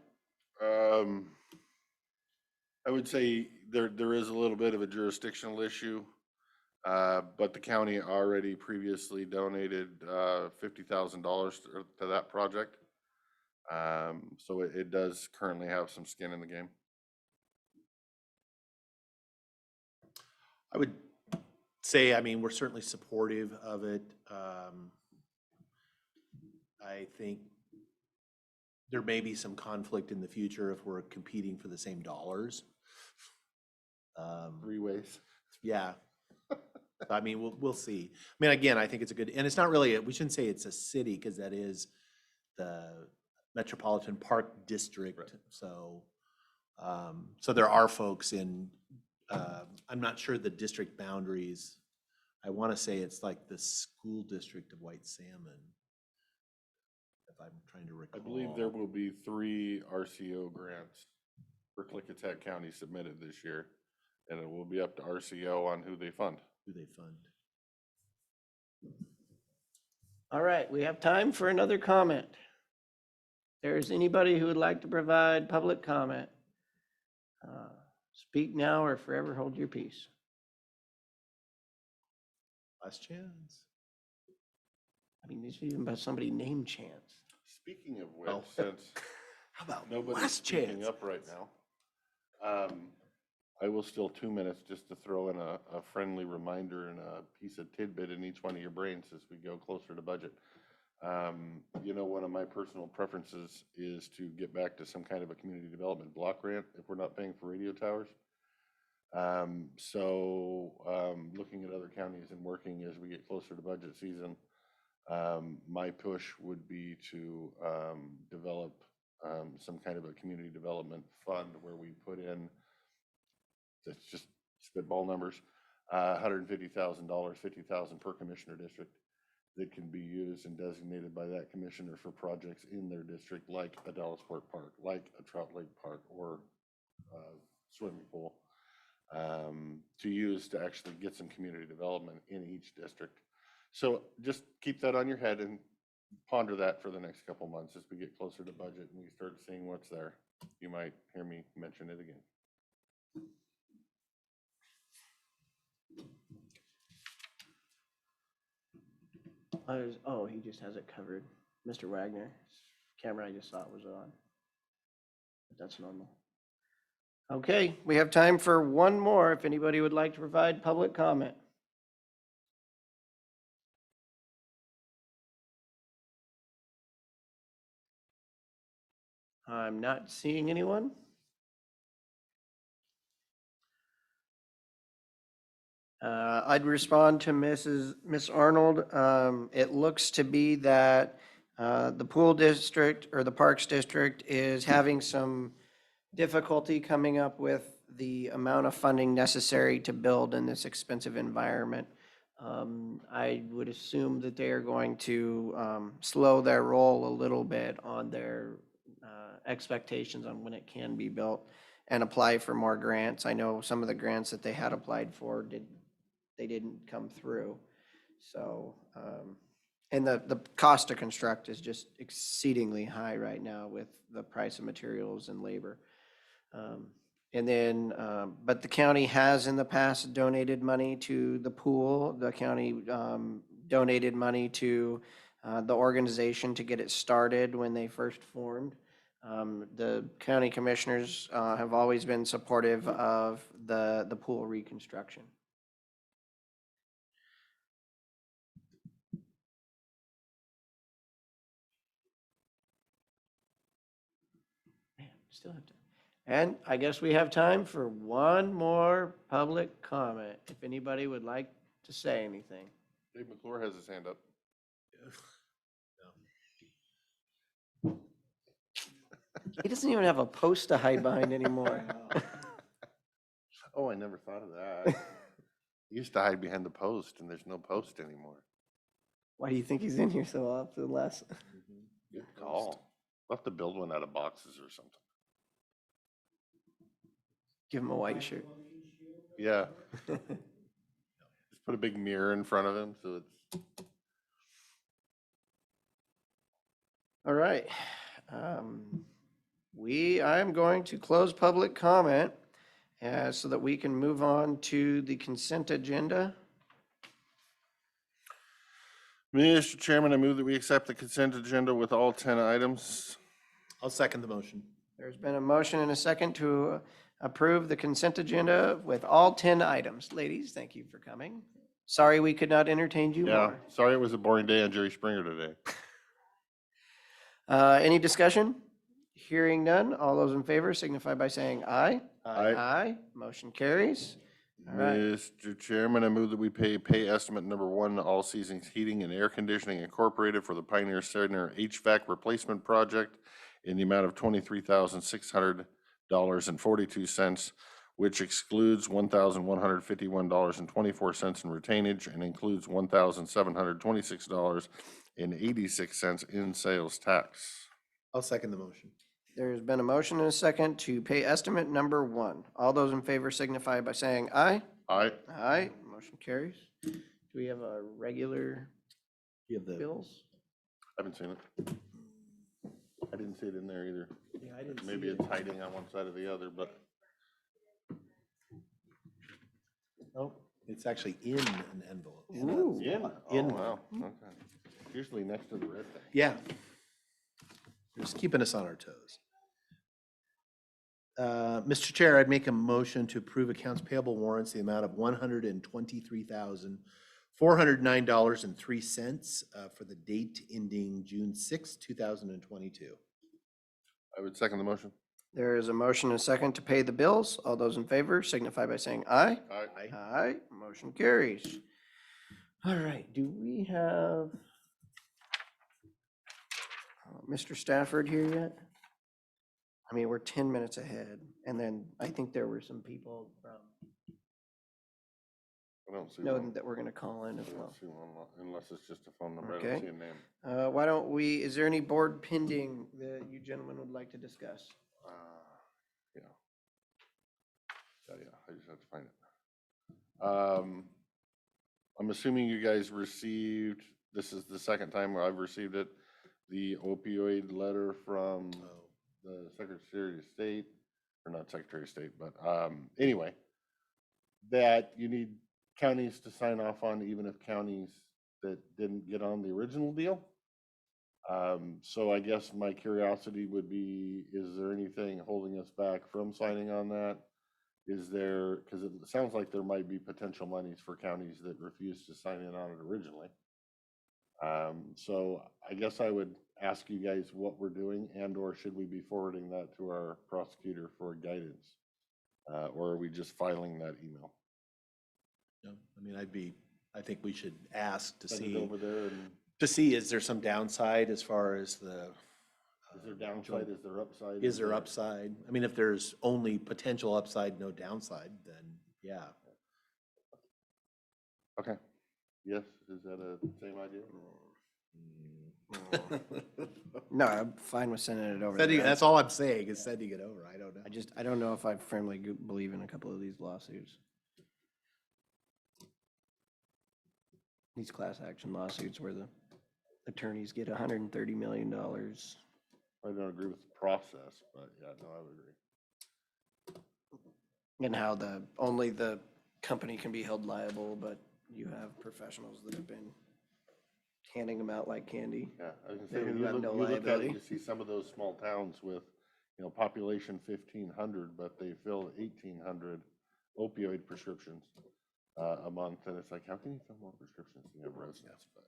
C: I would say there is a little bit of a jurisdictional issue, but the county already previously donated $50,000 to that project. So it does currently have some skin in the game.
D: I would say, I mean, we're certainly supportive of it. I think there may be some conflict in the future if we're competing for the same dollars.
C: 3 ways.
D: Yeah. I mean, we'll see. I mean, again, I think it's a good, and it's not really, we shouldn't say it's a city because that is the Metropolitan Park District.
C: Right.
D: So, so there are folks in, I'm not sure the district boundaries. I want to say it's like the school district of White Salmon, if I'm trying to recall.
C: I believe there will be 3 RCO grants for Klickitat County submitted this year, and it will be up to RCO on who they fund.
A: All right, we have time for another comment. If there's anybody who would like to provide public comment, speak now or forever hold your peace.
D: Last chance.
A: I mean, this is even about somebody named Chance.
C: Speaking of which,
D: Oh.
C: since
D: How about
C: nobody's
D: last
C: speaking
D: chance?
C: up right now, I will steal 2 minutes just to throw in a friendly reminder and a piece of tidbit in each one of your brains as we go closer to budget. You know, one of my personal preferences is to get back to some kind of a community development block grant if we're not paying for radio towers. Looking at other counties and working as we get closer to budget season, my push would be to develop some kind of a community development fund where we put in, that's just spitball numbers, $150,000, $50,000 per commissioner district that can be used and designated by that commissioner for projects in their district, like a Dallasport Park, like a Trout Lake Park, or swimming pool, to use to actually get some community development in each district. So just keep that on your head and ponder that for the next couple months as we get closer to budget and we start seeing what's there. You might hear me mention it again.
A: Oh, he just has it covered. Mr. Wagner, camera I just saw was on. But that's normal. Okay, we have time for one more if anybody would like to provide public comment. I'm not seeing anyone. I'd respond to Miss Arnold. It looks to be that the pool district or the parks district is having some difficulty coming up with the amount of funding necessary to build in this expensive environment. I would assume that they are going to slow their roll a little bit on their expectations on when it can be built and apply for more grants. I know some of the grants that they had applied for didn't come through. So, and the cost to construct is just exceedingly high right now with the price of materials and labor. And then, but the county has in the past donated money to the pool. The county donated money to the organization to get it started when they first formed. The county commissioners have always been supportive of the pool reconstruction. Man, still have time. And I guess we have time for one more public comment, if anybody would like to say anything.
C: Dave McClure has his hand up.
A: He doesn't even have a post to hide behind anymore.
C: Oh, I never thought of that. He used to hide behind the post and there's no post anymore.
A: Why do you think he's in here so often, Les?
C: Good call. We'll have to build one out of boxes or something.
A: Give him a white shirt.
C: Yeah. Just put a big mirror in front of him so it's.
A: All right. I'm going to close public comment so that we can move on to the consent agenda.
C: Mr. Chairman, I move that we accept the consent agenda with all 10 items.
D: I'll second the motion.
A: There's been a motion and a second to approve the consent agenda with all 10 items. Ladies, thank you for coming. Sorry we could not entertain you
C: Yeah,
A: more.
C: sorry it was a boring day on Jerry Springer today.
A: Any discussion? Hearing none. All those in favor signify by saying aye.
C: Aye.
A: Aye. Motion carries. All right.
C: Mr. Chairman, I move that we pay estimate number 1 to All Seasons Heating and Air Conditioning Incorporated for the Pioneer Center HVAC replacement project in the amount of $23,600.42, which excludes $1,151.24 in retainage and includes $1,726.86 in sales tax.
D: I'll second the motion.
A: There's been a motion and a second to pay estimate number 1. All those in favor signify by saying aye.
C: Aye.
A: Aye. Motion carries. Do we have a regular
D: You have the.
A: bills?
C: I haven't seen it. I didn't see it in there either.
D: Yeah, I didn't
C: Maybe
D: see it.
C: it's hiding on one side or the other, but
D: Oh, it's actually in an envelope.
A: Ooh.
C: in, oh, wow, okay. Usually next to the red thing.
D: Yeah. Just keeping us on our toes. Mr. Chair, I'd make a motion to approve accounts payable warrants, the amount of $123,409.03 for the date ending June 6, 2022.
C: I would second the motion.
A: There is a motion and a second to pay the bills. All those in favor signify by saying aye.
C: Aye.
A: Aye. Motion carries. All right, do we have Mr. Stafford here yet? I mean, we're 10 minutes ahead, and then I think there were some people from
C: I don't see
A: Snowden
C: one.
A: that we're gonna call in
C: I
A: as
C: don't
A: well.
C: see one, unless it's just a phone number. I
A: Okay.
C: don't see a name.
A: Why don't we, is there any board pending that you gentlemen would like to discuss?
C: Yeah. Yeah, I just have to find it. I'm assuming you guys received, this is the second time where I've received it, the opioid letter from the Secretary of State, or not Secretary of State, but anyway, that you need counties to sign off on, even if counties that didn't get on the original deal. So I guess my curiosity would be, is there anything holding us back from signing on that? Is there, because it sounds like there might be potential monies for counties that refused to sign in on it originally. So I guess I would ask you guys what we're doing, and or should we be forwarding that to our prosecutor for guidance? Or are we just filing that email?
D: No, I mean, I think we should ask to
C: Send it
D: see,
C: over there, and
D: is there some downside as far as the.
C: is there downside, is there upside?
D: Is there upside? I mean, if there's only potential upside, no downside, then yeah.
C: Okay, yes, is that a same idea?
A: No, I'm fine with sending it over.
D: Sending,
A: there.
D: that's all I'm saying is sending it over. I don't know.
A: I don't know if I firmly believe in a couple of these lawsuits. These class action lawsuits where the attorneys get $130 million.
C: I don't agree with the process, but yeah, no, I would agree.
A: And how only the company can be held liable, but you have professionals that have been handing them out like candy.
C: Yeah, I was gonna
A: They
C: say, when
A: who
C: you
A: have
C: look,
A: no
C: you look at it,
A: liability.
C: you see some of those small towns with, you know, population 1,500, but they fill 1,800 opioid prescriptions a month, and it's like, how can you fill more prescriptions than you have residents? But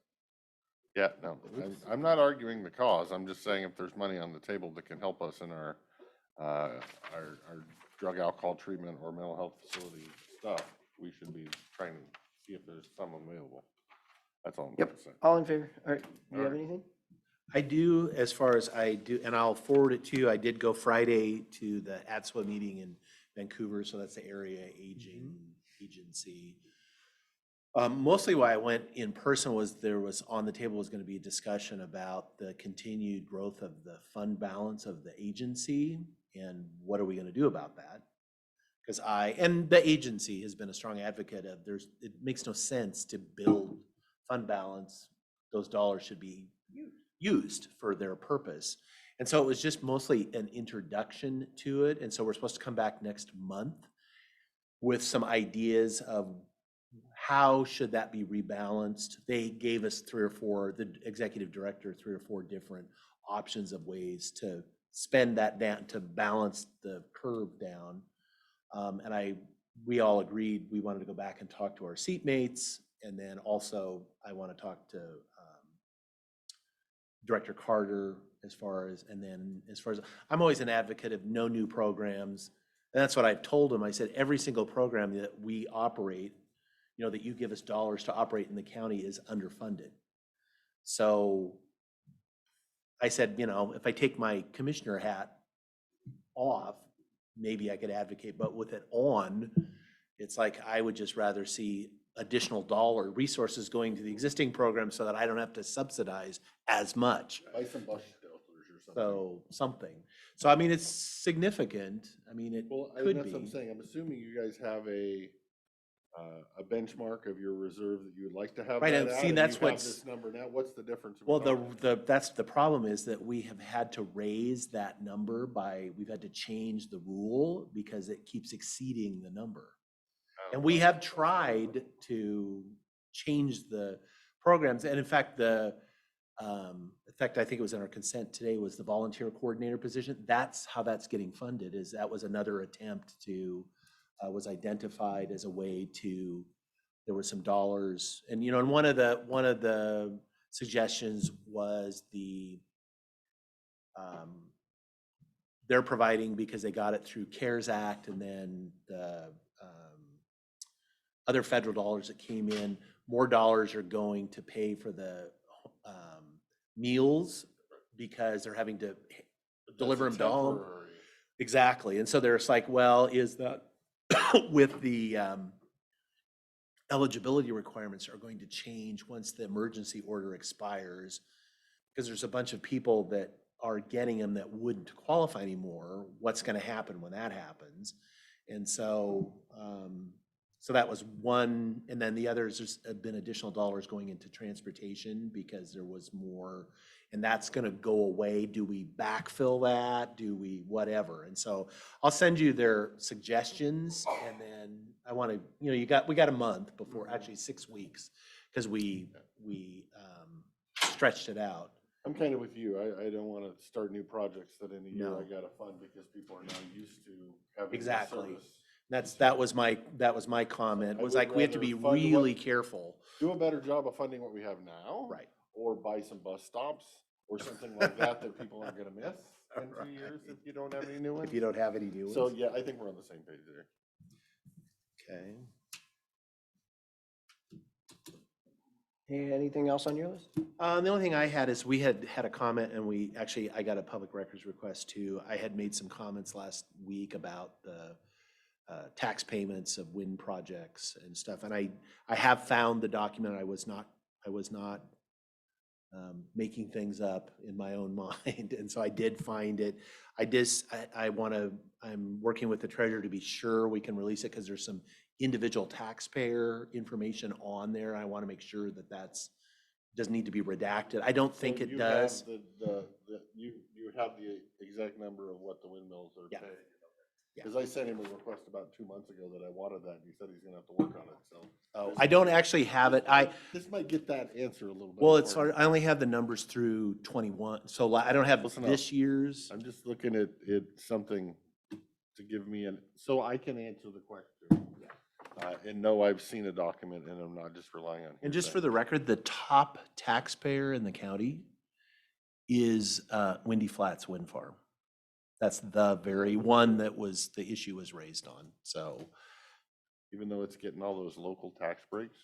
C: yeah, no, I'm not arguing the cause. I'm just saying if there's money on the table that can help us in our drug alcohol treatment or mental health facility stuff, we should be trying to see if there's some available. That's all I'm
A: Yep,
C: gonna say.
A: all in favor. All right, do you have
C: All right.
A: anything?
D: I do, as far as I do, and I'll forward it to you. I did go Friday to the ATSWA meeting in Vancouver, so that's the area aging agency. Mostly why I went in person was there was on the table was going to be a discussion about the continued growth of the fund balance of the agency and what are we going to do about that? Because and the agency has been a strong advocate of it makes no sense to build fund balance. Those dollars should be used for their purpose. And so it was just mostly an introduction to it. And so we're supposed to come back next month with some ideas of how should that be rebalanced. They gave us the executive director, 3 or 4 different options of ways to spend that down, to balance the curve down. And we all agreed we wanted to go back and talk to our seatmates. And then also I want to talk to Director Carter I'm always an advocate of no new programs. And that's what I've told him. I said, every single program that we operate, that you give us dollars to operate in the county is underfunded. So I said, if I take my commissioner hat off, maybe I could advocate, but with it on, it's like I would just rather see additional resources going to the existing program so that I don't have to subsidize as much.
C: Buy some bus shelters or something.
D: So something. So I mean, it's significant. I mean, it could
C: that's
D: be.
C: what I'm saying. I'm assuming you guys have a benchmark of your reserve that you would like to have.
D: Right,
C: that
D: and
C: at,
D: see,
C: and
D: that's
C: you have
D: what's-
C: this number now. What's the difference?
D: Well,
C: between
D: that's the problem is that we have had to raise that number we've had to change the rule because it keeps exceeding the number. And we have tried to change the programs. And in fact, I think it was in our consent today was the volunteer coordinator position. That's how that's getting funded that was another attempt was identified as a way there was some dollars. And, and one of the suggestions was they're providing because they got it through CARES Act and then the other federal dollars that came in, more dollars are going to pay for the meals because they're having to deliver them to home. Exactly. And so there's like, well, is that with the eligibility requirements are going to change once the emergency order expires? Because there's a bunch of people that are getting them that wouldn't qualify anymore. What's going to happen when that happens? And so, so that was one, and then the others, there's been additional dollars going into transportation because there was more, and that's gonna go away. Do we backfill that? Do we whatever? And so I'll send you their suggestions, and then I wanna, we got a month before, actually 6 weeks, because we stretched it out.
C: I'm kind of with you. I don't want to start new projects that in a year
D: No.
C: I got to fund because people are now used to having this
D: Exactly.
C: service.
D: That was my comment,
C: I
D: was
C: would
D: like, we have to be
C: rather fund
D: really careful.
C: Do a better job of funding what we have now.
D: Right.
C: Or buy some bus stops or something like that people aren't going to miss in 2 years if you don't have any new ones.
D: If you don't have any new ones.
C: So yeah, I think we're on the same page there.
D: Okay.
A: Hey, anything else on your list?
D: The only thing I had is we had a comment and I got a public records request too. I had made some comments last week about the tax payments of wind projects and stuff. And I have found the document. I was not making things up in my own mind. And so I did find it. I'm working with the treasurer to be sure we can release it because there's some individual taxpayer information on there. I want to make sure that doesn't need to be redacted. I don't think it does.
C: You have the exact number of what the windmills are
D: Yeah.
C: paying.
D: Yeah.
C: Because I sent him a request about 2 months ago that I wanted that, and he said he's gonna have to work on it, so.
D: Oh, I don't actually have it.
C: This might get that answer a little bit.
D: Well,
C: for you.
D: I only have the numbers through 21, so I don't have
C: Listen up.
D: this year's.
C: I'm just looking at something to give me so I can answer the question. And know I've seen a document and I'm not just relying on.
D: And just for
C: hearsay.
D: the record, the top taxpayer in the county is Windy Flats Wind Farm. That's the very one that the issue was raised on, so.
C: Even though it's getting all those local tax breaks.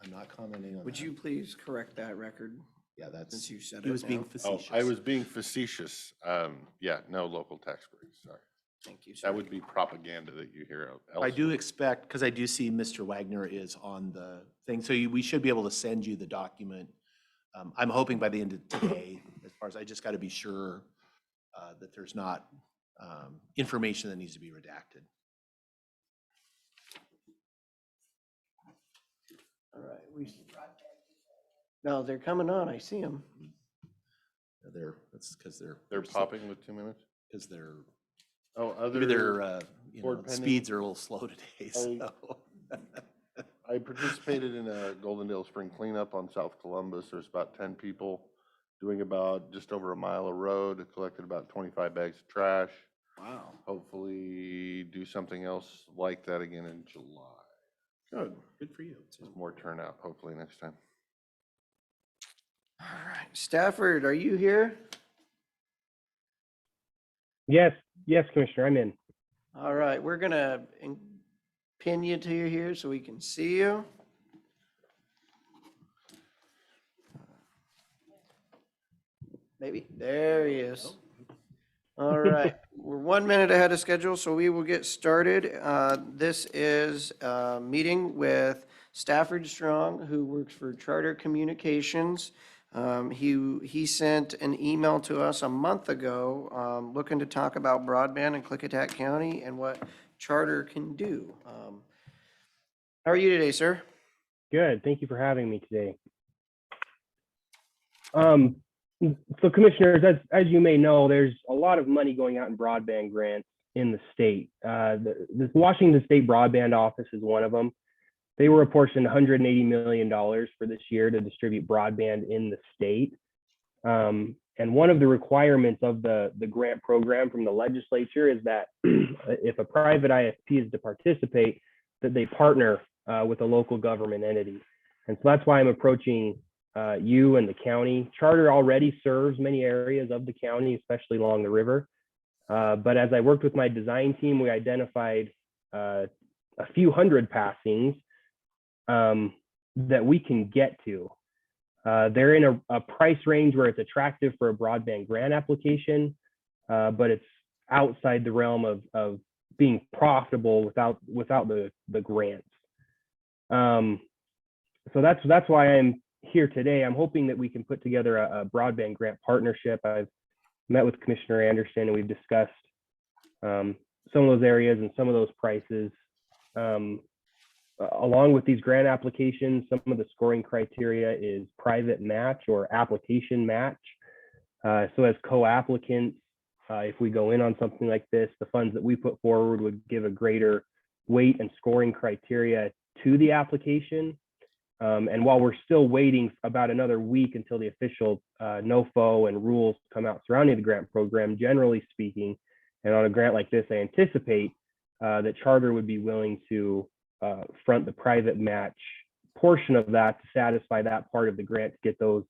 D: I'm not commenting on that.
A: Would you please correct that record?
D: Yeah,
A: Since you said
D: he
A: it
D: was being
A: now.
C: Oh,
D: facetious.
C: I was being facetious. Yeah, no local tax breaks, sorry.
A: Thank you, sir.
C: That would be propaganda that you hear
D: I do
C: elsewhere.
D: expect, because I do see Mr. Wagner is on the thing, so we should be able to send you the document. I'm hoping by the end of today, as far as I just got to be sure that there's not information that needs to be redacted.
A: All right. No, they're coming on. I see them.
D: That's because
C: They're popping with 2 minutes?
D: because they're
C: Oh,
D: maybe
C: other,
D: their
C: board pending?
D: speeds are a little slow today.
C: I-
D: So
C: I participated in a Goldendale Spring cleanup on South Columbus. There's about 10 people doing about just over a mile of road, collected about 25 bags of trash.
D: wow,
C: Hopefully do something else like that again in July.
D: good for you.
C: Just more turnout, hopefully next time.
A: All right. Stafford, are you here?
P: Yes, Commissioner, I'm in.
A: All right. We're going to pin you to here so we can see you. Maybe. There he is. All right. We're 1 minute ahead of schedule, so we will get started. This is a meeting with Stafford Strong, who works for Charter Communications. He sent an email to us a month ago looking to talk about broadband in Klickitat County and what Charter can do. How are you today, sir?
P: Good, thank you for having me today. So commissioners, as you may know, there's a lot of money going out in broadband grants in the state. The Washington State Broadband Office is one of them. They were apportioned $180 million for this year to distribute broadband in the state. And one of the requirements of the grant program from the legislature is that if a private ISP is to participate, that they partner with a local government entity. And so that's why I'm approaching you and the county. Charter already serves many areas of the county, especially along the river. But as I worked with my design team, we identified a few hundred passings that we can get to. They're in a price range where it's attractive for a broadband grant application, but it's outside the realm of being profitable without the grants. So that's why I'm here today. I'm hoping that we can put together a broadband grant partnership. I've met with Commissioner Anderson and we've discussed some of those areas and some of those prices. Along with these grant applications, some of the scoring criteria is private match or application match. So as co-applicants, if we go in on something like this, the funds that we put forward would give a greater weight and scoring criteria to the application. And while we're still waiting about another week until the official NOFO and rules come out surrounding the grant program, generally speaking, and on a grant like this, I anticipate that Charter would be willing to front the private match portion of that to satisfy that part of the grant to get those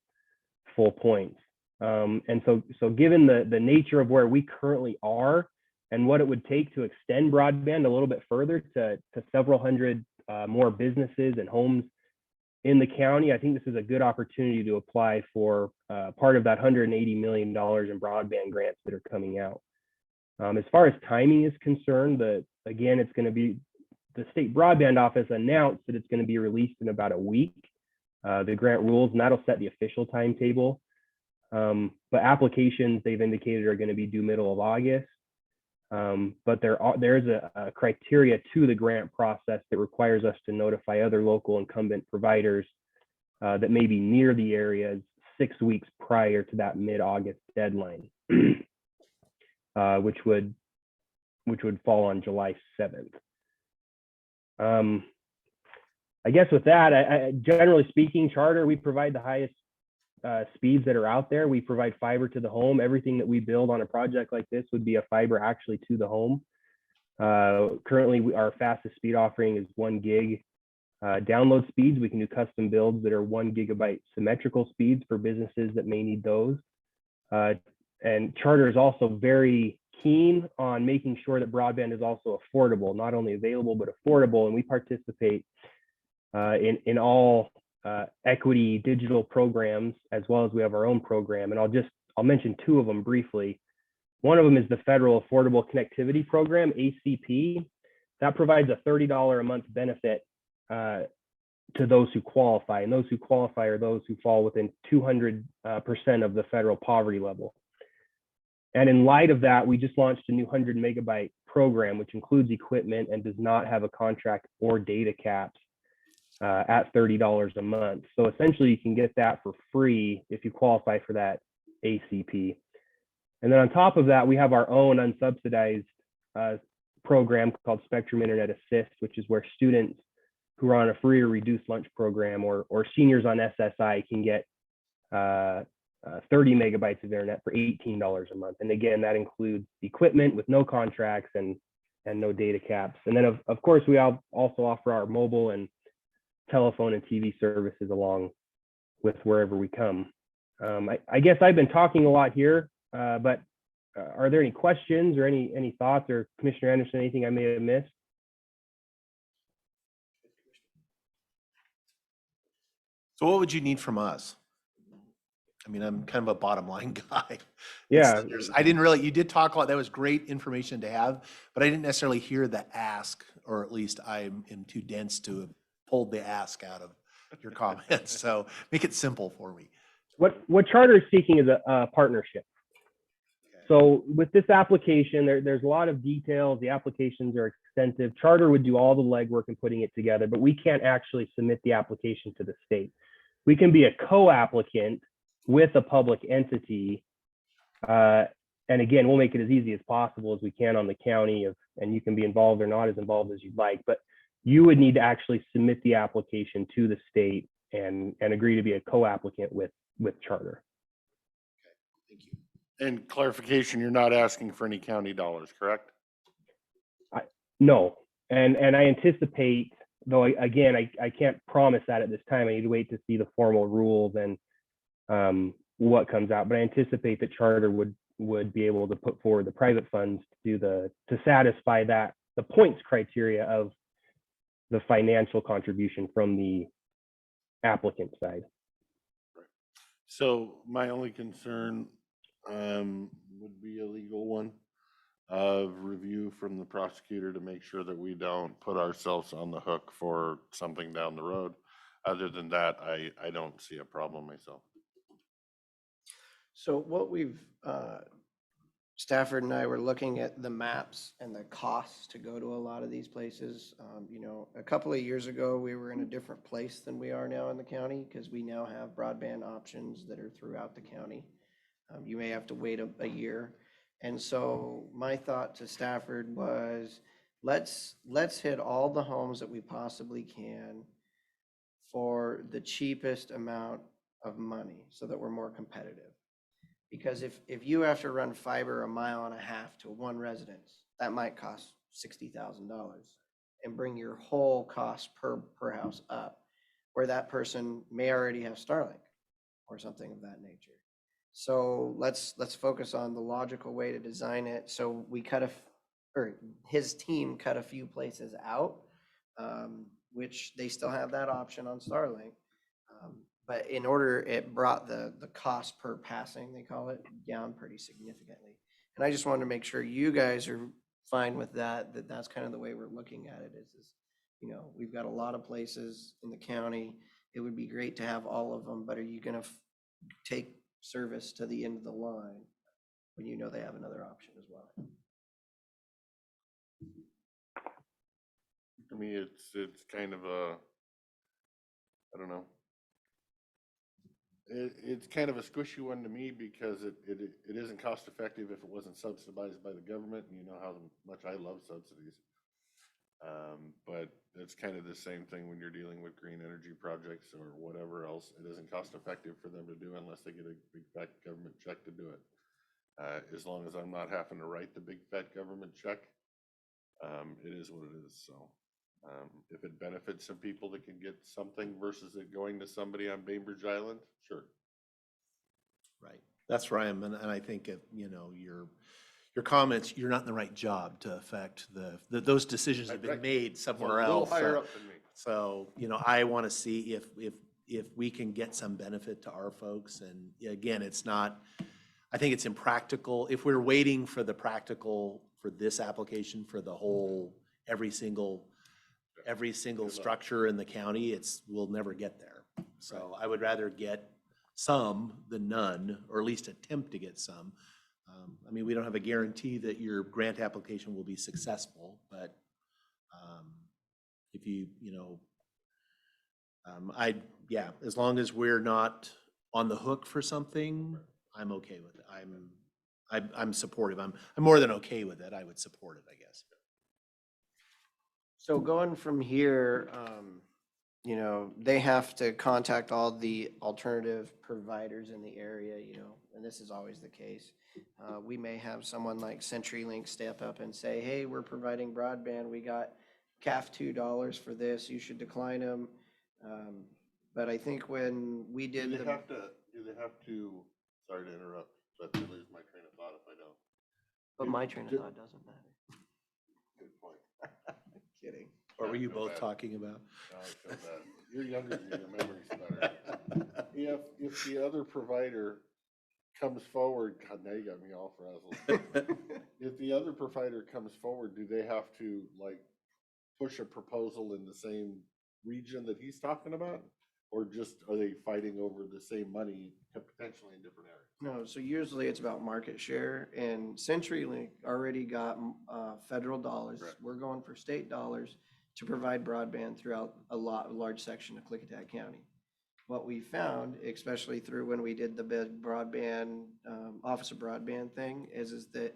P: full points. And so given the nature of where we currently are and what it would take to extend broadband a little bit further to several hundred more businesses and homes in the county, I think this is a good opportunity to apply for part of that $180 million in broadband grants that are coming out. As far as timing is concerned, again, it's going to be the State Broadband Office announced that it's going to be released in about a week, the grant rules, and that'll set the official timetable. But applications they've indicated are going to be due middle of August. But there's a criteria to the grant process that requires us to notify other local incumbent providers that may be near the areas 6 weeks prior to that mid-August deadline, which would fall on July 7th. I guess with that, generally speaking, Charter, we provide the highest speeds that are out there. We provide fiber to the home. Everything that we build on a project like this would be a fiber actually to the home. Currently, our fastest speed offering is 1 gig download speeds. We can do custom builds that are 1 gigabyte symmetrical speeds for businesses that may need those. And Charter is also very keen on making sure that broadband is also affordable, not only available, but affordable. And we participate in all equity digital programs, as well as we have our own program. And I'll mention 2 of them briefly. One of them is the Federal Affordable Connectivity Program, ACP. That provides a $30 a month benefit to those who qualify. And those who qualify are those who fall within 200% of the federal poverty level. And in light of that, we just launched a new 100 megabyte program, which includes equipment and does not have a contract or data caps at $30 a month. So essentially you can get that for free if you qualify for that ACP. And then on top of that, we have our own unsubsidized program called Spectrum Internet Assist, which is where students who are on a free or reduced lunch program or seniors on SSI can get 30 megabytes of internet for $18 a month. And again, that includes equipment with no contracts and no data caps. And then of course, we also offer our mobile and telephone and TV services along with wherever we come. I guess I've been talking a lot here, but are there any questions or any thoughts, or Commissioner Anderson, anything I may have missed?
D: So what would you need from us? I mean, I'm kind of a bottom line guy.
P: Yeah.
D: I didn't really, you did talk a lot. That was great information to have, but I didn't necessarily hear the ask, or at least I am too dense to have pulled the ask out of your comments. So make it simple for me.
P: What Charter is seeking is a partnership. So with this application, there's a lot of details. The applications are extensive. Charter would do all the legwork in putting it together, but we can't actually submit the application to the state. We can be a co-applicant with a public entity. And again, we'll make it as easy as possible as we can on the county, and you can be involved or not as involved as you'd like, but you would need to actually submit the application to the state and agree to be a co-applicant with Charter.
D: Thank you.
C: And clarification, you're not asking for any county dollars, correct?
P: No, and I anticipate, though, again, I can't promise that at this time. I need to wait to see the formal rules and what comes out, but I anticipate that Charter would be able to put forward the private funds to satisfy the points criteria of the financial contribution from the applicant side.
C: So my only concern would be a legal one of review from the prosecutor to make sure that we don't put ourselves on the hook for something down the road. Other than that, I don't see a problem myself.
A: So what we've, Stafford and I were looking at the maps and the costs to go to a lot of these places. You know, a couple of years ago, we were in a different place than we are now in the county because we now have broadband options that are throughout the county. You may have to wait a year. And so my thought to Stafford was, let's hit all the homes that we possibly can for the cheapest amount of money so that we're more competitive. Because if you have to run fiber 1.5 miles to one residence, that might cost $60,000 and bring your whole cost per house up, where that person may already have Starlink or something of that nature. So let's focus on the logical way to design it. So we his team cut a few places out, which they still have that option on Starlink. But in order, it brought the cost per passing, they call it, down pretty significantly. And I just wanted to make sure you guys are fine with that's kind of the way we're looking at it is, you know, we've got a lot of places in the county. It would be great to have all of them, but are you going to take service to the end of the line when you know they have another option as well?
C: To me, it's kind of a, I don't know. It's kind of a squishy one to me because it isn't cost effective if it wasn't subsidized by the government, and you know how much I love subsidies. But it's kind of the same thing when you're dealing with green energy projects or whatever else. It isn't cost effective for them to do unless they get a big fat government check to do it. As long as I'm not having to write the big fat government check, it is what it is. So if it benefits some people that can get something versus it going to somebody on Bainbridge Island, sure.
D: Right. That's where I am. And I think, you know, your comments, you're not in the right job to affect those decisions have been made somewhere else.
C: Higher up than me.
D: So, you know, I want to see if we can get some benefit to our folks. And again, it's not, I think it's impractical, if we're waiting for the practical, for this application, for the whole, every single structure in the county, we'll never get there. So I would rather get some than none, or at least attempt to get some. I mean, we don't have a guarantee that your grant application will be successful, but if yeah, as long as we're not on the hook for something, I'm okay with it. I'm supportive. I'm more than okay with it. I would support it, I guess.
A: So going from here, they have to contact all the alternative providers in the area, and this is always the case. We may have someone like CenturyLink step up and say, hey, we're providing broadband. We got CAF $2 for this. You should decline them. But I think when we did
C: Do they have to, sorry to interrupt, but I lose my train of thought if I don't.
A: But my train of thought doesn't matter.
C: Good point.
A: Kidding.
D: What were you both
C: bad.
D: talking about?
C: No, I feel bad. You're younger than me, your memory's better. If the other provider comes forward, God, now you got me all frazzled. If the other provider comes forward, do they have to like push a proposal in the same region that he's talking about? Or just, are they fighting over the same money potentially in different areas?
A: No, so usually it's about market share, and CenturyLink already got federal dollars.
C: Right.
A: We're going for state dollars to provide broadband throughout a large section of Klickitat County. What we found, especially through when we did the big broadband, Office of Broadband thing, is that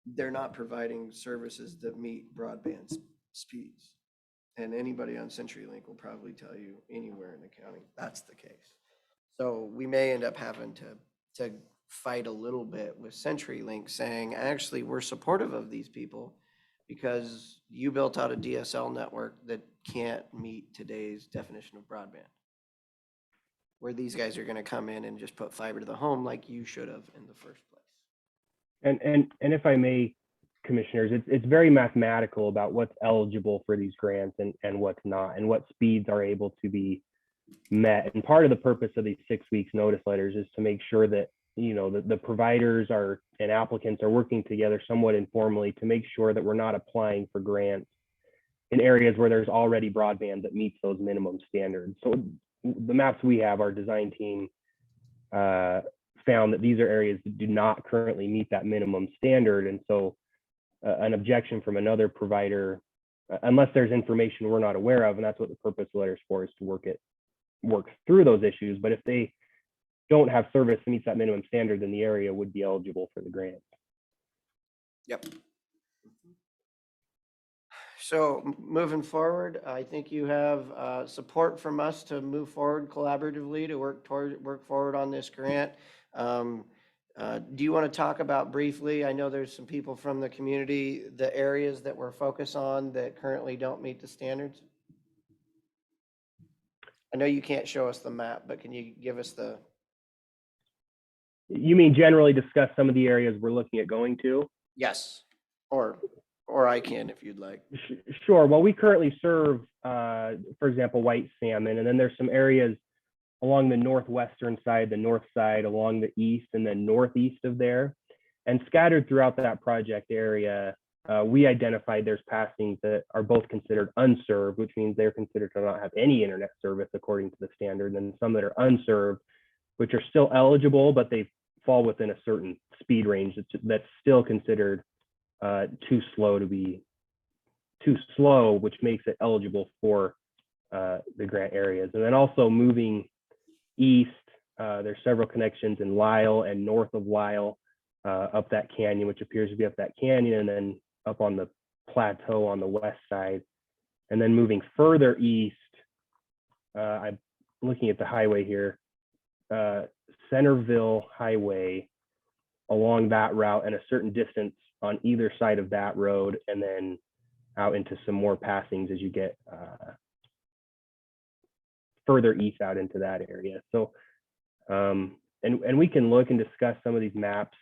A: they're not providing services that meet broadband speeds. And anybody on CenturyLink will probably tell you anywhere in the county, that's the case. So we may end up having to fight a little bit with CenturyLink saying, actually, we're supportive of these people because you built out a DSL network that can't meet today's definition of broadband. Where these guys are going to come in and just put fiber to the home like you should have in the first place.
P: And if I may, commissioners, it's very mathematical about what's eligible for these grants and what's not, and what speeds are able to be met. And part of the purpose of these 6 weeks notice letters is to make sure that the providers and applicants are working together somewhat informally to make sure that we're not applying for grants in areas where there's already broadband that meets those minimum standards. So the maps we have, our design team found that these are areas that do not currently meet that minimum standard. And so an objection from another provider, unless there's information we're not aware of, and that's what the purpose of the letters for, is to work through those issues. But if they don't have service that meets that minimum standard, then the area would be eligible for the grant.
A: Yep. So moving forward, I think you have support from us to move forward collaboratively to work forward on this grant. Do you want to talk about briefly, I know there's some people from the community, the areas that we're focused on that currently don't meet the standards? I know you can't show us the map, but can you give us the?
P: You mean generally discuss some of the areas we're looking at going to?
A: Yes, or I can if you'd like.
P: Sure. Well, we currently serve, for example, white salmon, and then there's some areas along the northwestern side, the north side, along the east, and then northeast of there. And scattered throughout that project area, we identified there's passings that are both considered unserved, which means they're considered to not have any internet service according to the standard, and some that are unserved, which are still eligible, but they fall within a certain speed range that's still considered too slow, which makes it eligible for the grant areas. And then also moving east, there's several connections in Lyle and north of Lyle, up that canyon, which appears to be up that canyon, and then up on the plateau on the west side. And then moving further east, I'm looking at the highway here, Centerville Highway, along that route, and a certain distance on either side of that road, and then out into some more passings as you get further east out into that area. So, and we can look and discuss some of these maps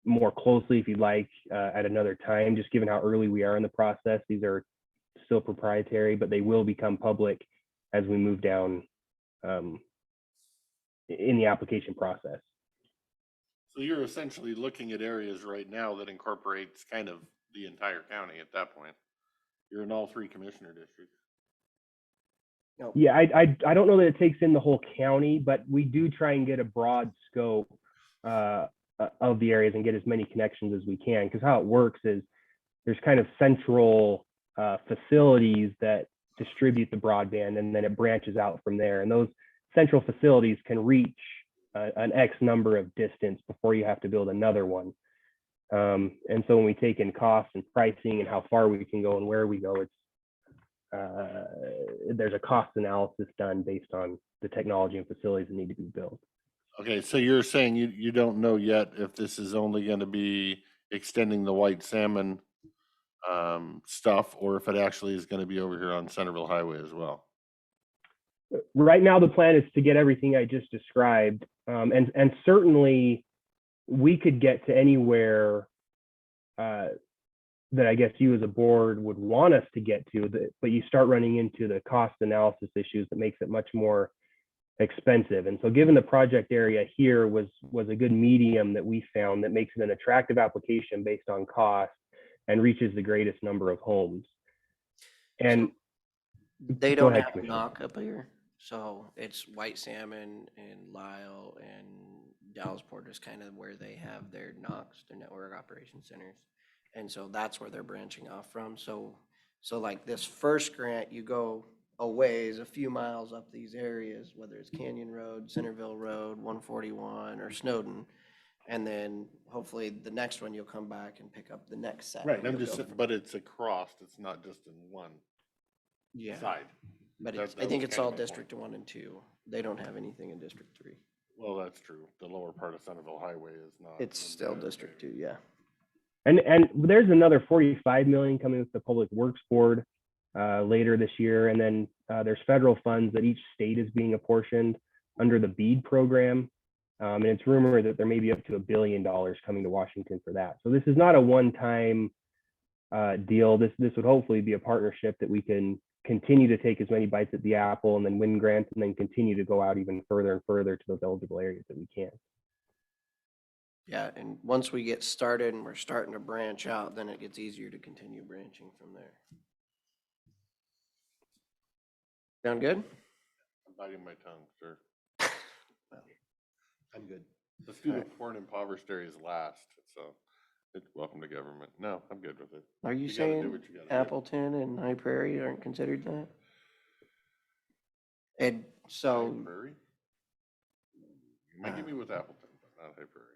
P: more closely if you'd like at another time, just given how early we are in the process. These are still proprietary, but they will become public as we move down in the application process.
C: So you're essentially looking at areas right now that incorporates kind of the entire county at that point. You're in all 3 commissioner districts.
P: Yeah, I don't know that it takes in the whole county, but we do try and get a broad scope of the areas and get as many connections as we can. Because how it works is there's kind of central facilities that distribute the broadband, and then it branches out from there. And those central facilities can reach an X number of distance before you have to build another one. And so when we take in costs and pricing and how far we can go and where we go, it's there's a cost analysis done based on the technology and facilities that need to be built.
C: Okay, so you're saying you don't know yet if this is only going to be extending the white salmon stuff, or if it actually is going to be over here on Centerville Highway as well.
P: Right now, the plan is to get everything I just described, and certainly we could get to anywhere that I guess you as a board would want us to get to, but you start running into the cost analysis issues that makes it much more expensive. And so given the project area here was a good medium that we found that makes it an attractive application based on cost and reaches the greatest number of homes. And
A: They
P: go
A: don't
P: ahead,
A: have a
P: Commissioner.
A: knock up here, so it's white salmon and Lyle and Dallasport is kind of where they have their NOCs, their network operation centers. And so that's where they're branching off from. So like this first grant, you go a ways, a few miles up these areas, whether it's Canyon Road, Centerville Road, 141, or Snowden. And then hopefully the next one, you'll come back and pick up the next set.
C: Right,
A: and
C: I'm
A: you'll
C: just,
A: go from-
C: but it's across, it's not just in one
A: Yeah,
C: side.
A: but
C: That-
A: it's,
C: that
A: I think
C: was
A: it's
C: kind
A: all
C: of my point.
A: District 1 and 2. They don't have anything in District 3.
C: Well, that's true. The lower part of Centerville Highway is not.
A: It's still District 2, yeah.
P: And there's another 45 million coming with the Public Works Board later this year. And then there's federal funds that each state is being apportioned under the BEAD program. And it's rumored that there may be up to $1 billion coming to Washington for that. So this is not a one-time deal. This would hopefully be a partnership that we can continue to take as many bites at the apple and then win grants and then continue to go out even further and further to those eligible areas that we can.
A: Yeah, and once we get started and we're starting to branch out, then it gets easier to continue branching from there. Sound good?
C: I'm biting my tongue, sir.
D: I'm good.
C: Let's do the
A: Alright.
C: poor and impoverished areas last, so it's welcome to government. No, I'm good with it.
A: Are you
C: You gotta do
A: saying
C: what you gotta do.
A: Appleton and High Prairie aren't considered that? And so,
C: High Prairie? You might get me with Appleton, but not High Prairie.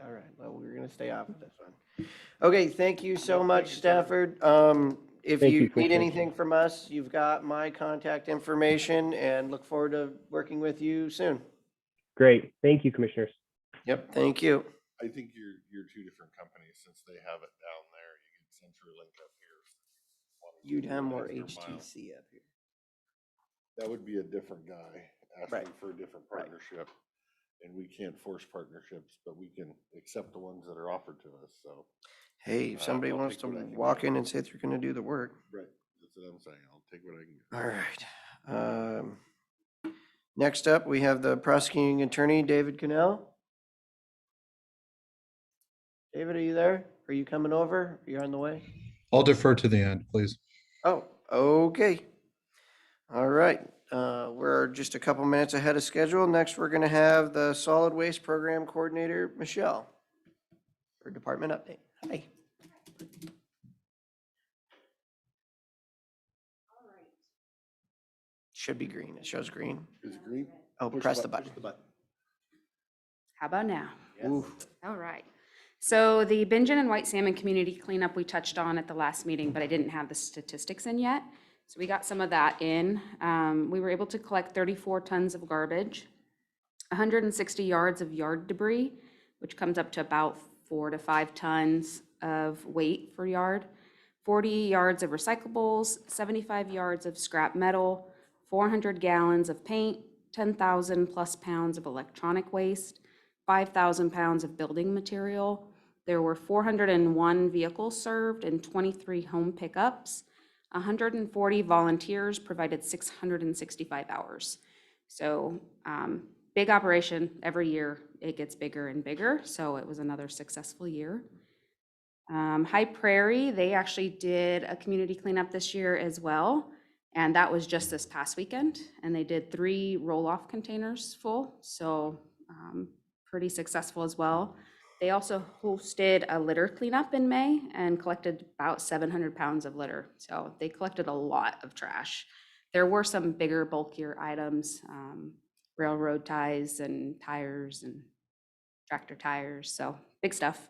A: all right. Well, we're gonna stay off of this one. Okay, thank you so
C: Yep,
A: much,
C: thank you, sir.
A: Stafford. If
P: Thank
A: you
P: you,
A: need
P: Commissioner.
A: anything from us, you've got my contact information and look forward to working with you soon.
P: Great. Thank you, Commissioners.
A: Yep, thank you.
C: I think you're 2 different companies since they have it down there. You get CenturyLink up here.
A: You'd have more
C: An extra mile.
A: HTC up here.
C: That would be a different guy asking
A: Right.
C: for a different
A: Right.
C: partnership. And we can't force partnerships, but we can accept the ones that are offered to us, so.
A: Hey, if somebody
C: I'll
A: wants
C: take
A: to
C: what I can
A: walk
C: get.
A: in and say they're gonna do the work.
C: Right, that's what I'm saying. I'll take what I can get.
A: All right. Next up, we have the prosecuting attorney, David Cannell. David, are you there? Are you coming over? You're on the way?
Q: I'll defer to the end, please.
A: Oh, okay. All right. We're just a couple minutes ahead of schedule. Next, we're gonna have the solid waste program coordinator, Michelle, for department update. Hi. Should be green. It shows green.
C: Is it green?
A: Oh, press the button.
R: How about now?
A: Ooh.
R: All right. So the Bingen and white salmon community cleanup we touched on at the last meeting, but I didn't have the statistics in yet. So we got some of that in. We were able to collect 34 tons of garbage, 160 yards of yard debris, which comes up to about 4 to 5 tons of weight per yard, 40 yards of recyclables, 75 yards of scrap metal, 400 gallons of paint, 10,000 plus pounds of electronic waste, 5,000 pounds of building material. There were 401 vehicles served and 23 home pickups. 140 volunteers provided 665 hours. So big operation. Every year it gets bigger and bigger, so it was another successful year. High Prairie, they actually did a community cleanup this year as well, and that was just this past weekend, and they did 3 roll-off containers full, so pretty successful as well. They also hosted a litter cleanup in May and collected about 700 pounds of litter, so they collected a lot of trash. There were some bigger, bulkier items, railroad ties and tires and tractor tires, so big stuff.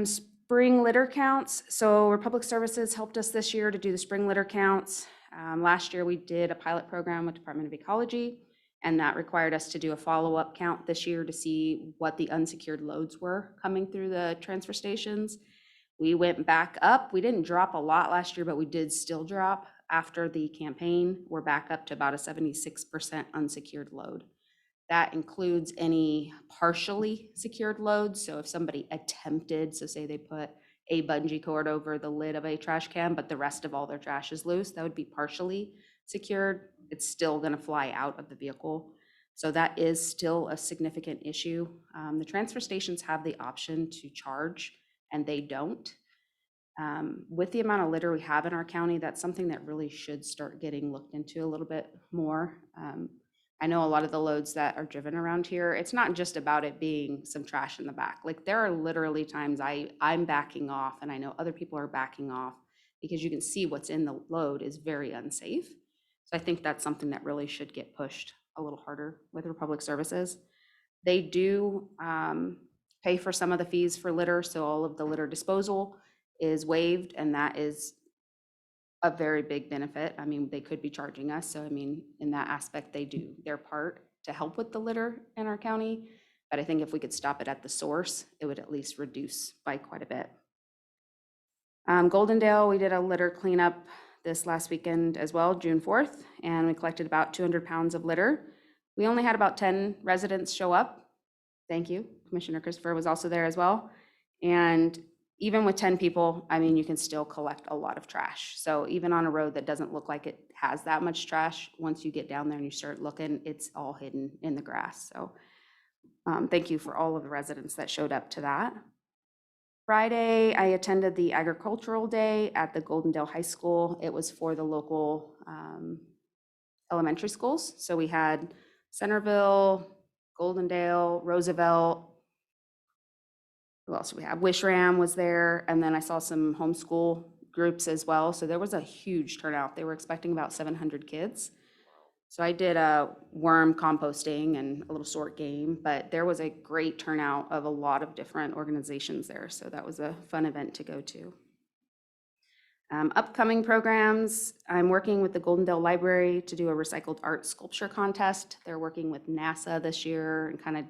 R: Spring litter counts. So Republic Services helped us this year to do the spring litter counts. Last year we did a pilot program with Department of Ecology, and that required us to do a follow-up count this year to see what the unsecured loads were coming through the transfer stations. We went back up. We didn't drop a lot last year, but we did still drop after the campaign. We're back up to about a 76% unsecured load. That includes any partially secured loads. So if somebody attempted, so say they put a bungee cord over the lid of a trash can, but the rest of all their trash is loose, that would be partially secured. It's still going to fly out of the vehicle. So that is still a significant issue. The transfer stations have the option to charge, and they don't. With the amount of litter we have in our county, that's something that really should start getting looked into a little bit more. I know a lot of the loads that are driven around here, it's not just about it being some trash in the back. Like there are literally times I'm backing off, and I know other people are backing off because you can see what's in the load is very unsafe. So I think that's something that really should get pushed a little harder with Republic Services. They do pay for some of the fees for litter, so all of the litter disposal is waived, and that is a very big benefit. I mean, they could be charging us. So, I mean, in that aspect, they do their part to help with the litter in our county. But I think if we could stop it at the source, it would at least reduce by quite a bit. Goldendale, we did a litter cleanup this last weekend as well, June 4th, and we collected about 200 pounds of litter. We only had about 10 residents show up. Thank you. Commissioner Christopher was also there as well. And even with 10 people, I mean, you can still collect a lot of trash. So even on a road that doesn't look like it has that much trash, once you get down there and you start looking, it's all hidden in the grass. So thank you for all of the residents that showed up to that. Friday, I attended the Agricultural Day at the Goldendale High School. It was for the local elementary schools. So we had Centerville, Goldendale, Roosevelt. Who else do we have? Wishram was there, and then I saw some homeschool groups as well. So there was a huge turnout. They were expecting about 700 kids. So I did a worm composting and a little sort game, but there was a great turnout of a lot of different organizations there. So that was a fun event to go to. Upcoming programs, I'm working with the Goldendale Library to do a recycled art sculpture contest. They're working with NASA this year and kind of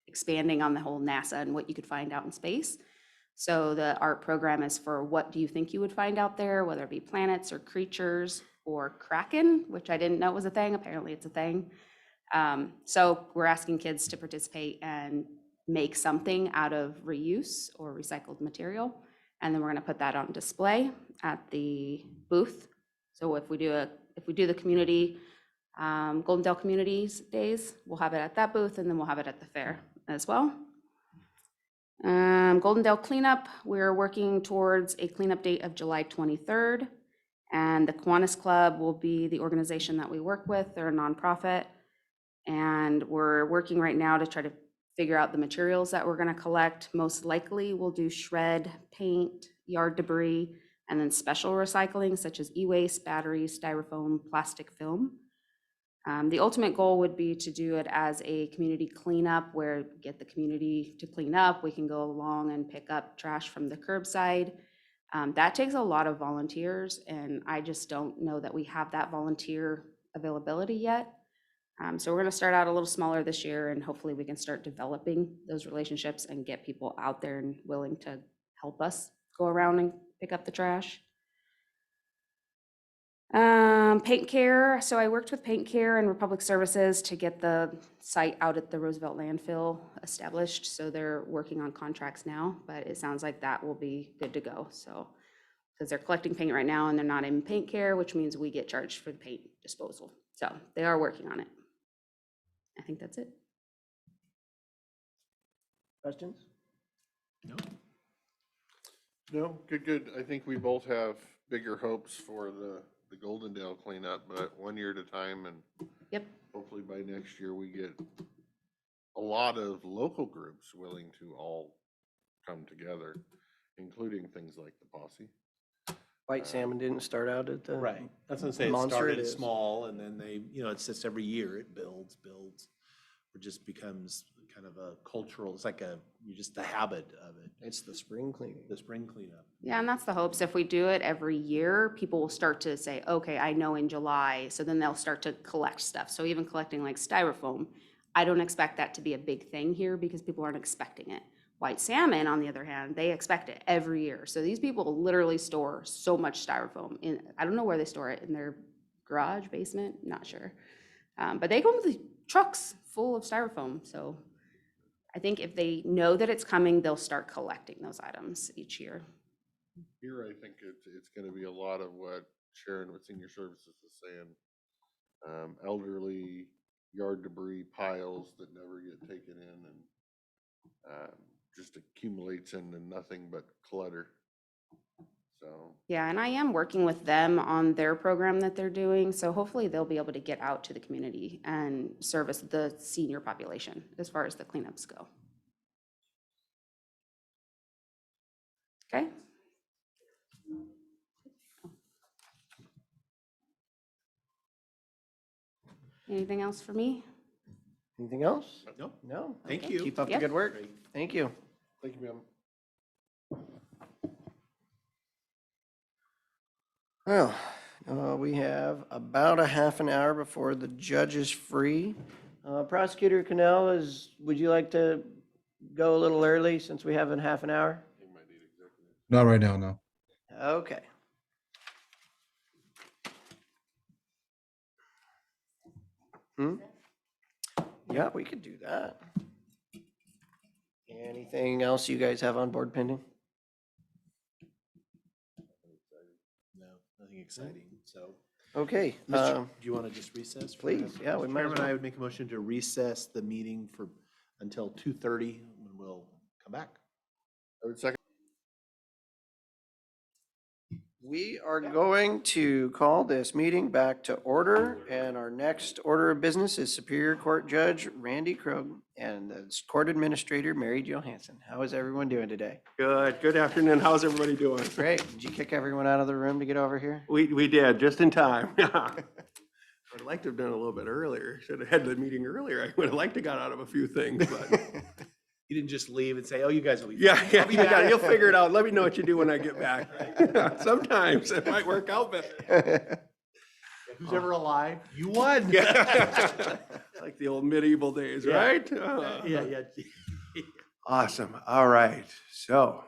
R: expanding on the whole NASA and what you could find out in space. So the art program is for what do you think you would find out there, whether it be planets or creatures or Kraken, which I didn't know was a thing. Apparently it's a thing. So we're asking kids to participate and make something out of reuse or recycled material. And then we're going to put that on display at the booth. So if we do the community, Goldendale Communities Days, we'll have it at that booth, and then we'll have it at the fair as well. Goldendale cleanup, we're working towards a cleanup date of July 23rd. And the Kiwanis Club will be the organization that we work with. They're a nonprofit. And we're working right now to try to figure out the materials that we're going to collect. Most likely we'll do shred, paint, yard debris, and then special recycling such as e-waste, batteries, styrofoam, plastic film. The ultimate goal would be to do it as a community cleanup where get the community to clean up. We can go along and pick up trash from the curbside. That takes a lot of volunteers, and I just don't know that we have that volunteer availability yet. So we're going to start out a little smaller this year, and hopefully we can start developing those relationships and get people out there and willing to help us go around and pick up the trash. Paint Care. So I worked with Paint Care and Republic Services to get the site out at the Roosevelt landfill established. So they're working on contracts now, but it sounds like that will be good to go. So because they're collecting paint right now and they're not in Paint Care, which means we get charged for the paint disposal. So they are working on it. I think that's it.
A: Questions?
C: No, good. I think we both have bigger hopes for the Goldendale cleanup, but 1 year at a time, and
R: Yep.
C: hopefully by next year we get a lot of local groups willing to all come together, including things like the posse.
A: White salmon didn't start out at the.
D: Right. That's what I'm saying. It
A: monster
D: started
A: is.
D: small and then they, it's just every year it builds. It just becomes kind of a cultural, it's like just the habit of it.
A: It's the spring cleaning.
D: The spring cleanup.
R: Yeah, and that's the hopes. If we do it every year, people will start to say, okay, I know in July, so then they'll start to collect stuff. So even collecting like styrofoam, I don't expect that to be a big thing here because people aren't expecting it. White salmon, on the other hand, they expect it every year. So these people literally store so much styrofoam I don't know where they store it, in their garage, basement, not sure. But they go with the trucks full of styrofoam. So I think if they know that it's coming, they'll start collecting those items each year.
C: Here, I think it's gonna be a lot of what Sharon with Senior Services is saying. Elderly yard debris piles that never get taken in and just accumulates into nothing but clutter. So,
R: Yeah, and I am working with them on their program that they're doing, so hopefully they'll be able to get out to the community and service the senior population as far as the cleanups go. Okay? Anything else for me?
A: Anything else?
D: Nope.
A: No?
D: Thank
A: Okay.
D: you.
A: Keep up the
R: Yep.
A: good work. Thank you.
C: thank you, ma'am.
A: Well, we have about a half an hour before the judge is free. Prosecutor Cannell, would you like to go a little early since we have a half an hour?
Q: Not right now, no.
A: Okay. Yeah, we could do that. Anything else you guys have on board pending?
D: No, nothing exciting, so.
A: Okay,
D: Do you want to just recess? for
A: please,
D: half-
A: yeah, we
D: Mr.
A: might as
D: Chairman,
A: well.
D: I would make a motion to recess the meeting until 2:30, when we'll come back.
C: I would second.
A: we are going to call this meeting back to order, and our next order of business is Superior Court Judge Randy Krogh and the Court Administrator Mary Johansson. How is everyone doing today?
S: Good afternoon. How's everybody doing?
A: Great. Did you kick everyone out of the room to get over here?
S: We did, just in time. I'd like to have done a little bit earlier. Should have had the meeting earlier. I would have liked to got out of a few things, but
D: You didn't just leave and say, oh, you guys will be.
S: yeah,
D: fine. I'll be back."
S: you'll figure it out. Let me know what you do when I get back. Sometimes it might work out better.
D: Who's ever alive? You won.
S: Like the old medieval days,
D: Yeah.
S: right?
D: Yeah.
S: Awesome. All right. So.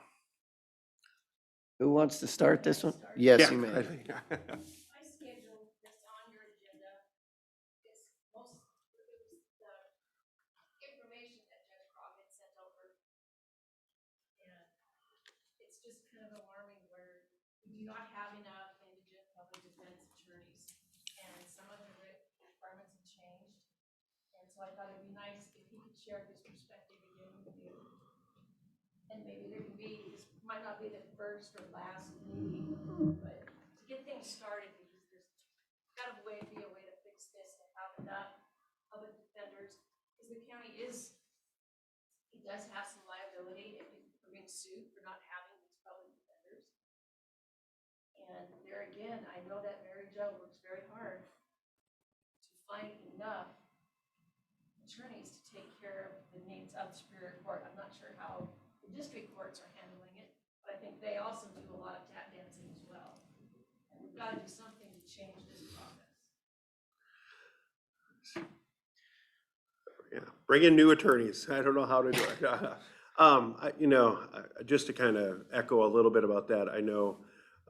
A: Who wants to start this one? Yes,
S: yeah,
A: you may.
S: I think-
G: My schedule that's on your agenda is most, it was the information that Judge Krog had sent over. And it's just kind of alarming where we do not have enough indigent public defense attorneys. And some of the requirements have changed. And so I thought it'd be nice if he could share his perspective again with you. And maybe there can be, this might not be the first or last meeting, but to get things started, because there's gotta be a way to fix this and have enough public defenders, because the county it does have some liability if we're being sued for not having these public defenders. And there again, I know that Mary Jo works very hard to find enough attorneys to take care of the needs of the Superior Court. I'm not sure how the district courts are handling it, but I think they also do a lot of tap dancing as well. And we've got to do something to change this process.
S: Yeah, bring in new attorneys. I don't know how to do it. Just to kind of echo a little bit about that, I know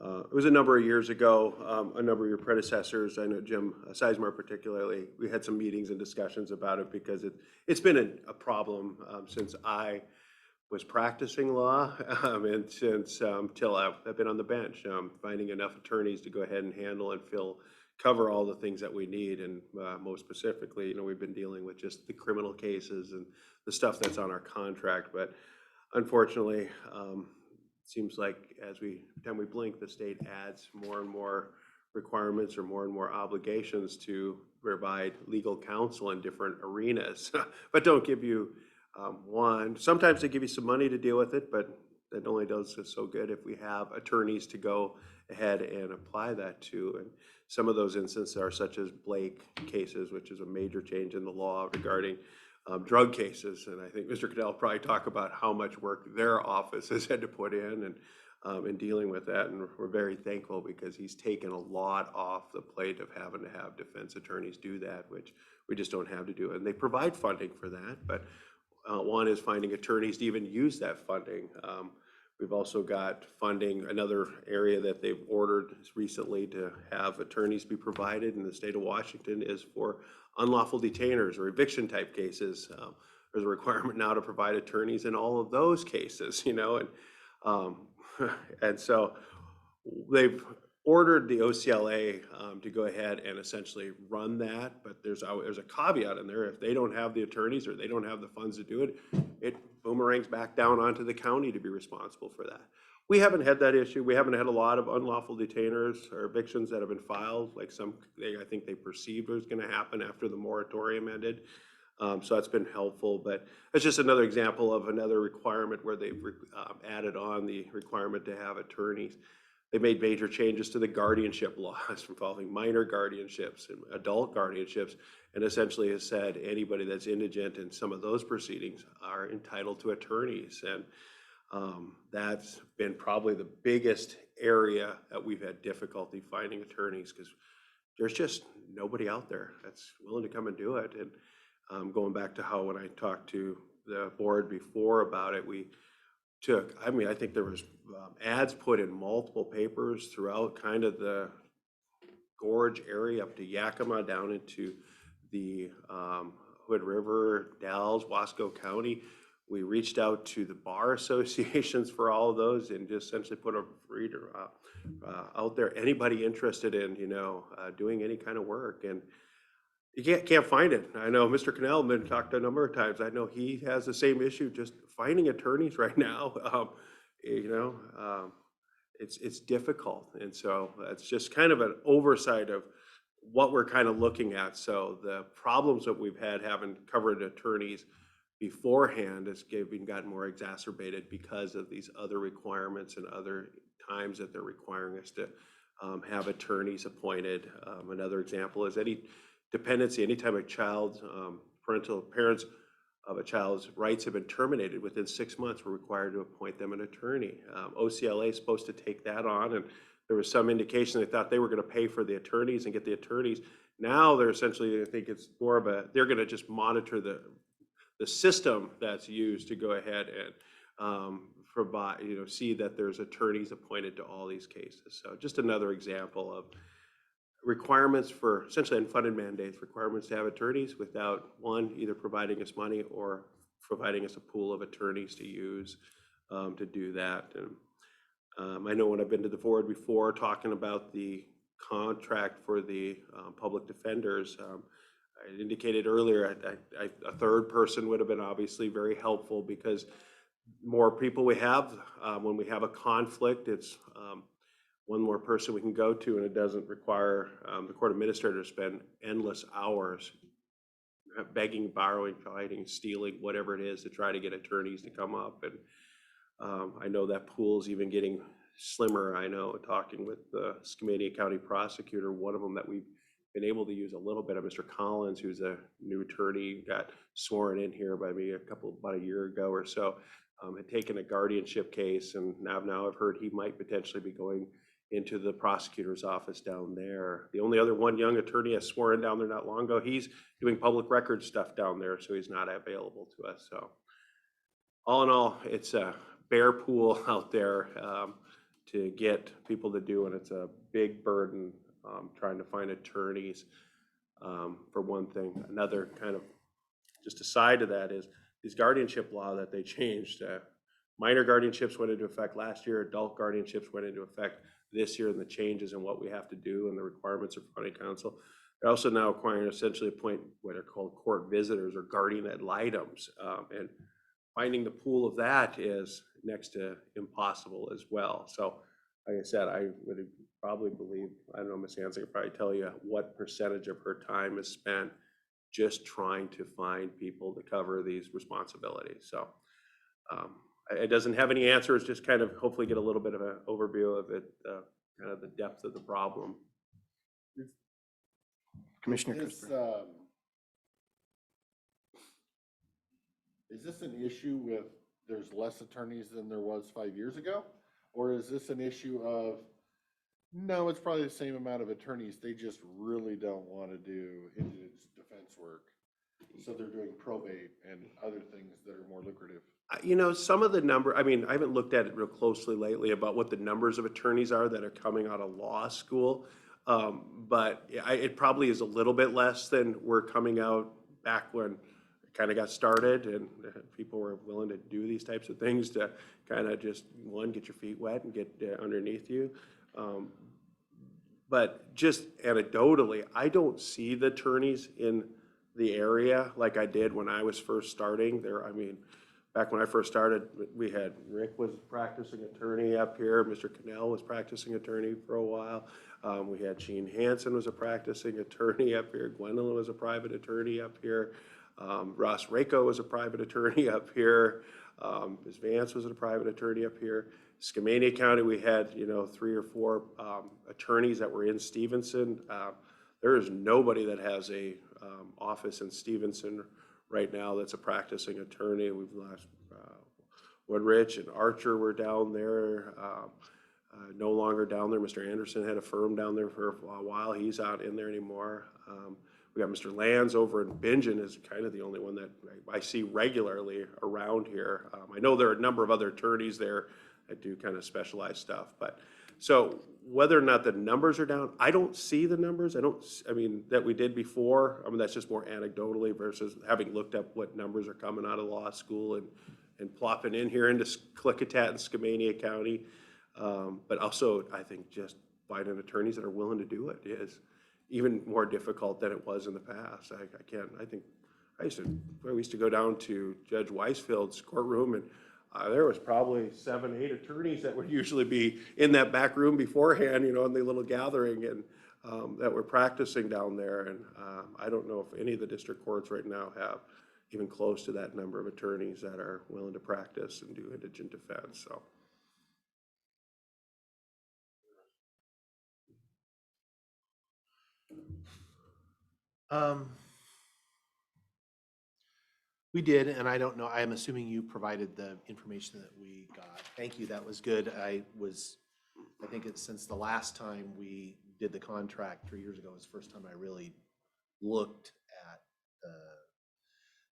S: it was a number of years ago, a number of your predecessors, I know Jim Sizemore particularly, we had some meetings and discussions about it because it's been a problem since I was practicing law and since till I've been on the bench, finding enough attorneys to go ahead and handle and fill cover all the things that we need. And most specifically, we've been dealing with just the criminal cases and the stuff that's on our contract. But unfortunately, seems like every time we blink, the state adds more and more requirements or more and more obligations to provide legal counsel in different arenas, but don't give you one. Sometimes they give you some money to deal with it, but that only does us so good if we have attorneys to go ahead and apply that to. And some of those instances are such as Blake cases, which is a major change in the law regarding drug cases. And I think Mr. Cadell will probably talk about how much work their office has had to put in dealing with that. And we're very thankful because he's taken a lot off the plate of having to have defense attorneys do that, which we just don't have to do. And they provide funding for that, but one is finding attorneys to even use that funding. We've also got funding, another area that they've ordered recently to have attorneys be provided in the state of Washington is for unlawful detainers or eviction type cases. There's a requirement now to provide attorneys in all of those cases, and so they've ordered the OCLA to go ahead and essentially run that, but there's a caveat in there. If they don't have the attorneys or they don't have the funds to do it, it boomerangs back down onto the county to be responsible for that. We haven't had that issue. We haven't had a lot of unlawful detainers or evictions that have been filed, like I think they perceived was going to happen after the moratorium ended. So that's been helpful, but it's just another example of another requirement where they've added on the requirement to have attorneys. They made major changes to the guardianship laws involving minor guardianships and adult guardianships, and essentially has said anybody that's indigent in some of those proceedings are entitled to attorneys. And that's been probably the biggest area that we've had difficulty finding attorneys because there's just nobody out there that's willing to come and do it. And going back to how when I talked to the board before about it, I think there was ads put in multiple papers throughout kind of the gorge area up to Yakima down into the Hood River, Dalles, Wasco County. We reached out to the bar associations for all of those and just essentially put a reader out there. Anybody interested in, doing any kind of work, and you can't find it. I know Mr. Cannell has been talked to a number of times. I know he has the same issue just finding attorneys right now. It's difficult, and so it's just kind of an oversight of what we're kind of looking at. So the problems that we've had having covered attorneys beforehand has gotten more exacerbated because of these other requirements and other times that they're requiring us to have attorneys appointed. Another example is any dependency, anytime a child's parents of a child's rights have been terminated within 6 months, we're required to appoint them an attorney. OCLA is supposed to take that on, and there was some indication they thought they were going to pay for the attorneys and get the attorneys. Now they're essentially, I think it's more of they're going to just monitor the system that's used to go ahead and provide, see that there's attorneys appointed to all these cases. So just another example of requirements for essentially unfunded mandates, requirements to have attorneys without one, either providing us money or providing us a pool of attorneys to use to do that. And I know when I've been to the board before talking about the contract for the public defenders, I indicated earlier, a third person would have been obviously very helpful because more people we have, when we have a conflict, it's one more person we can go to, and it doesn't require the court administrator to spend endless hours begging, borrowing, fighting, stealing, whatever it is to try to get attorneys to come up. And I know that pool's even getting slimmer. I know talking with the Skamania County prosecutor, one of them that we've been able to use a little bit of, Mr. Collins, who's a new attorney, got sworn in here by me about a year ago or so, had taken a guardianship case, and now I've heard he might potentially be going into the prosecutor's office down there. The only other one young attorney I swore in down there not long ago, he's doing public record stuff down there, so he's not available to us. So all in all, it's a bear pool out there to get people to do, and it's a big burden trying to find attorneys for one thing. Another kind of just aside to that is these guardianship law that they changed. Minor guardianships went into effect last year, adult guardianships went into effect this year and the changes in what we have to do and the requirements of county council. They're also now requiring essentially appoint what are called court visitors or guardian ad litems. And finding the pool of that is next to impossible as well. So like I said, I would probably believe, I don't know, Ms. Hanson could probably tell you what percentage of her time is spent just trying to find people to cover these responsibilities. So it doesn't have any answers, just kind of hopefully get a little bit of an overview of it, kind of the depth of the problem.
A: Commissioner
C: Is
A: Crisper.
C: is this an issue with there's less attorneys than there was 5 years ago? Or is this an issue of, no, it's probably the same amount of attorneys, they just really don't want to do indigent defense work? So they're doing probate and other things that are more lucrative.
S: You know, some of the number, I mean, I haven't looked at it real closely lately about what the numbers of attorneys are that are coming out of law school. But it probably is a little bit less than were coming out back when it kind of got started and people were willing to do these types of things to kind of just, one, get your feet wet and get underneath you. But just anecdotally, I don't see the attorneys in the area like I did when I was first starting there. I mean, back when I first started, we had Rick was practicing attorney up here. Mr. Cannell was practicing attorney for a while. We had Gene Hansen was a practicing attorney up here. Gwendolyn was a private attorney up here. Ross Rako was a private attorney up here. Ms. Vance was a private attorney up here. Skamania County, we had, you know, 3 or 4 attorneys that were in Stevenson. There is nobody that has a office in Stevenson right now that's a practicing attorney. We've lost Woodrich and Archer were down there. No longer down there. Mr. Anderson had a firm down there for a while. He's not in there anymore. We got Mr. Lands over in Bingen is kind of the only one that I see regularly around here. I know there are a number of other attorneys there that do kind of specialized stuff, but so whether or not the numbers are down, I don't see the numbers. I mean, that we did before. I mean, that's just more anecdotally versus having looked up what numbers are coming out of law school and plopping in here into Klickitat and Skamania County. But also, I think just finding attorneys that are willing to do it is even more difficult than it was in the past. I think we used to go down to Judge Weisfeld's courtroom and there was probably 7, 8 attorneys that would usually be in that back room beforehand, you know, in the little gathering and that were practicing down there. And I don't know if any of the district courts right now have even close to that number of attorneys that are willing to practice and do indigent defense. So.
D: We did, and I don't know, I'm assuming you provided the information that we got. Thank you, that was good. I think it's since the last time we did the contract 3 years ago, was the first time I really looked at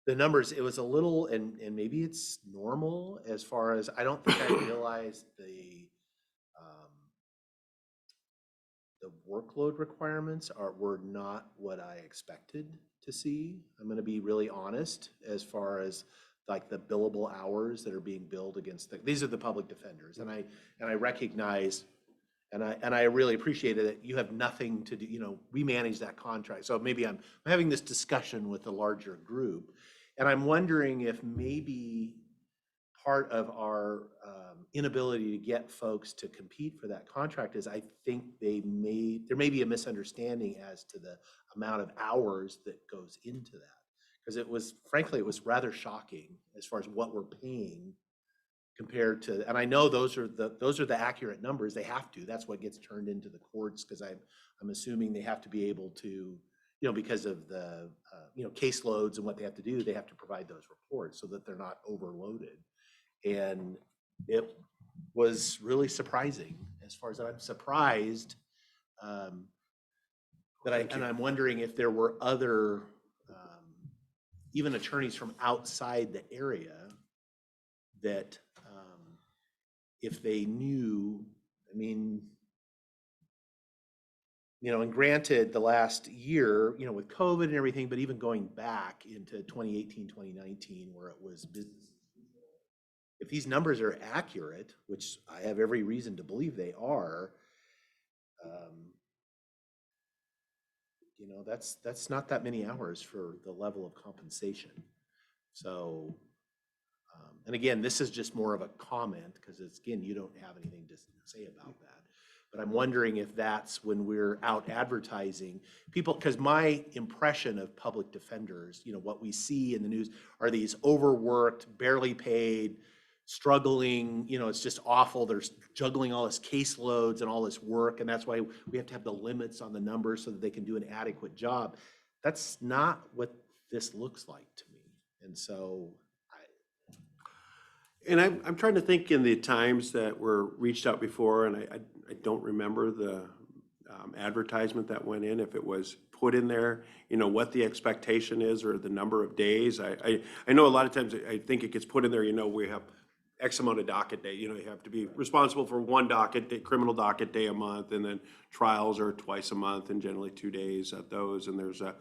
D: the numbers. It was a little, and maybe it's normal as far as, I don't think I realized the workload requirements were not what I expected to see. I'm going to be really honest as far as like the billable hours that are being billed against these are the public defenders, and I recognize and I really appreciated that you have nothing to do. You know, we manage that contract, so maybe I'm having this discussion with a larger group, and I'm wondering if maybe part of our inability to get folks to compete for that contract is I think there may be a misunderstanding as to the amount of hours that goes into that. Because frankly, it was rather shocking as far as what we're paying compared to, and I know those are the accurate numbers. They have to. That's what gets turned into the courts, because I'm assuming they have to be able to, you know, because of the caseloads and what they have to do, they have to provide those reports so that they're not overloaded. And it was really surprising as far as I'm surprised and I'm wondering if there were other even attorneys from outside the area that if they knew, I mean, you know, and granted the last year, you know, with COVID and everything, but even going back into 2018, 2019, where it was business. If these numbers are accurate, which I have every reason to believe they are, You know, that's not that many hours for the level of compensation. So, and again, this is just more of a comment because it's, again, you don't have anything to say about that. But I'm wondering if that's when we're out advertising, people, because my impression of public defenders, you know, what we see in the news are these overworked, barely paid, struggling, you know, it's just awful. They're juggling all this caseloads and all this work. And that's why we have to have the limits on the numbers so that they can do an adequate job. That's not what this looks like to me. And so
S: And I'm trying to think in the times that were reached out before, and I don't remember the advertisement that went in, if it was put in there, you know, what the expectation is or the number of days. I know a lot of times I think it gets put in there, you know, we have X amount of docket day, you know, you have to be responsible for one docket day, criminal docket day a month, and then trials are twice a month and generally 2 days at those. And there's a,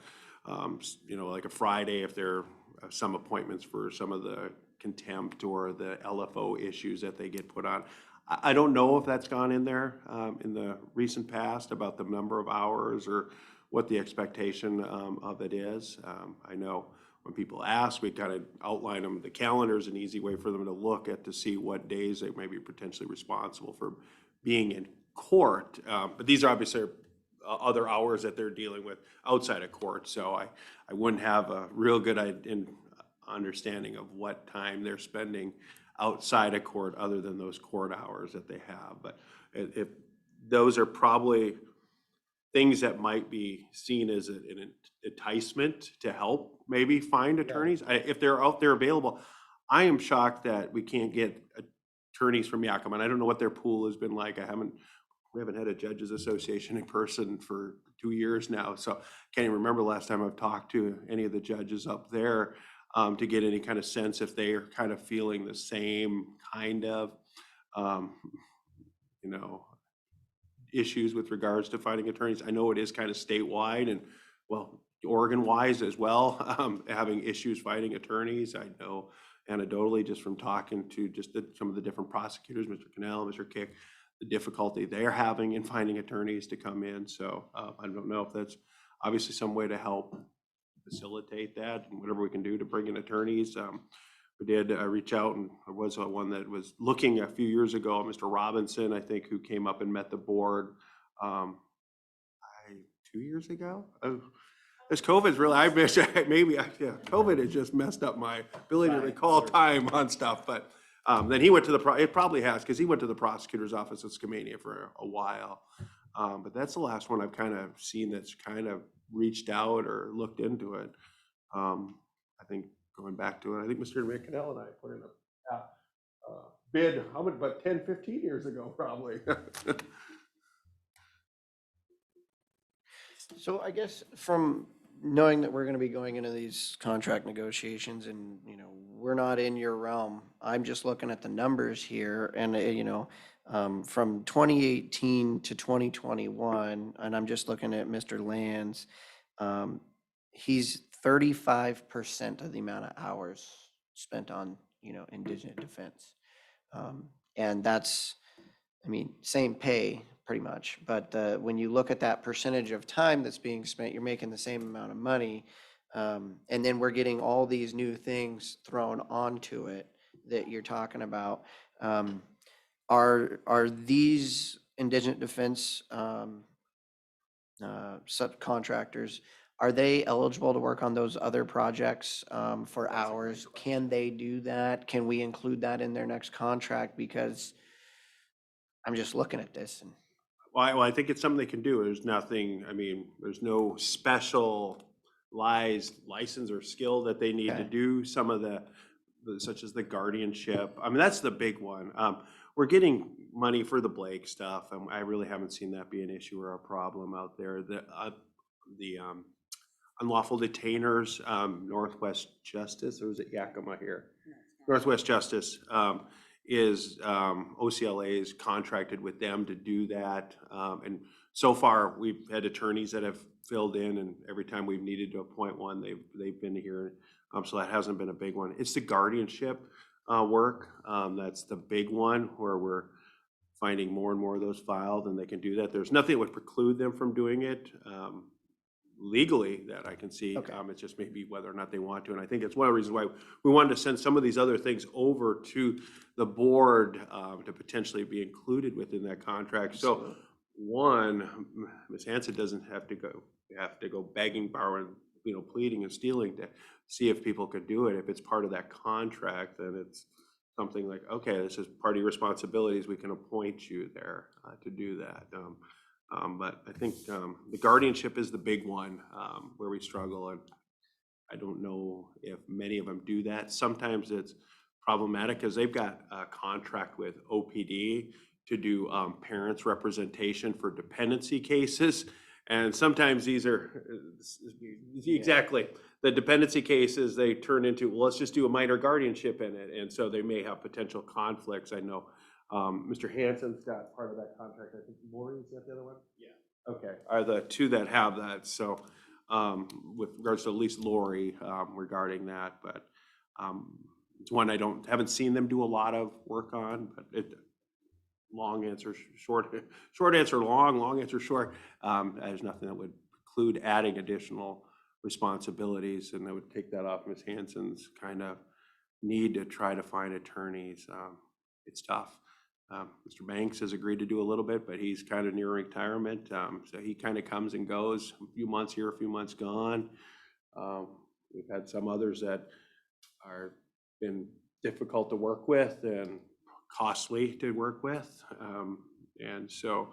S: you know, like a Friday if there are some appointments for some of the contempt or the LFO issues that they get put on. I don't know if that's gone in there in the recent past about the number of hours or what the expectation of it is. I know when people ask, we kind of outline them. The calendar is an easy way for them to look at to see what days they may be potentially responsible for being in court. But these are obviously other hours that they're dealing with outside of court. So I wouldn't have a real good understanding of what time they're spending outside of court other than those court hours that they have. But if those are probably things that might be seen as an enticement to help maybe find attorneys, if they're out there available. I am shocked that we can't get attorneys from Yakima. And I don't know what their pool has been like. We haven't had a judges association in person for 2 years now. So can't even remember the last time I've talked to any of the judges up there to get any kind of sense if they are kind of feeling the same kind of, you know, issues with regards to finding attorneys. I know it is kind of statewide and, well, Oregon-wise as well, having issues finding attorneys. I know anecdotally just from talking to just some of the different prosecutors, Mr. Cannell, Mr. Kick, the difficulty they're having in finding attorneys to come in. So I don't know if that's obviously some way to help facilitate that and whatever we can do to bring in attorneys. We did reach out, and there was one that was looking a few years ago, Mr. Robinson, I think, who came up and met the board 2 years ago. This COVID's really, COVID has just messed up my ability to recall time on stuff. But then he went to it probably has, because he went to the prosecutor's office at Skamania for a while. But that's the last one I've kind of seen that's kind of reached out or looked into it. I think going back to it, I think Mr. McCannell and I put in a bid, how much, about 10, 15 years ago, probably.
A: So I guess from knowing that we're going to be going into these contract negotiations and, you know, we're not in your realm, I'm just looking at the numbers here and, you know, from 2018 to 2021, and I'm just looking at Mr. Lands, he's 35% of the amount of hours spent on, you know, indigent defense. And that's, I mean, same pay pretty much, but when you look at that percentage of time that's being spent, you're making the same amount of money. And then we're getting all these new things thrown onto it that you're talking about. Are these indigent defense subcontractors, are they eligible to work on those other projects for hours? Can they do that? Can we include that in their next contract? Because I'm just looking at this and.
S: Well, I think it's something they can do. There's nothing, I mean, there's no specialized license or skill that they need to do some of the, such as the guardianship. I mean, that's the big one. We're getting money for the Blake stuff, and I really haven't seen that be an issue or a problem out there. The unlawful detainers, Northwest Justice, or was it Yakima here? Northwest Justice is OCLA is contracted with them to do that. And so far, we've had attorneys that have filled in, and every time we've needed to appoint one, they've been here. So that hasn't been a big one. It's the guardianship work. That's the big one where we're finding more and more of those filed, and they can do that. There's nothing that would preclude them from doing it legally that I can see.
A: Okay.
S: It's just maybe whether or not they want to. And I think it's one of the reasons why we wanted to send some of these other things over to the board to potentially be included within that contract. So one, Ms. Hanson doesn't have to go begging, borrowing, pleading and stealing to see if people could do it. If it's part of that contract, then it's something like, okay, this is part of your responsibilities. We can appoint you there to do that. But I think the guardianship is the big one where we struggle. And I don't know if many of them do that. Sometimes it's problematic because they've got a contract with OPD to do parents representation for dependency cases. And sometimes these are, exactly, the dependency cases, they turn into, well, let's just do a minor guardianship in it. And so they may have potential conflicts. I know Mr. Hanson's got part of that contract. I think Lori, is that the other one? Yeah. Okay, are the two that have that. So with regards to at least Lori regarding that, but it's one I haven't seen them do a lot of work on, but long answer short, short answer long answer short. There's nothing that would preclude adding additional responsibilities, and that would take that off Ms. Hanson's kind of need to try to find attorneys. It's tough. Mr. Banks has agreed to do a little bit, but he's kind of near retirement. So he kind of comes and goes, a few months here, a few months gone. We've had some others that are been difficult to work with and costly to work with. And so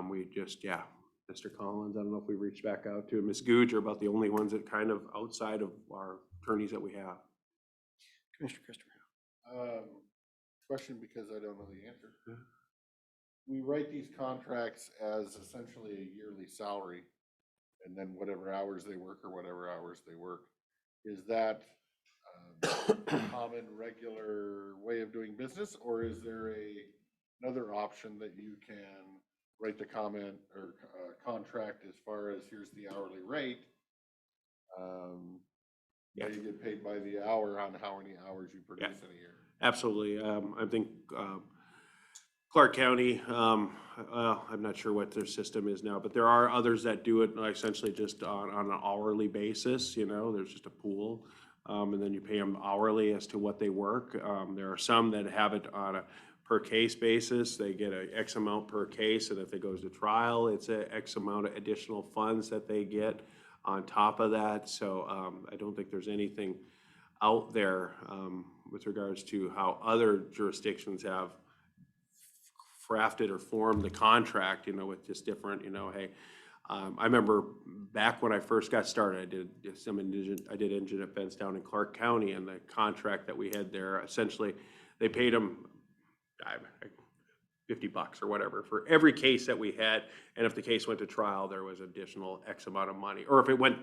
S: we just, Mr. Collins, I don't know if we reached back out to Ms. Googe, are about the only ones that kind of outside of our attorneys that we have.
A: Commissioner Christopher.
C: Question because I don't know the answer. We write these contracts as essentially a yearly salary, and then whatever hours they work or whatever hours they work. Is that common, regular way of doing business, or is there another option that you can write the comment or contract as far as here's the hourly rate? You get paid by the hour on how many hours you produce in a year.
S: Absolutely. I think Clark County, I'm not sure what their system is now, but there are others that do it essentially just on an hourly basis. There's just a pool. And then you pay them hourly as to what they work. There are some that have it on a per case basis. They get a X amount per case, and if it goes to trial, it's a X amount of additional funds that they get on top of that. So I don't think there's anything out there with regards to how other jurisdictions have crafted or formed the contract, with just different, hey, I remember back when I first got started, I did engine defense down in Clark County, and the contract that we had there, essentially, they paid them $50 or whatever for every case that we had, and if the case went to trial, there was additional X amount of money, or if it went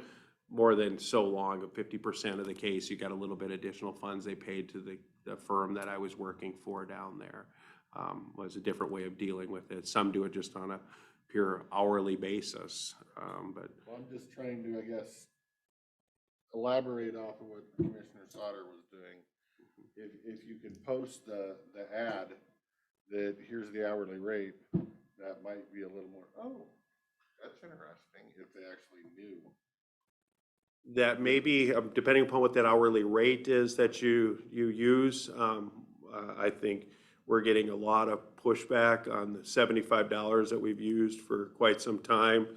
S: more than so long, 50% of the case, you got a little bit additional funds they paid to the firm that I was working for down there. Was a different way of dealing with it. Some do it just on a pure hourly basis, but.
C: Well, I'm just trying to, I guess, elaborate off of what Commissioner Sauter was doing. If you could post the ad that here's the hourly rate, that might be a little more, oh, that's interesting, if they actually knew.
S: That maybe, depending upon what that hourly rate is that you use, I think we're getting a lot of pushback on the $75 that we've used for quite some time.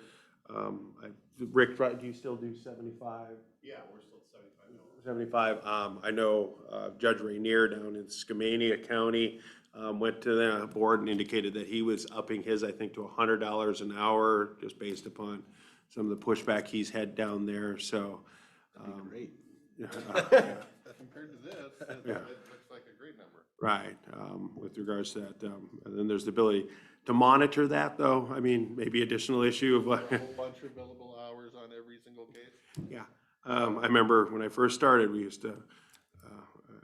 S: Rick, do you still do 75?
C: Yeah, we're still at
S: 75. I know Judge Rainier down in Skamania County went to the board and indicated that he was upping his, I think, to $100 an hour, just based upon some of the pushback he's had down there. So,
D: Great.
C: Compared to this, it looks like a great number.
S: Right, with regards to that. And then there's the ability to monitor that, though. I mean, maybe additional issue of
C: A whole bunch of billable hours on every single case?
S: yeah. I remember when I first started, we used to,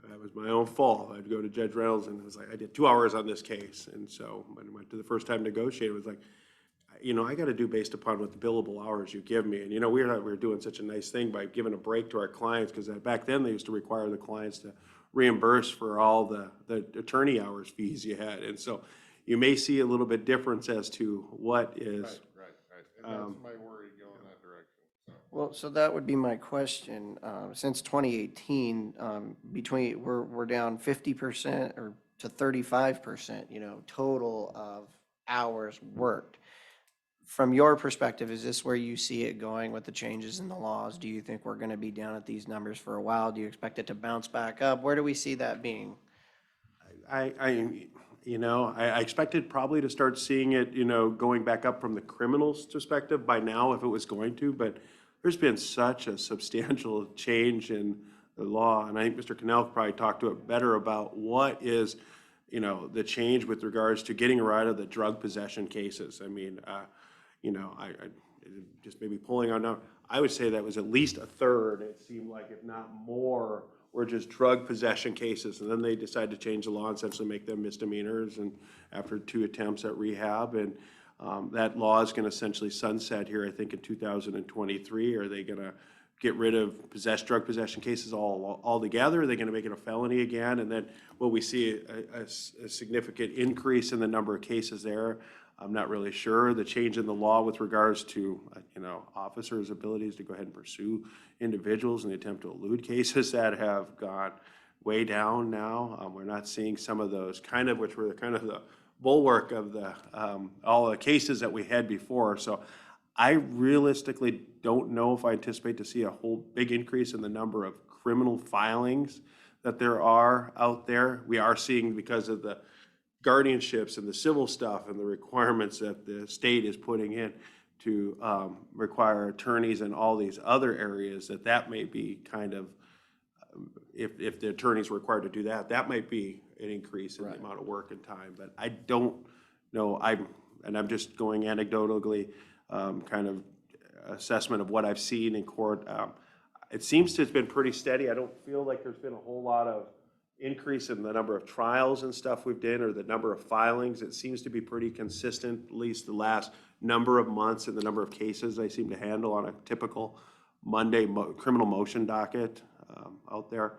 S: that was my own fault. I'd go to Judge Reynolds and it was like, I did 2 hours on this case. And so when I went to the first time negotiate, it was like, I got to do based upon what the billable hours you give me. And, we were doing such a nice thing by giving a break to our clients, because back then they used to require the clients to reimburse for all the attorney hours fees you had. And so you may see a little bit difference as to what is.
C: Right. And that's my worry going that direction. So.
A: Well, so that would be my question. Since 2018, we're down 50% or to 35%, total of hours worked. From your perspective, is this where you see it going with the changes in the laws? Do you think we're going to be down at these numbers for a while? Do you expect it to bounce back up? Where do we see that being?
S: I expected probably to start seeing it, going back up from the criminal's perspective by now if it was going to, but there's been such a substantial change in the law. And I think Mr. Cannell could probably talk to it better about what is, the change with regards to getting rid of the drug possession cases. I mean, I just maybe pulling on now, I would say that was at least a third, it seemed like, if not more, were just drug possession cases. And then they decided to change the law and essentially make them misdemeanors, and after 2 attempts at rehab. And that law is going to essentially sunset here, I think, in 2023. Are they going to get rid of drug possession cases altogether? Are they going to make it a felony again? And then will we see a significant increase in the number of cases there? I'm not really sure. The change in the law with regards to, officers' abilities to go ahead and pursue individuals in the attempt to elude cases that have gone way down now. We're not seeing some of those which were kind of the bulwark of all the cases that we had before. So I realistically don't know if I anticipate to see a whole big increase in the number of criminal filings that there are out there. We are seeing, because of the guardianships and the civil stuff and the requirements that the state is putting in to require attorneys in all these other areas, that may be kind of, if the attorneys were required to do that, that might be an increase in the amount of work and time. But I don't know. I'm just going anecdotally, kind of assessment of what I've seen in court. It seems to have been pretty steady. I don't feel like there's been a whole lot of increase in the number of trials and stuff we've done, or the number of filings. It seems to be pretty consistent, at least the last number of months, in the number of cases I seem to handle on a typical Monday criminal motion docket out there.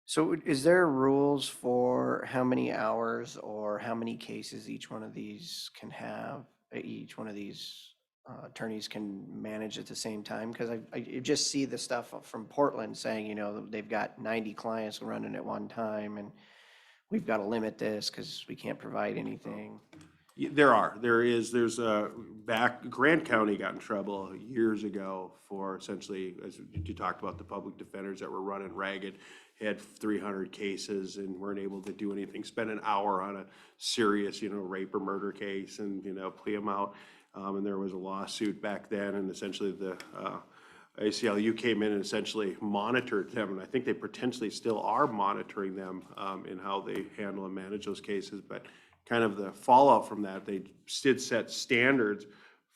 A: So is there rules for how many hours or how many cases each one of these can have, each one of these attorneys can manage at the same time? Because I just see the stuff from Portland saying, they've got 90 clients running at one time, and we've got to limit this because we can't provide anything.
S: There's Grant County got in trouble years ago for essentially, as you talked about, the public defenders that were running ragged, had 300 cases and weren't able to do anything, spend an hour on a serious, rape or murder case and, plea them out. And there was a lawsuit back then, and essentially the ACLU came in and essentially monitored them, and I think they potentially still are monitoring them in how they handle and manage those cases. But kind of the fallout from that, they did set standards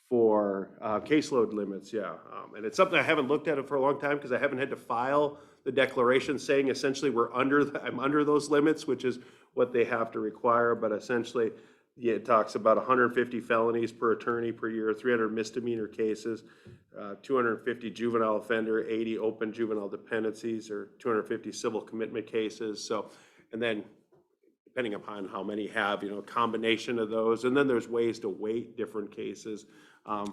S: for caseload limits, and it's something I haven't looked at it for a long time because I haven't had to file the declaration saying essentially I'm under those limits, which is what they have to require. But essentially, it talks about 150 felonies per attorney per year, 300 misdemeanor cases, 250 juvenile offender, 80 open juvenile dependencies, or 250 civil commitment cases. So, and then depending upon how many have, a combination of those. And then there's ways to weight different cases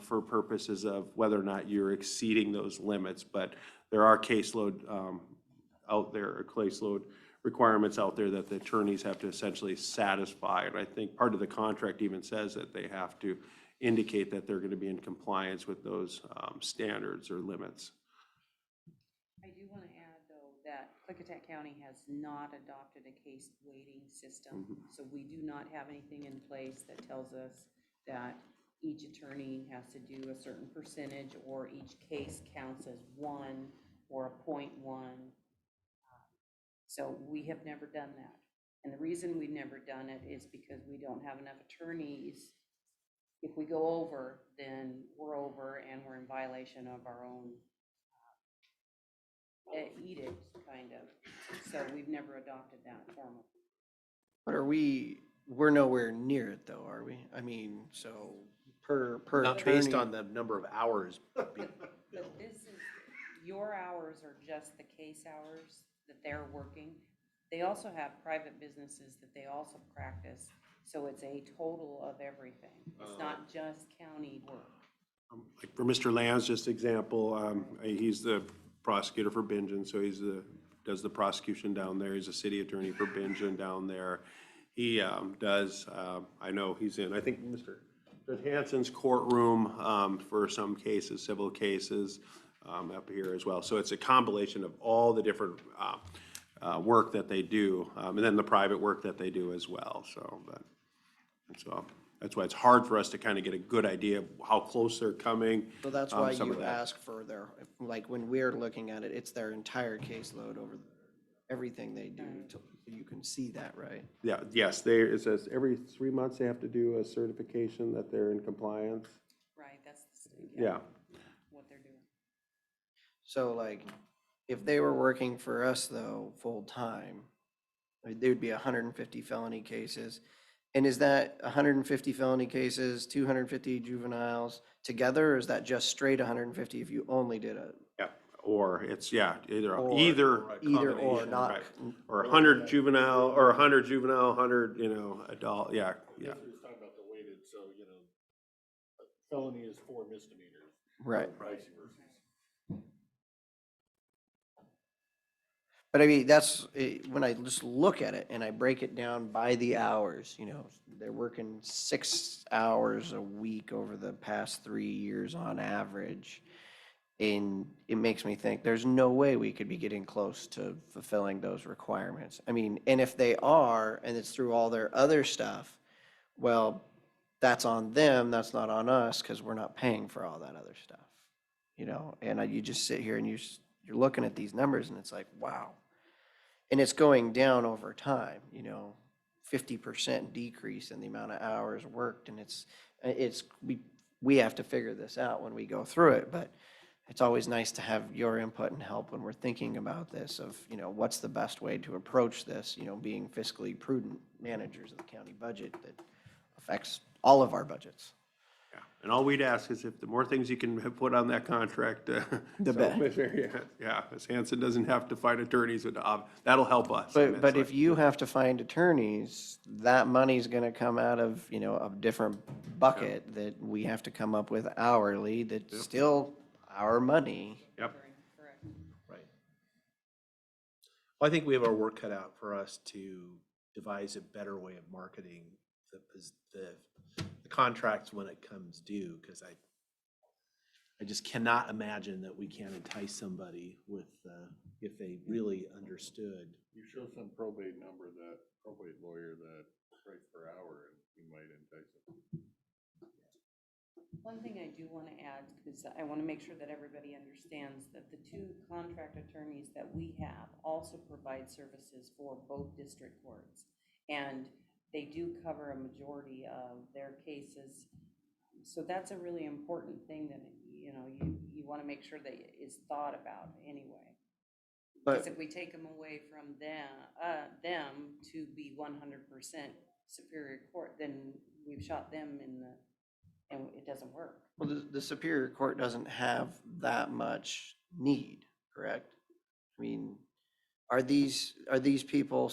S: for purposes of whether or not you're exceeding those limits. But there are caseload out there, or caseload requirements out there that the attorneys have to essentially satisfy. And I think part of the contract even says that they have to indicate that they're going to be in compliance with those standards or limits.
R: I do want to add, though, that Klickitat County has not adopted a case weighting system. So we do not have anything in place that tells us that each attorney has to do a certain percentage, or each case counts as 1 or a 0.1. So we have never done that. And the reason we've never done it is because we don't have enough attorneys. If we go over, then we're over and we're in violation of our own edict, kind of. So we've never adopted that formally.
A: But we're nowhere near it though, are we? I mean, so per
D: Not
A: attorney.
D: based on the number of hours.
R: But this is, your hours are just the case hours that they're working.
T: They also have private businesses that they also practice, so it's a total of everything. It's not just county work.
S: Like for Mr. Lamb's, just example, he's the prosecutor for Bingen, so does the prosecution down there. He's a city attorney for Bingen down there. He does, I know he's in, I think Judge Hanson's courtroom for some cases, civil cases up here as well. So it's a compilation of all the different work that they do, and then the private work that they do as well. So that's why it's hard for us to kind of get a good idea of how close they're coming.
A: So that's why
S: some of
A: you
S: that.
A: ask for their, like, when we're looking at it, it's their entire caseload over everything they do, so you can see that, right?
S: Yeah, yes, it says every 3 months they have to do a certification that they're in compliance.
T: Right, that's
S: Yeah.
T: what they're doing.
A: So like, if they were working for us though, full-time, there would be 150 felony cases. And is that 150 felony cases, 250 juveniles together, or is that just straight 150 if you only did a?
S: Yeah, or it's, either
A: Or-
S: either
A: Either or,
S: combination,
A: not.
S: right. Or 100 juvenile, or 100 juvenile, 100, adult, yeah.
C: We're talking about the weighted, so, a felony is 4 misdemeanors.
A: Right.
C: Vice versa.
A: But I mean, that's, when I just look at it and I break it down by the hours, they're working 6 hours a week over the past 3 years on average. And it makes me think there's no way we could be getting close to fulfilling those requirements. I mean, and if they are, and it's through all their other stuff, well, that's on them, that's not on us, because we're not paying for all that other stuff. And you just sit here and you're looking at these numbers and it's like, wow. And it's going down over time, 50% decrease in the amount of hours worked. And we have to figure this out when we go through it, but it's always nice to have your input and help when we're thinking about this of, what's the best way to approach this, being fiscally prudent managers of the county budget that affects all of our budgets.
S: Yeah, and all we'd ask is if the more things you can put on that contract,
A: The better.
S: Yeah, Ms. Hanson doesn't have to find attorneys, that'll help us.
A: But if you have to find attorneys, that money's gonna come out of, a different bucket that we have to come up with hourly, that's still our money.
S: Yep.
T: Correct.
D: Right. Well, I think we have our work cut out for us to devise a better way of marketing the contracts when it comes due, because I just cannot imagine that we can't entice somebody with, if they really understood.
C: You show some probate lawyer that price per hour, and you might entice them.
T: One thing I do want to add, because I want to make sure that everybody understands that the 2 contract attorneys that we have also provide services for both district courts. And they do cover a majority of their cases. So that's a really important thing that, you want to make sure that is thought about anyway. Because if we take them away from them to be 100% Superior Court, then we've shot them and it doesn't work.
A: Well, the Superior Court doesn't have that much need, correct? I mean, are these people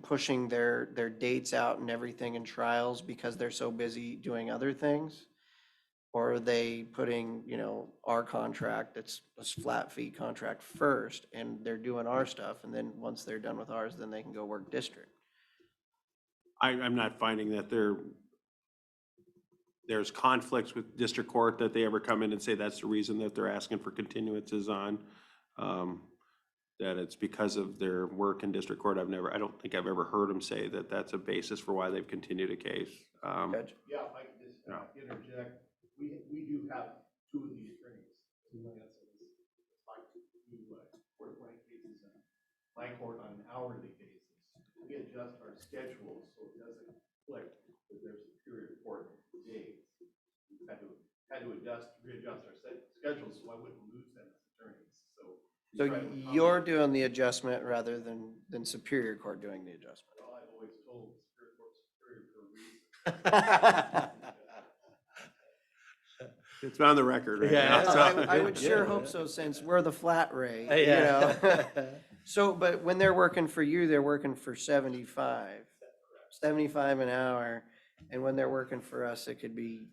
A: pushing their dates out and everything in trials because they're so busy doing other things? Or are they putting, our contract, that's a flat fee contract first, and they're doing our stuff, and then once they're done with ours, then they can go work district?
S: I'm not finding that there's conflicts with district court that they ever come in and say that's the reason that they're asking for continuances on. That it's because of their work in district court. I don't think I've ever heard them say that that's a basis for why they've continued a case.
A: Judge?
D: Yeah, if I could just interject, we do have 2 of the attorneys. Court-appointed cases in my court on an hourly basis. We adjust our schedules so it doesn't conflict with their Superior Court days. We've had to readjust our schedules so I wouldn't lose them as attorneys.
A: So you're doing the adjustment rather than Superior Court doing the adjustment?
D: Well, I've always told Superior Court's superior for a reason.
S: It's on the record right
A: Yeah,
S: now.
A: I would sure hope so, since we're the flat rate,
I: Yeah.
A: So, but when they're working for you, they're working for 75 an hour. And when they're working for us, it could be,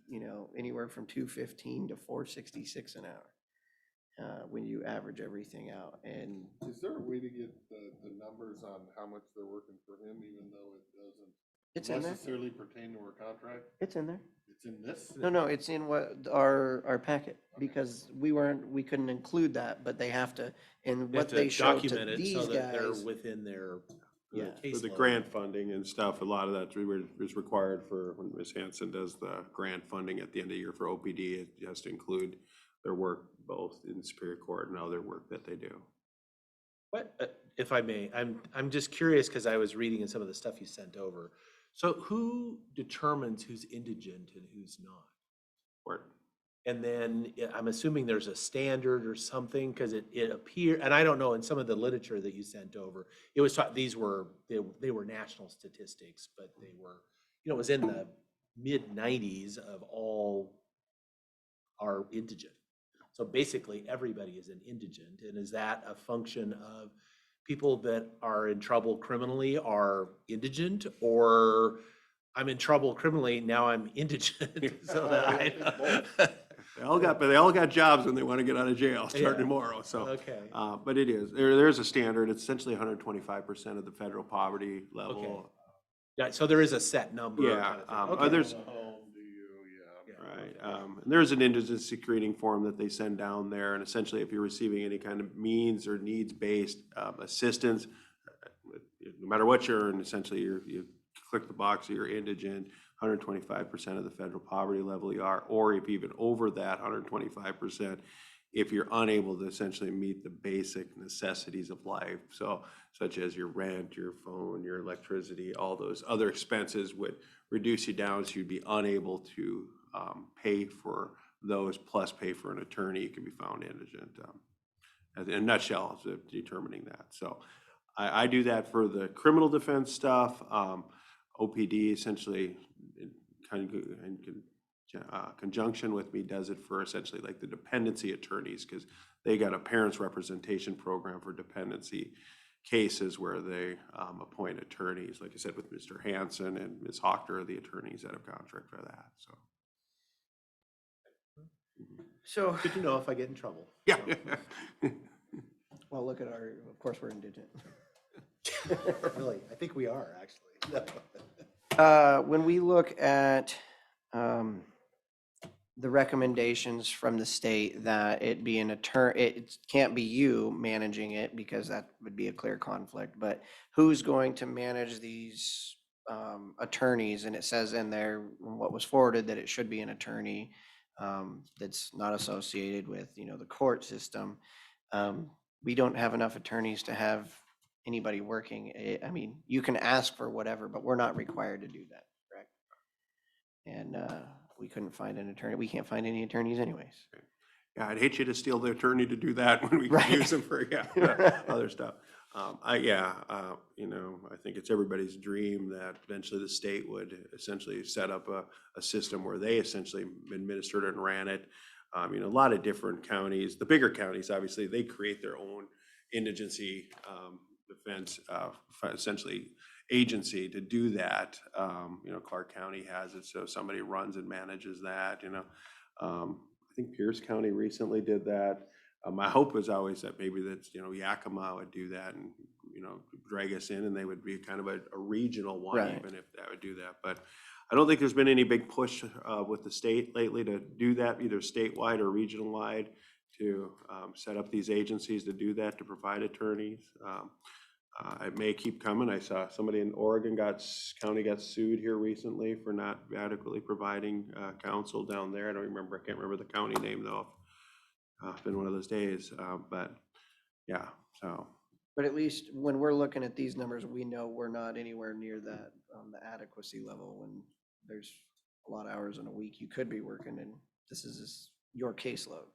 A: anywhere from 215 to 466 an hour. When you average everything out. And
C: Is there a way to get the numbers on how much they're working for him, even though it
A: It's
C: doesn't
A: in there.
C: necessarily pertain to our contract?
A: It's in there.
C: It's in this?
A: No, it's in what our packet, because we couldn't include that, but they have to, and
D: They have
A: what
D: to
A: they show to
D: document it
A: these
D: so that they're
A: guys.
D: within their
A: Yeah.
S: For the
D: caseload.
S: grant funding and stuff, a lot of that is required for when Ms. Hanson does the grant funding at the end of the year for OPD. It has to include their work both in Superior Court and other work that they do.
D: What, if I may, I'm just curious because I was reading in some of the stuff you sent over. So who determines who's indigent and who's not?
S: Court.
D: And then I'm assuming there's a standard or something because it appeared, and I don't know, in some of the literature that you sent over, it was taught they were national statistics, but they were, it was in the mid-90s of all are indigent. So basically, everybody is an indigent, and is that a function of people that are in trouble criminally are indigent, or I'm in trouble criminally, now I'm indigent? So that
S: They all got jobs when they want to get out of jail,
D: Yeah.
S: starting tomorrow, so.
D: Okay.
S: But it is, there's a standard, it's essentially 125% of the federal poverty level.
D: Okay. Yeah, so there is a set number.
S: Yeah,
D: kind of thing. Okay.
S: others, right, and there's an indigency screening form that they send down there, and essentially if you're receiving any kind of means or needs-based assistance, no matter what you're in, essentially you click the box, you're indigent, 125% of the federal poverty level you are, or if even over that 125%, if you're unable to essentially meet the basic necessities of life, so such as your rent, your phone, your electricity, all those other expenses would reduce you down, so you'd be unable to pay for those, plus pay for an attorney, you can be found indigent. In a nutshell, is determining that. So I do that for the criminal defense stuff. OPD essentially in conjunction with me does it for essentially like the dependency attorneys, because they got a parents representation program for dependency cases where they appoint attorneys, like I said, with Mr. Hanson and Ms. Hochter are the attorneys that have contract for that, so.
A: So,
D: Good to know if I get in trouble.
S: Yeah.
A: well, look at of course, we're indigent.
D: Really, I think we are, actually.
A: When we look at the recommendations from the state that it be an attorney, it can't be you managing it because that would be a clear conflict, but who's going to manage these attorneys? And it says in there, what was forwarded, that it should be an attorney that's not associated with, the court system. We don't have enough attorneys to have anybody working. I mean, you can ask for whatever, but we're not required to do that, correct? And we couldn't find an attorney. We can't find any attorneys anyways.
S: Yeah, I'd hate you to steal the attorney to do that when we
A: Right.
S: can use them for, other stuff. I think it's everybody's dream that eventually the state would essentially set up a system where they essentially administered and ran it. A lot of different counties, the bigger counties, obviously, they create their own indigency defense, essentially agency to do that. Clark County has it, so somebody runs and manages that, I think Pierce County recently did that. My hope was always that maybe that's, Yakima would do that and, drag us in, and they would be kind of a regional one,
A: Right.
S: even if that would do that. But I don't think there's been any big push with the state lately to do that, either statewide or regional wide, to set up these agencies to do that, to provide attorneys. It may keep coming. I saw somebody in Oregon county got sued here recently for not adequately providing counsel down there. I can't remember the county name though. It's been one of those days, but yeah, so.
A: But at least when we're looking at these numbers, we know we're not anywhere near that the adequacy level when there's a lot of hours in a week you could be working, and this is your caseload.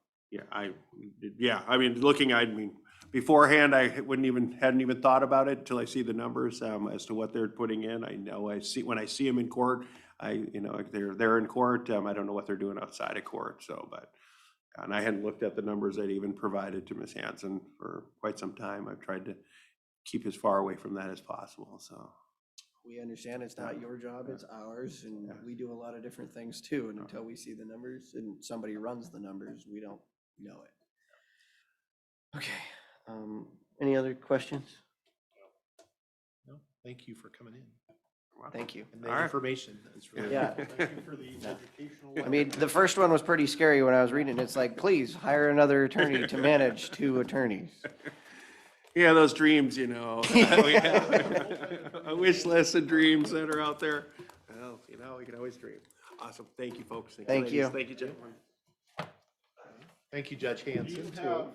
S: Beforehand, I hadn't even thought about it until I see the numbers as to what they're putting in. I know when I see them in court, they're in court. I don't know what they're doing outside of court. So, and I hadn't looked at the numbers I'd even provided to Ms. Hanson for quite some time. I've tried to keep as far away from that as possible, so.
A: We understand it's not your job, it's ours, and we do a lot of different things too, and until we see the numbers and somebody runs the numbers, we don't know it. Okay, any other questions?
D: No, thank you for coming in.
A: Thank you.
D: And the information is really.
A: Yeah.
D: Thank you for the educational.
A: I mean, the first one was pretty scary when I was reading it. It's like, please hire another attorney to manage 2 attorneys.
S: Yeah, those dreams, you know. We have a wish list of dreams that are out there. Well, you know, we can always dream. Awesome. Thank you, folks.
A: Thank you.
S: Thank you, gentlemen.
D: Thank you, Judge Hanson, too.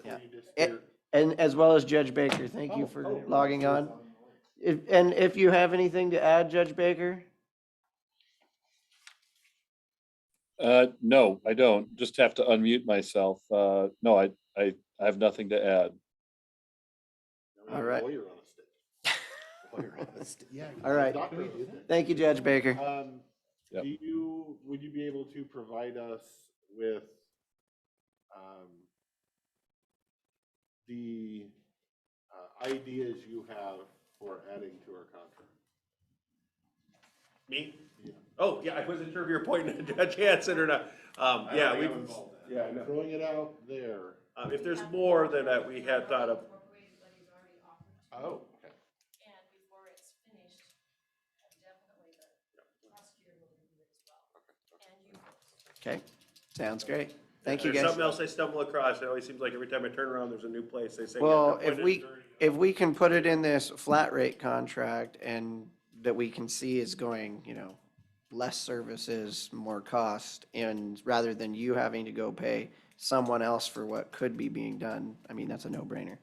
A: Yeah. And as well as Judge Baker, thank you for logging on. If you have anything to add, Judge Baker?
U: No, I don't. Just have to unmute myself. No, I have nothing to add.
A: All right.
D: Yeah.
A: All right. Thank you, Judge Baker.
U: Yep.
C: Would you be able to provide us with the ideas you have for adding to our contract?
S: Me? Oh, yeah, I wasn't sure if you were pointing at Judge Hanson or not. Yeah, we, yeah, I know.
C: Throwing it out there.
S: If there's more than that we had thought of.
C: Oh, okay.
G: And before it's finished, definitely the prosecutor will review it as well. And you folks.
A: Okay, sounds great. Thank you,
S: There's
A: guys.
S: something else I stumble across. It always seems like every time I turn around, there's a new place. They say.
A: Well,
S: yeah,
A: if we can put it in this flat rate contract and that we can see is going, less services, more cost, and rather than you having to go pay someone else for what could be being done, I mean, that's a no-brainer.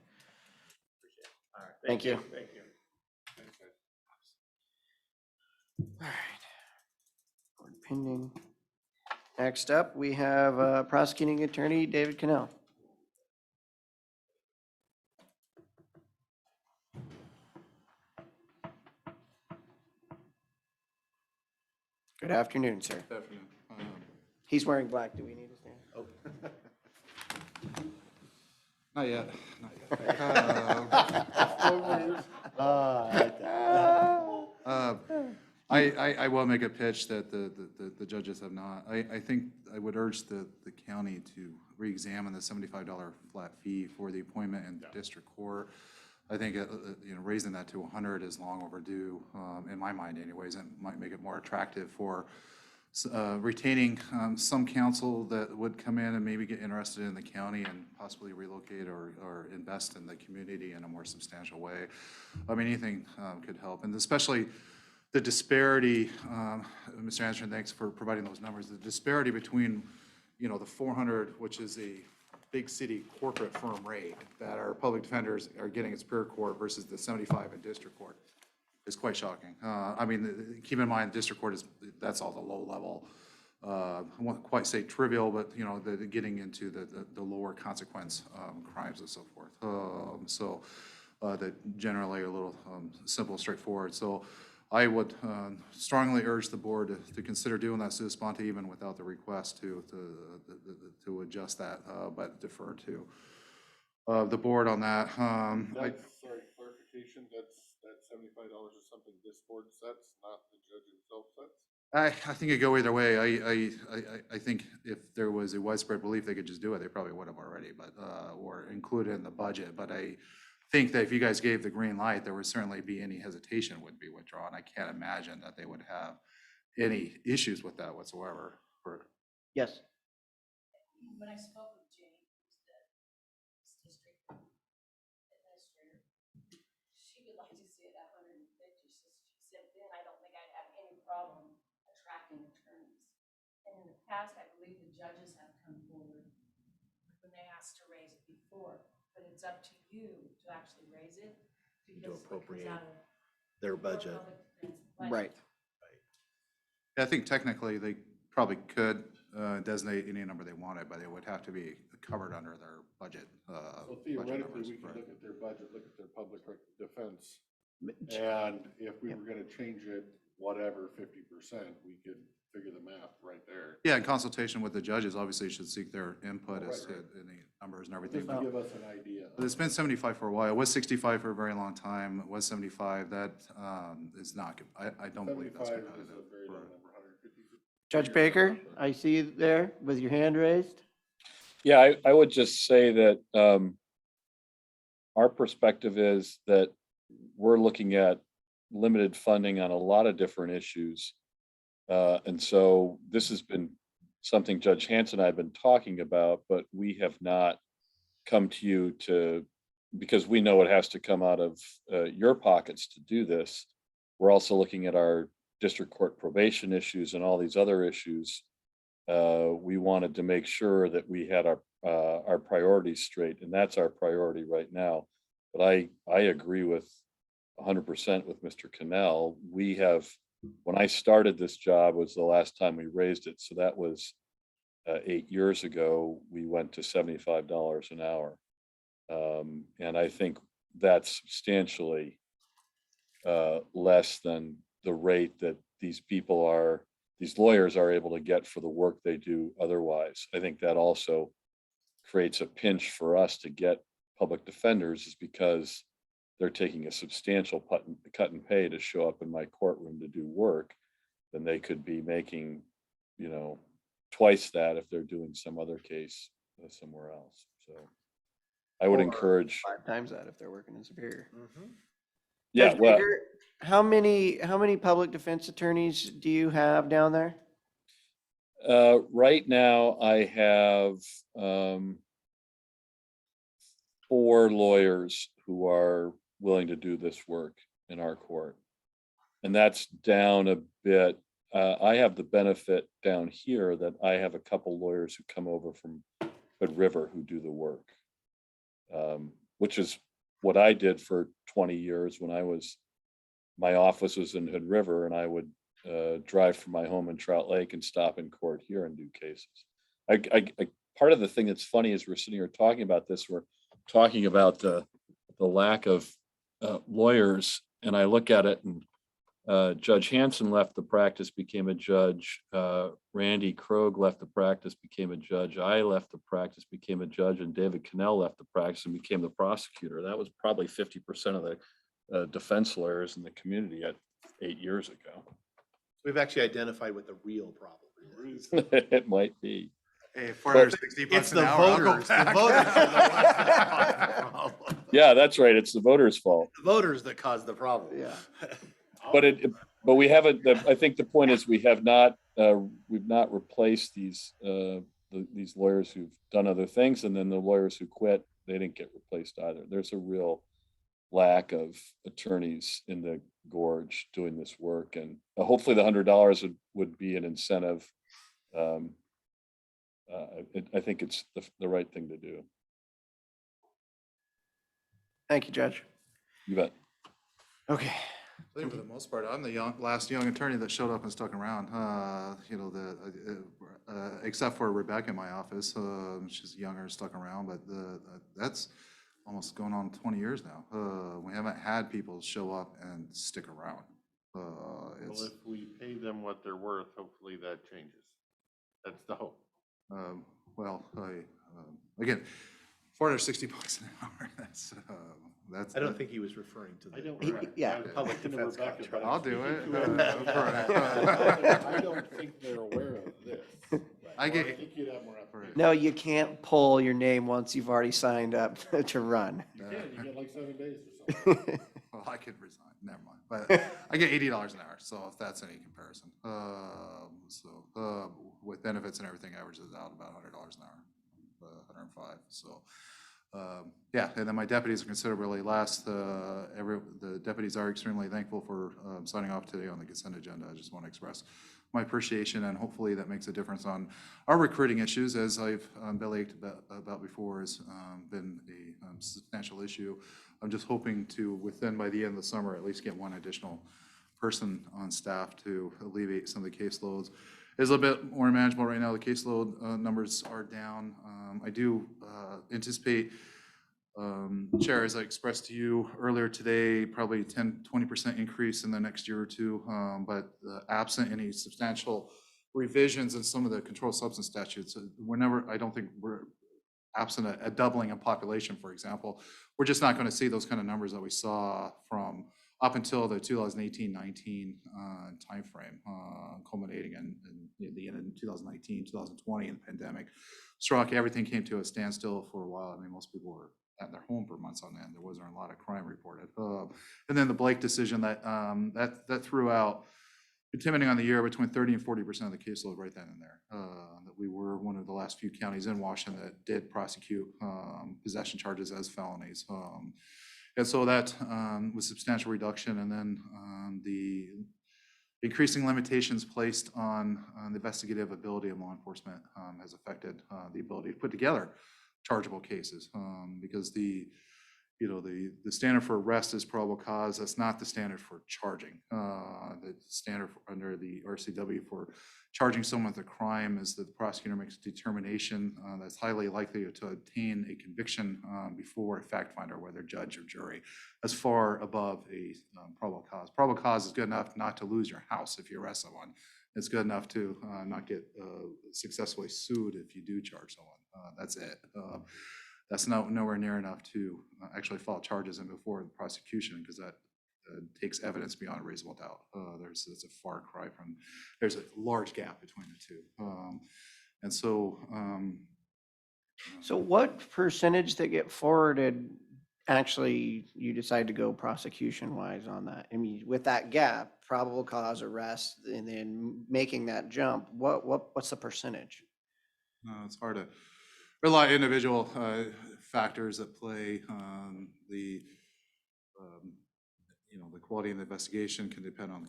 S: All right.
A: Thank you.
S: Thank you.
A: All right. Board pending. Next up, we have prosecuting attorney David Cannell. Good afternoon, sir.
V: Good afternoon.
A: He's wearing black. Do we need to stand?
V: Oh. Not yet, not yet. I will make a pitch that the judges have not. I think I would urge the county to reexamine the $75 flat fee for the appointment in the district court. I think, raising that to 100 is long overdue, in my mind anyways, and might make it more attractive for retaining some counsel that would come in and maybe get interested in the county and possibly relocate or invest in the community in a more substantial way. I mean, anything could help, and especially the disparity, Mr. Anderson, thanks for providing those numbers, the disparity between, the 400, which is a big city corporate firm rate that our public defenders are getting at Superior Court versus the 75 in district court is quite shocking. I mean, keep in mind, district court that's all the low level. I won't quite say trivial, but getting into the lower consequence crimes and so forth. That generally are a little simple, straightforward. So I would strongly urge the board to consider doing that sua sponte, even without the request to adjust that, but defer to the board on that.
C: Sorry, clarification, that $75 is something this board sets, not the judge himself sets?
V: I think it go either way. I think if there was a widespread belief they could just do it, they probably would have already, but or include it in the budget. But I think that if you guys gave the green light, there would certainly be any hesitation would be withdrawn. I can't imagine that they would have any issues with that whatsoever.
A: Yes.
G: When I spoke with Jane, who's the district administrator, she would like to see it at 150. She said, then I don't think I'd have any problem attracting attorneys. And in the past, I believe the judges have come forward when they asked to raise it before, but it's up to you to actually raise it.
D: To appropriate their budget.
A: Right.
V: I think technically they probably could designate any number they wanted, but it would have to be covered under their budget.
C: So theoretically, we could look at their budget, look at their public defense, and if we were gonna change it, whatever, 50%, we could figure the math right there.
V: Yeah, in consultation with the judges, obviously you should seek their input as to
C: Right.
V: any numbers and everything.
Q: Just to give us an idea.
V: But it's been 75 for a while. It was 65 for a very long time. It was 75. That is not good. I don't believe that's
Q: 75 is
V: competitive.
Q: a very low number, 150.
A: Judge Baker, I see you there with your hand raised.
U: Yeah, I would just say that our perspective is that we're looking at limited funding on a lot of different issues. And so this has been something Judge Hanson and I have been talking about, but we have not come to you because we know it has to come out of your pockets to do this. We're also looking at our district court probation issues and all these other issues. We wanted to make sure that we had our priorities straight, and that's our priority right now. But I agree with 100% with Mr. Cannell. We have, when I started this job was the last time we raised it. So that was 8 years ago, we went to $75 an hour. And I think that's substantially less than the rate that these lawyers are able to get for the work they do otherwise. I think that also creates a pinch for us to get public defenders, is because they're taking a substantial cut in pay to show up in my courtroom to do work, then they could be making, twice that if they're doing some other case somewhere else. So I would
A: Or
U: encourage.
A: 5 times that if they're working in Superior.
U: Yeah,
A: Judge
U: well,
A: Baker, how many public defense attorneys do you have down there?
U: right now I have 4 lawyers who are willing to do this work in our court. And that's down a bit. I have the benefit down here that I have a couple lawyers who come over from Hood River who do the work, which is what I did for 20 years when my office was in Hood River, and I would drive from my home in Trout Lake and stop in court here and do cases. Part of the thing that's funny is we're sitting here talking about this, we're talking about the lack of lawyers, and I look at it, and Judge Hanson left the practice, became a judge. Randy Krogh left the practice, became a judge. I left the practice, became a judge, and David Cannell left the practice and became the prosecutor. That was probably 50% of the defense lawyers in the community 8 years ago.
D: We've actually identified what the real problem is.
U: It might be.
V: Hey, $460
D: It's
V: an
D: the
V: hour, I'll go
D: voters. The
V: back.
D: voters are the ones that cause the problem.
U: Yeah, that's right. It's the voters' fault.
D: The voters that cause the problem.
A: Yeah.
U: But we haven't. I think the point is we've not replaced these lawyers who've done other things, and then the lawyers who quit, they didn't get replaced either. There's a real lack of attorneys in the gorge doing this work, and hopefully the $100 would be an incentive. I think it's the right thing to do.
A: Thank you, Judge.
U: You bet.
A: Okay.
V: I think for the most part, I'm the last young attorney that showed up and stuck around. Except for Rebecca in my office, she's younger and stuck around. But that's almost going on 20 years now. We haven't had people show up and stick around.
C: Well, if we pay them what they're worth, hopefully that changes. That's the hope.
V: Again, $460 an hour. That's.
D: I don't think he was referring to
C: I don't.
A: Yeah.
D: Public defense contract.
V: I'll do it.
Q: I don't think they're aware of this.
V: I get.
Q: I think you'd have more applications.
A: No, you can't pull your name once you've already signed up to run.
Q: You can, you get like 7 days or something.
V: Well, I could resign. Never mind. But I get $80 an hour, so if that's any comparison. With benefits and everything, averages out about $100 an hour, 105. So. Yeah, and then my deputies are considerably less. The deputies are extremely thankful for signing off today on the consent agenda. I just want to express my appreciation, and hopefully that makes a difference on our recruiting issues, as I've bellied about before, has been a substantial issue. I'm just hoping to, by the end of the summer, at least get one additional person on staff to alleviate some of the caseloads. It's a little bit more manageable right now. The caseload numbers are down. I do anticipate, Chair, as I expressed to you earlier today, probably 10-20% increase in the next year or two, but absent any substantial revisions in some of the controlled substance statutes, I don't think absent a doubling in population, for example, we're just not going to see those kind of numbers that we saw from up until the 2018-19 timeframe, culminating in the end of 2019, 2020, and the pandemic struck. Everything came to a standstill for a while. I mean, most people were at their home for months on end. There wasn't a lot of crime reported. And then the Blake decision that threw out, depending on the year, between 30 and 40% of the caseload right then and there. That we were one of the last few counties in Washington that did prosecute possession charges as felonies. And so that was substantial reduction. And then the increasing limitations placed on the investigative ability of law enforcement has affected the ability to put together chargeable cases, because the standard for arrest is probable cause. That's not the standard for charging. The standard under the RCW for charging someone with a crime is that the prosecutor makes a determination that's highly likely to obtain a conviction before a fact finder, whether judge or jury. That's far above a probable cause. Probable cause is good enough not to lose your house if you arrest someone. It's good enough to not get successfully sued if you do charge someone. That's it. That's nowhere near enough to actually file charges and before the prosecution, because that takes evidence beyond a reasonable doubt. It's a far cry from, there's a large gap between the two. And so.
A: So what percentage that get forwarded, actually, you decide to go prosecution-wise on that? I mean, with that gap, probable cause, arrest, and then making that jump, what's the percentage?
V: It's hard to rely on individual factors that play. The quality of the investigation can depend on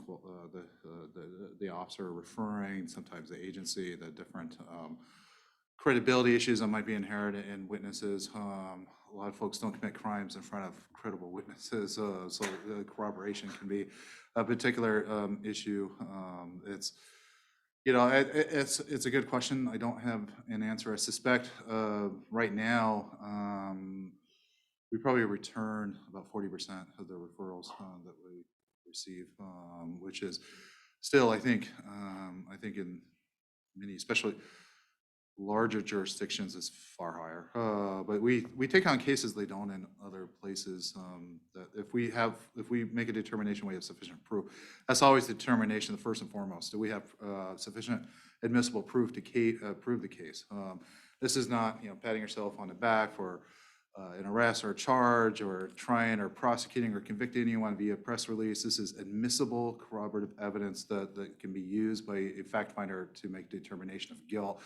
V: the officer referring, sometimes the agency, the different credibility issues that might be inherent in witnesses. A lot of folks don't commit crimes in front of credible witnesses, so the corroboration can be a particular issue. It's a good question. I don't have an answer. I suspect right now we probably return about 40% of the referrals that we receive, which is still, I think in many, especially larger jurisdictions, is far higher. But we take on cases they don't in other places. That if we make a determination we have sufficient proof, that's always the determination, the first and foremost. Do we have sufficient admissible proof to prove the case? This is not patting yourself on the back for an arrest or a charge or trying or prosecuting or convicting anyone via press release. This is admissible corroborative evidence that can be used by a fact finder to make determination of guilt.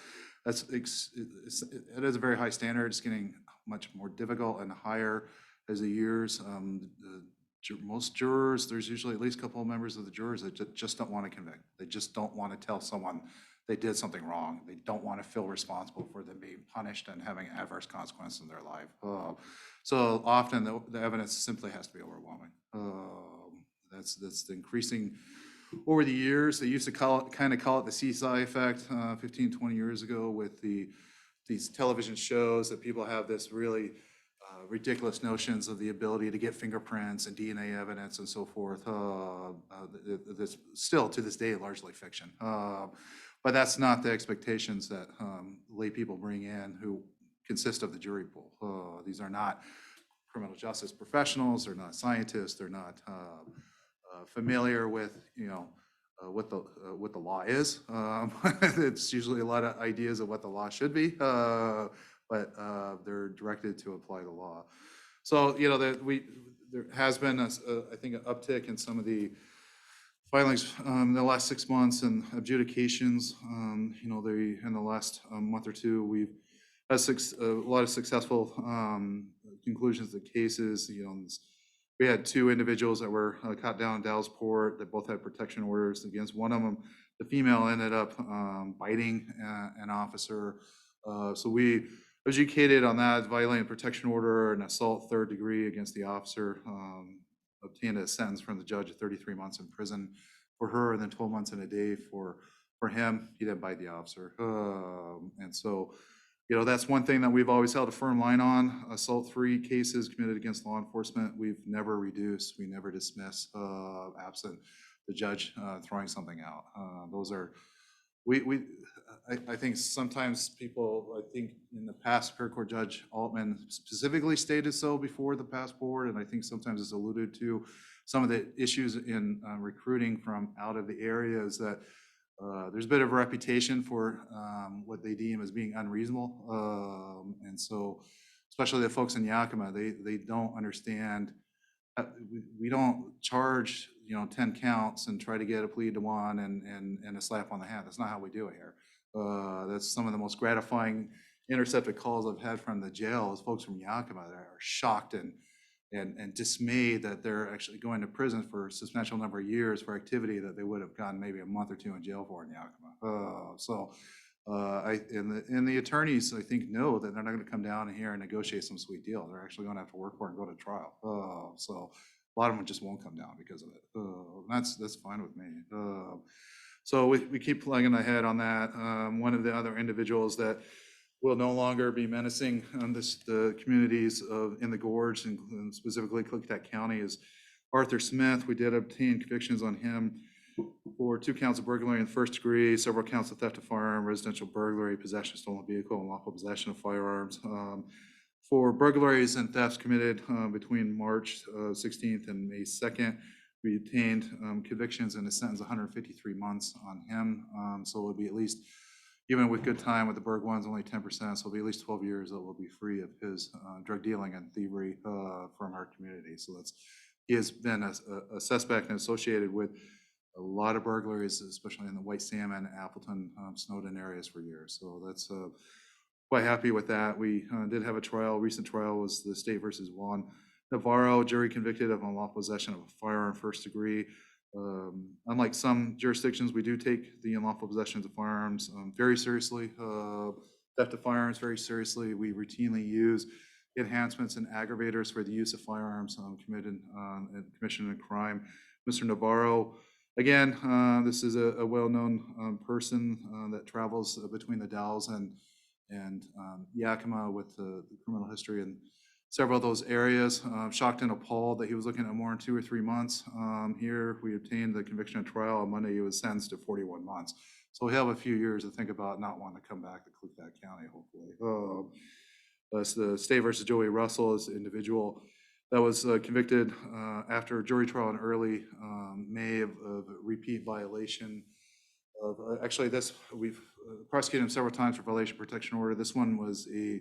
V: It is a very high standard. It's getting much more difficult and higher as the years. Most jurors, there's usually at least a couple of members of the jurors that just don't want to convict. They just don't want to tell someone they did something wrong. They don't want to feel responsible for them being punished and having adverse consequences in their life. So often the evidence simply has to be overwhelming. That's the increasing over the years. They used to kind of call it the seesaw effect 15, 20 years ago with these television shows that people have this really ridiculous notions of the ability to get fingerprints and DNA evidence and so forth. That's still to this day largely fiction. But that's not the expectations that lay people bring in who consist of the jury pool. These are not criminal justice professionals. They're not scientists. They're not familiar with what the law is. It's usually a lot of ideas of what the law should be, but they're directed to apply the law. So there has been I think an uptick in some of the filings in the last 6 months and adjudications. In the last month or two, we've had a lot of successful conclusions of cases. We had 2 individuals that were caught down in Dallasport that both had protection orders against. One of them, the female, ended up biting an officer. So we adjudicated on that, violating a protection order, an assault 3rd degree against the officer. Obtained a sentence from the judge of 33 months in prison for her, and then 12 months and a day for him. He didn't bite the officer. And so, that's one thing that we've always held a firm line on. Assault 3 cases committed against law enforcement, we've never reduced, we never dismiss, absent the judge throwing something out. Those are I think sometimes people, I think in the past, Superior Court Judge Altman specifically stated so before the past board, and I think sometimes it's alluded to some of the issues in recruiting from out of the areas that there's a bit of a reputation for what they deem as being unreasonable. And so, especially the folks in Yakima, they don't understand. We don't charge, 10 counts and try to get a plea to one and a slap on the hand. That's not how we do it here. That's some of the most gratifying intercepted calls I've had from the jail is folks from Yakima that are shocked and dismayed that they're actually going to prison for a substantial number of years for activity that they would have gotten maybe a month or two in jail for in Yakima. And the attorneys, I think, know that they're not going to come down here and negotiate some sweet deal. They're actually going to have to work for it and go to trial. So a lot of them just won't come down because of it. That's fine with me. So we keep plugging ahead on that. One of the other individuals that will no longer be menacing the communities in the gorge and specifically Klickitat County is Arthur Smith. We did obtain convictions on him for 2 counts of burglary in the first degree, several counts of theft of firearm, residential burglary, possession of stolen vehicle, and lawful possession of firearms. For burglaries and thefts committed between March 16th and May 2nd, we obtained convictions and a sentence of 153 months on him. So it would be at least, even with good time with the Berg ones, only 10%, so it'll be at least 12 years that will be free of his drug dealing and thievery from our community. So he has been a suspect and associated with a lot of burglaries, especially in the White Salmon, Appleton, Snowden areas for years. So that's quite happy with that. We did have a trial. Recent trial was the State versus Juan Navarro, jury convicted of unlawful possession of a firearm first degree. Unlike some jurisdictions, we do take the unlawful possessions of firearms very seriously. Theft of firearms very seriously. We routinely use enhancements and aggravators for the use of firearms committed and commission of crime. Mr. Navarro, again, this is a well-known person that travels between the Dalles and Yakima with the criminal history in several of those areas. Shocked and appalled that he was looking at more than 2 or 3 months. Here, we obtained the conviction and trial. On Monday, he was sentenced to 41 months. So we have a few years to think about not wanting to come back to Klickitat County, hopefully. That's the State versus Joey Russell is the individual that was convicted after a jury trial in early May of repeat violation of, actually we've prosecuted him several times for violation of protection order. This one was a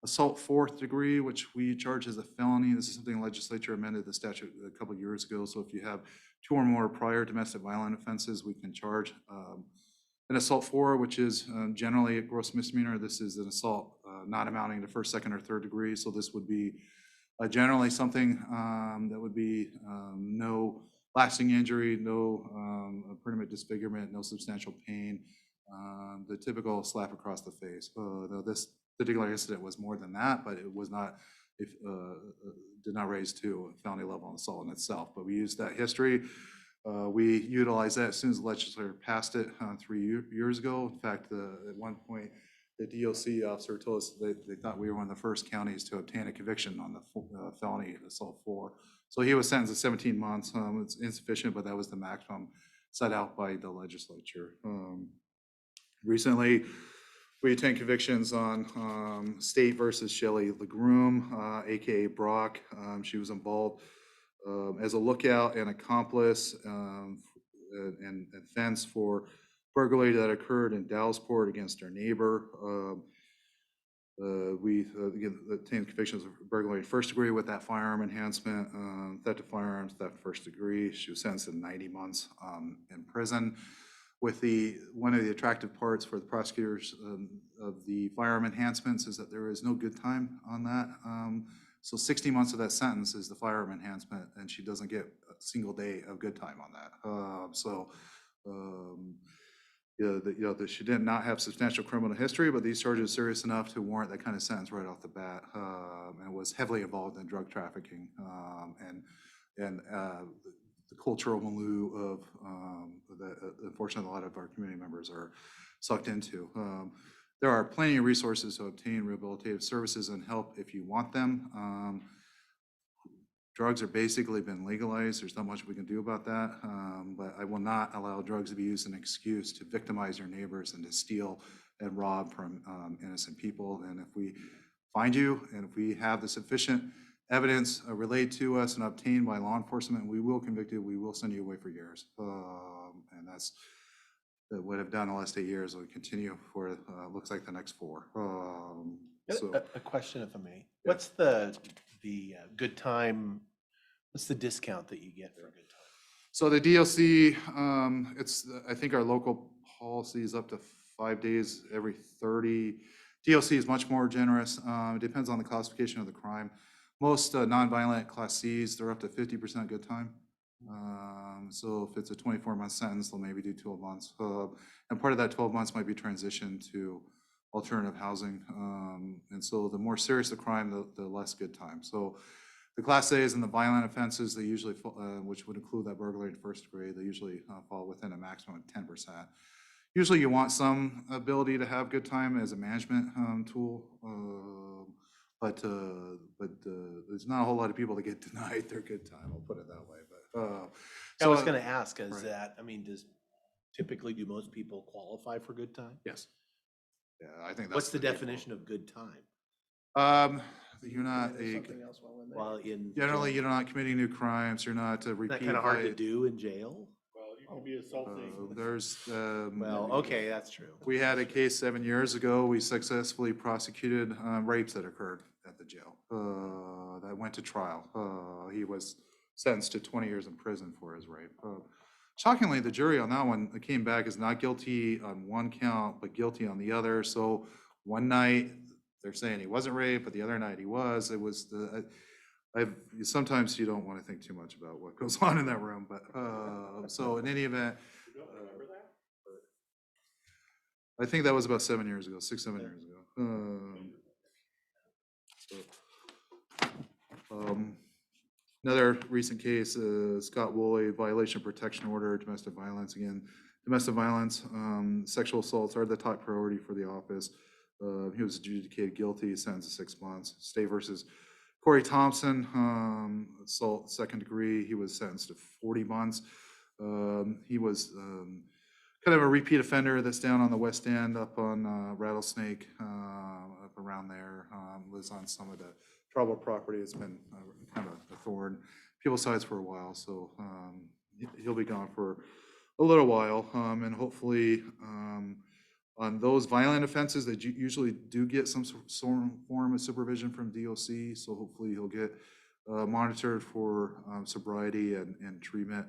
V: assault 4th degree, which we charge as a felony. This is something the legislature amended the statute a couple of years ago. So if you have 2 or more prior domestic violent offenses, we can charge an assault 4, which is generally a gross misdemeanor. This is an assault not amounting to 1st, 2nd, or 3rd degree. So this would be generally something that would be no lasting injury, no permanent disfigurement, no substantial pain, the typical slap across the face. Though this particular incident was more than that, but it was not, did not raise to a felony level assault in itself. But we used that history. We utilized that as soon as the legislature passed it 3 years ago. In fact, at one point, the DOC officer told us they thought we were one of the first counties to obtain a conviction on the felony assault 4. So he was sentenced to 17 months. It's insufficient, but that was the maximum set out by the legislature. Recently, we obtained convictions on State versus Shelley LeGroom, AKA Brock. She was involved as a lookout and accomplice and offense for burglary that occurred in Dallasport against our neighbor. We again obtained convictions of burglary 1st degree with that firearm enhancement, theft of firearms, theft 1st degree. She was sentenced to 90 months in prison. With one of the attractive parts for the prosecutors of the firearm enhancements is that there is no good time on that. So 60 months of that sentence is the firearm enhancement, and she doesn't get a single day of good time on that. That she did not have substantial criminal history, but these charges are serious enough to warrant that kind of sentence right off the bat, and was heavily involved in drug trafficking and the cultural milieu of that unfortunately a lot of our community members are sucked into. There are plenty of resources to obtain rehabilitative services and help if you want them. drugs are basically been legalized. There's not much we can do about that. But I will not allow drugs to be used as an excuse to victimize your neighbors and to steal and rob from innocent people. And if we find you, and if we have the sufficient evidence relayed to us and obtained by law enforcement, we will convict you. We will send you away for years. And that's what I've done the last 8 years. Will continue for looks like the next 4. So
D: A question, if I may. What's the good time, what's the discount that you get for a good time?
V: So the DLC, I think our local policy is up to 5 days every 30. DLC is much more generous. It depends on the classification of the crime. Most nonviolent Class Cs, they're up to 50% good time. So if it's a 24-month sentence, they'll maybe do 12 months. And part of that 12 months might be transition to alternative housing. And so the more serious the crime, the less good time. So the Class A's and the violent offenses, they usually, which would include that burglary in first degree, they usually fall within a maximum of 10%. Usually you want some ability to have good time as a management tool, but there's not a whole lot of people that get denied their good time, I'll put it that way. But
D: I was gonna ask, is that, I mean, do most people qualify for good time?
V: Yes. Yeah, I think that's.
D: What's the definition of good time?
V: You're not
A: Something else while in there?
D: While in.
V: generally, you're not committing new crimes, you're not
D: Is that
V: repeat.
D: kind of hard to do in jail?
Q: Well, you can be assaulting.
V: There's.
D: Well, okay, that's true.
V: We had a case 7 years ago. We successfully prosecuted rapes that occurred at the jail. That went to trial. He was sentenced to 20 years in prison for his rape. Shockingly, the jury on that one came back as not guilty on one count, but guilty on the other. So one night they're saying he wasn't raped, but the other night he was. It was sometimes you don't want to think too much about what goes on in that room, but so in any event.
Q: You don't remember that?
V: I think that was about 7 years ago, 6, 7 years ago. Another recent case, Scott Woolley, violation of protection order, domestic violence. Again, domestic violence, sexual assaults are the top priority for the office. He was adjudicated guilty, sentenced to 6 months. State versus Corey Thompson, assault 2nd degree. He was sentenced to 40 months. He was kind of a repeat offender that's down on the West End, up on Rattlesnake, up around there. Lives on some of the troubled property. It's been kind of a thorn people's sides for a while, so he'll be gone for a little while, and hopefully on those violent offenses that usually do get some form of supervision from DOC, so hopefully he'll get monitored for sobriety and treatment.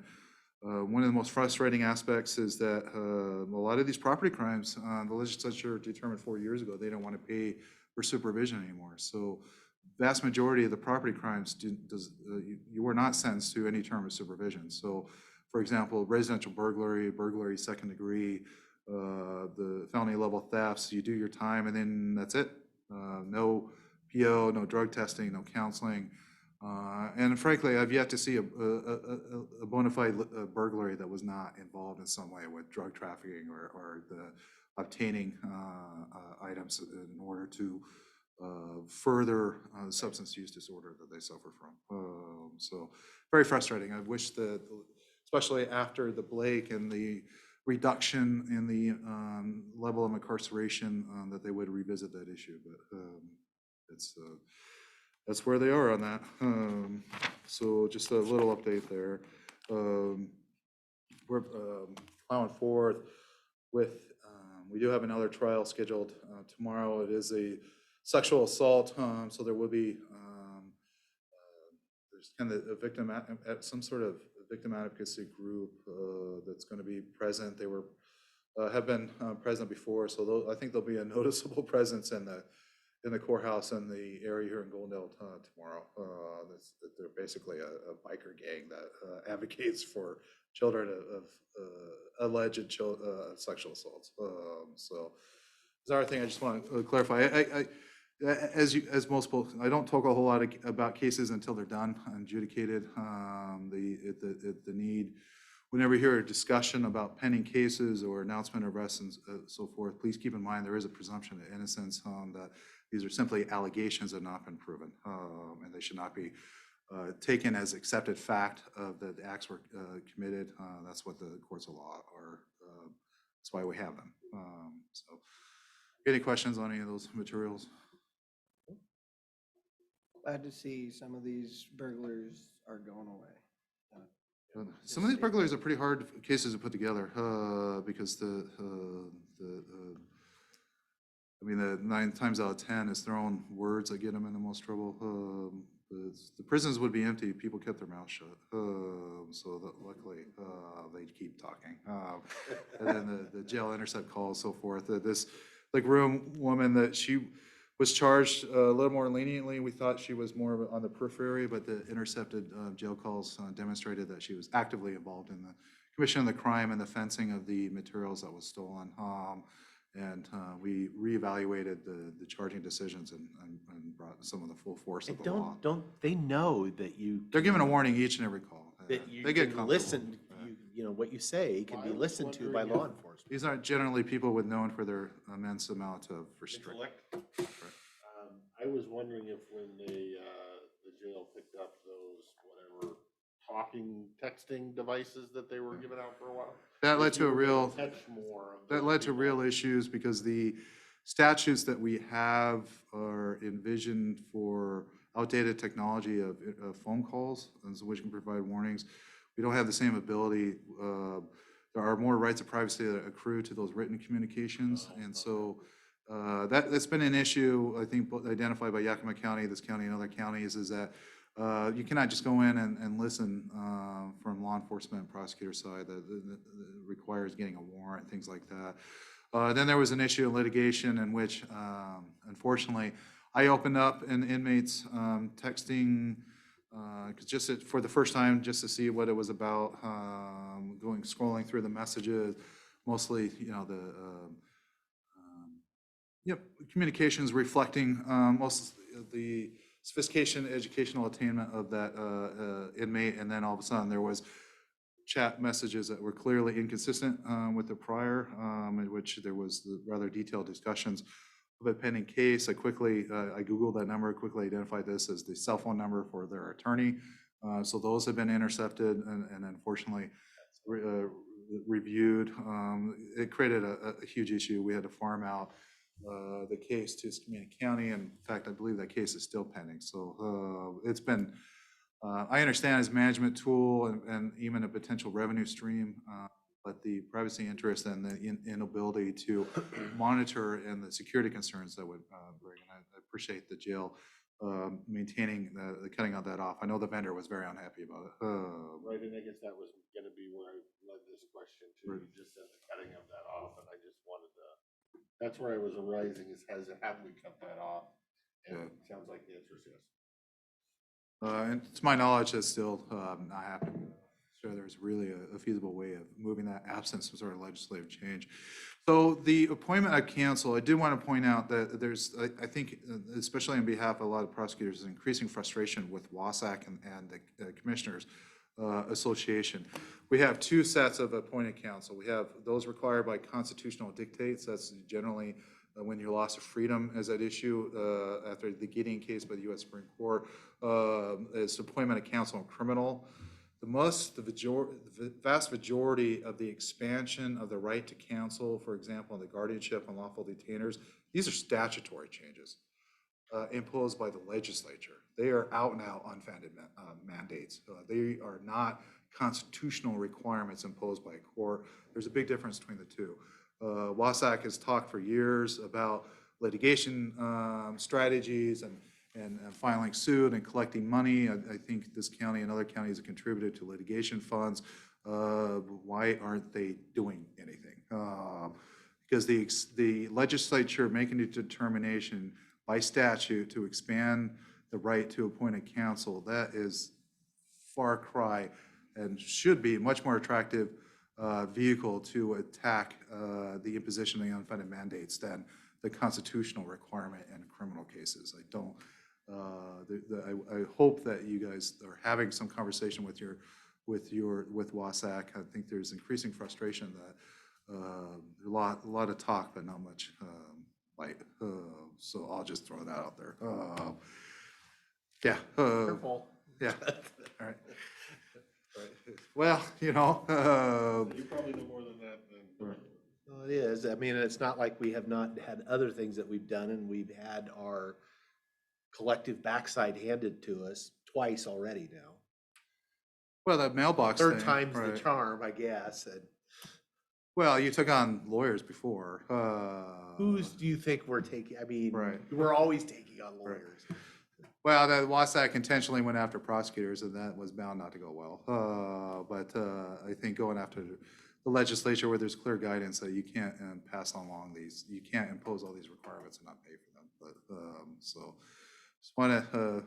V: One of the most frustrating aspects is that a lot of these property crimes, the legislature determined 4 years ago, they don't want to pay for supervision anymore. So vast majority of the property crimes, you were not sentenced to any term of supervision. So for example, residential burglary, 2nd degree, the felony level thefts, you do your time and then that's it. No PO, no drug testing, no counseling. And frankly, I've yet to see a bona fide burglary that was not involved in some way with drug trafficking or the obtaining items in order to further substance use disorder that they suffer from. So very frustrating. I wish that, especially after the Blake and the reduction in the level of incarceration, that they would revisit that issue. But that's where they are on that. So just a little update there. We're plowing forward with, we do have another trial scheduled tomorrow. It is a sexual assault, so there will be, there's kind of a victim, some sort of victim advocacy group that's going to be present. They were, have been present before, so I think there'll be a noticeable presence in the courthouse in the area here in Goldendale tomorrow. They're basically a biker gang that advocates for children of alleged sexual assaults. So the other thing I just want to clarify, as most folks, I don't talk a whole lot about cases until they're done and adjudicated. The need, whenever you hear a discussion about pending cases or announcement of arrests and so forth, please keep in mind there is a presumption of innocence, that these are simply allegations that have not been proven, and they should not be taken as accepted fact of that the acts were committed. That's what the courts of law are. That's why we have them. So, any questions on any of those materials?
A: Glad to see some of these burglars are going away.
V: Some of these burglaries are pretty hard cases to put together because the 9 times out of 10 is throwing words that get them in the most trouble. The prisons would be empty. People kept their mouths shut. So that luckily they'd keep talking. And then the jail intercept calls, so forth. This room woman that she was charged a little more leniently. We thought she was more on the periphery, but the intercepted jail calls demonstrated that she was actively involved in the commission of the crime and the fencing of the materials that was stolen. And we reevaluated the charging decisions and brought some of the full force of the law.
D: Don't they know that you?
V: They're given a warning each and every call.
D: That you
V: They get
D: can
V: comfortable.
D: listen, you know, what you say can be listened to by law enforcement.
V: These aren't generally people with known for their immense amount of restriction.
C: I was wondering if when the jail picked up those whatever talking, texting devices that they were giving out for a while.
V: That led
C: if
V: to
C: you
V: a
C: were gonna
V: real,
C: catch more of
V: that
C: those
V: led to
C: people.
V: real issues because the statutes that we have are envisioned for outdated technology of phone calls, and so which can provide warnings. We don't have the same ability. There are more rights of privacy that accrue to those written communications, and so that's been an issue, I think, identified by Yakima County, this county, and other counties, is that you cannot just go in and listen from law enforcement and prosecutor side. That requires getting a warrant, things like that. Then there was an issue of litigation in which, unfortunately, I opened up an inmate's texting for the first time, just to see what it was about, scrolling through the messages, mostly, communications reflecting most of the sophistication, educational attainment of that inmate, and then all of a sudden there was chat messages that were clearly inconsistent with the prior, in which there was the rather detailed discussions of a pending case. I Googled that number, quickly identified this as the cell phone number for their attorney. So those have been intercepted and unfortunately reviewed. It created a huge issue. We had to farm out the case to Skamania County. And in fact, I believe that case is still pending. So it's been, I understand as a management tool and even a potential revenue stream, but the privacy interest and the inability to monitor and the security concerns that would bring. And I appreciate the jail maintaining the cutting of that off. I know the vendor was very unhappy about it.
C: Right, and I guess that was going to be where I led this question to.
V: Right.
C: You just said the cutting of that off, and I just wanted to. That's where I was arising is have we cut that off? And it sounds like the answer is yes.
V: And to my knowledge, that's still not happening. So there's really a feasible way of moving that absent some sort of legislative change. So the appointment of counsel, I do want to point out that there's, I think, especially on behalf of a lot of prosecutors, increasing frustration with WASAC and the Commissioners Association. We have two sets of appointed counsel. We have those required by constitutional dictates. That's generally when your loss of freedom is at issue after the Gideon case by the U.S. Supreme Court, is appointment of counsel in criminal. The vast majority of the expansion of the right to counsel, for example, the guardianship and lawful detainers, these are statutory changes imposed by the legislature. They are out and out unfounded mandates. They are not constitutional requirements imposed by a court. There's a big difference between the two. WASAC has talked for years about litigation strategies and filing suit and collecting money. I think this county and other counties have contributed to litigation funds. Why aren't they doing anything? Because the legislature making a determination by statute to expand the right to appoint a counsel, that is far cry and should be a much more attractive vehicle to attack the imposition of the unfunded mandates than the constitutional requirement in criminal cases. I don't. I hope that you guys are having some conversation with WASAC. I think there's increasing frustration that a lot of talk, but not much bite. So I'll just throw that out there. Yeah.
A: Careful.
V: Yeah, all right. Well,
C: You probably know more than that then.
D: Well, it is. I mean, it's not like we have not had other things that we've done, and we've had our collective backside handed to us twice already now.
V: well, the mailbox
D: Third
V: thing,
D: time's the
V: right.
D: charm, I guess. And
V: Well, you took on lawyers before.
D: whose do you think we're taking? I mean,
V: Right.
D: we're always taking on lawyers.
V: Well, the Wasatch intentionally went after prosecutors, and that was bound not to go well. But I think going after the legislature where there's clear guidance that you can't pass along these, you can't impose all these requirements and not pay for them. But so just want to.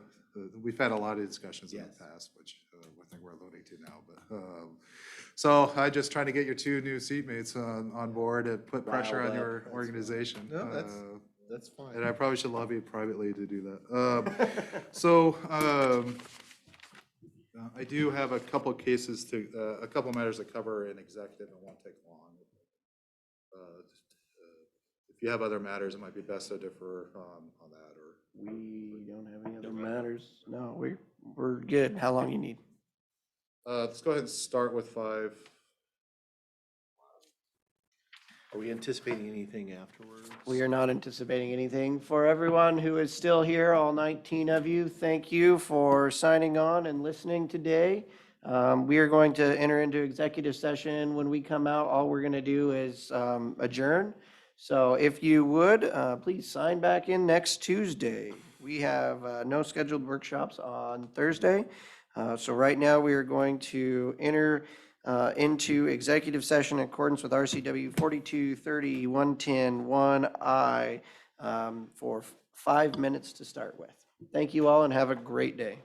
V: We've had a lot of discussions in the past, which I think we're alluding to now. But so I just trying to get your two new seatmates on board and put pressure on your organization.
D: No, that's fine.
V: And I probably should lobby privately to do that. So I do have a couple cases a couple matters to cover in executive and won't take long. If you have other matters, it might be best to defer on that. Or
A: We don't have any other matters. No, we're good. How long you need?
V: let's go ahead and start with 5.
D: Are we anticipating anything afterwards?
A: We are not anticipating anything. For everyone who is still here, all 19 of you, thank you for signing on and listening today. We are going to enter into executive session. When we come out, all we're going to do is adjourn. So if you would, please sign back in next Tuesday. We have no scheduled workshops on Thursday. So right now, we are going to enter into executive session in accordance with RCW 4230 110 1I for 5 minutes to start with. Thank you all and have a great day.